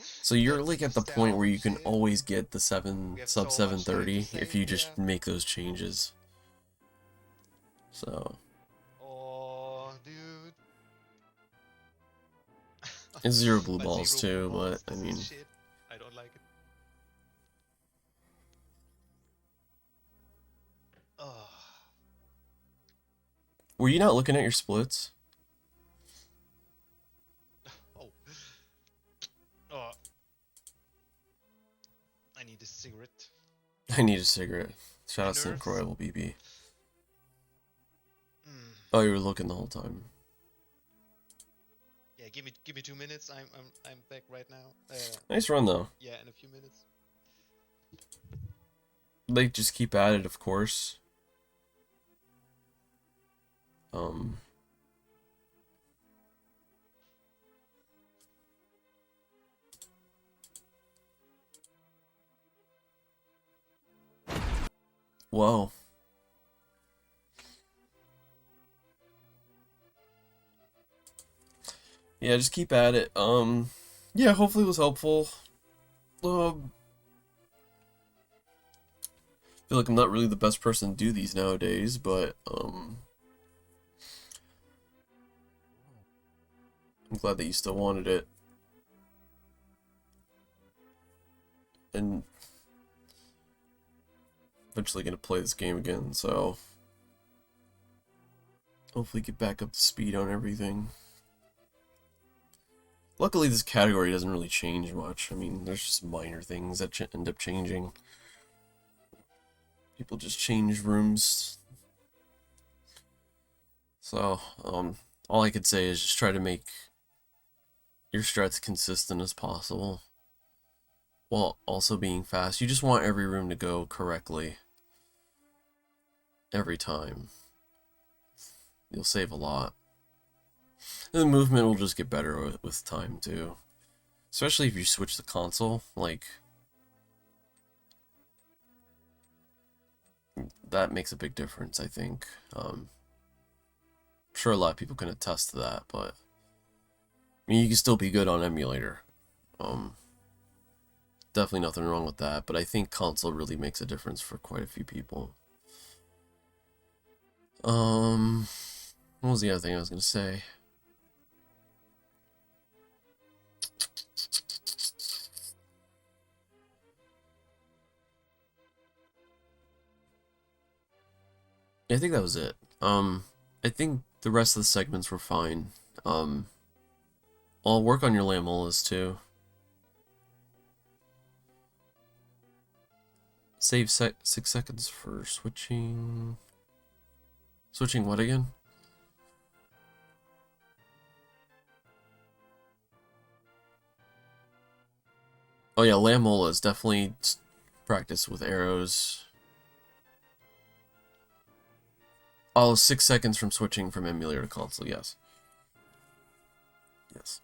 So you're like at the point where you can always get the sub so 730 if you just make those changes. So oh, dude. it's 0 blue But balls 0 too, blue balls, but I this mean, is shit. I don't like it. Oh. were you not looking at your splits? Oh. Oh. I need a cigarette. I need a cigarette. Shout out St. Nerves. Croix BB. Mm. Oh, you were looking the whole time. Yeah, give me 2 minutes. I'm back right now. Nice run though. Yeah, in a few minutes. Like, just keep at it, of course. Whoa. Yeah, just keep at it. Yeah, hopefully it was helpful. I feel like I'm not really the best person to do these nowadays, but, I'm glad that you still wanted it. And eventually gonna play this game again, so hopefully get back up to speed on everything. Luckily, this category doesn't really change much. I mean, there's just minor things that end up changing. People just change rooms. So, all I could say is just try to make your strats consistent as possible, while also being fast. You just want every room to go correctly every time. You'll save a lot. And the movement will just get better with time too. Especially if you switch the console, like, that makes a big difference, I think. I'm sure a lot of people can attest to that, but I mean, you can still be good on emulator. Definitely nothing wrong with that, but I think console really makes a difference for quite a few people. What was the other thing I was gonna say? I think that was it. I think the rest of the segments were fine. I'll work on your lamolas too. Save 6 seconds for switching. Switching what again? Oh yeah, lamolas. Definitely practice with arrows. Oh, 6 seconds from switching from emulator to console, yes. Yes.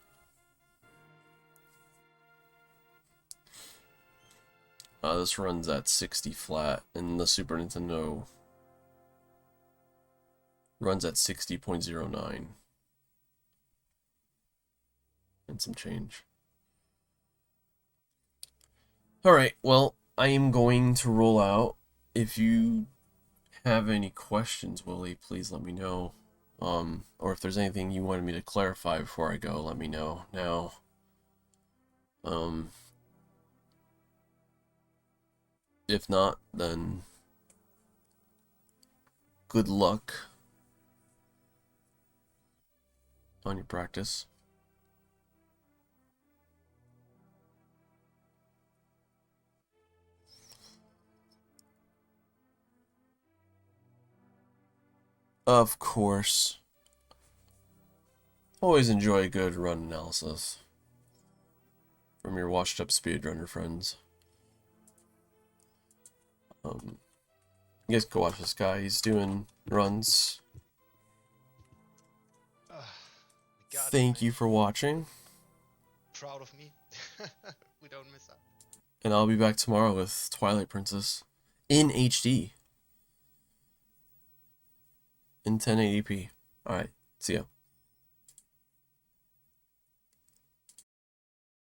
This runs at 60 flat, and the Super Nintendo runs at 60.09. And some change. Alright, well, I am going to roll out. If you have any questions, Willie, please let me know. Or if there's anything you wanted me to clarify before I go, let me know. Now, if not, then good luck on your practice. Of course. Always enjoy a good run analysis from your washed up speedrunner friends. You guys go watch this guy. He's doing runs. Thank you for watching. Proud of me. We don't miss out. And I'll be back tomorrow with Twilight Princess in HD in 1080p. Alright, see ya.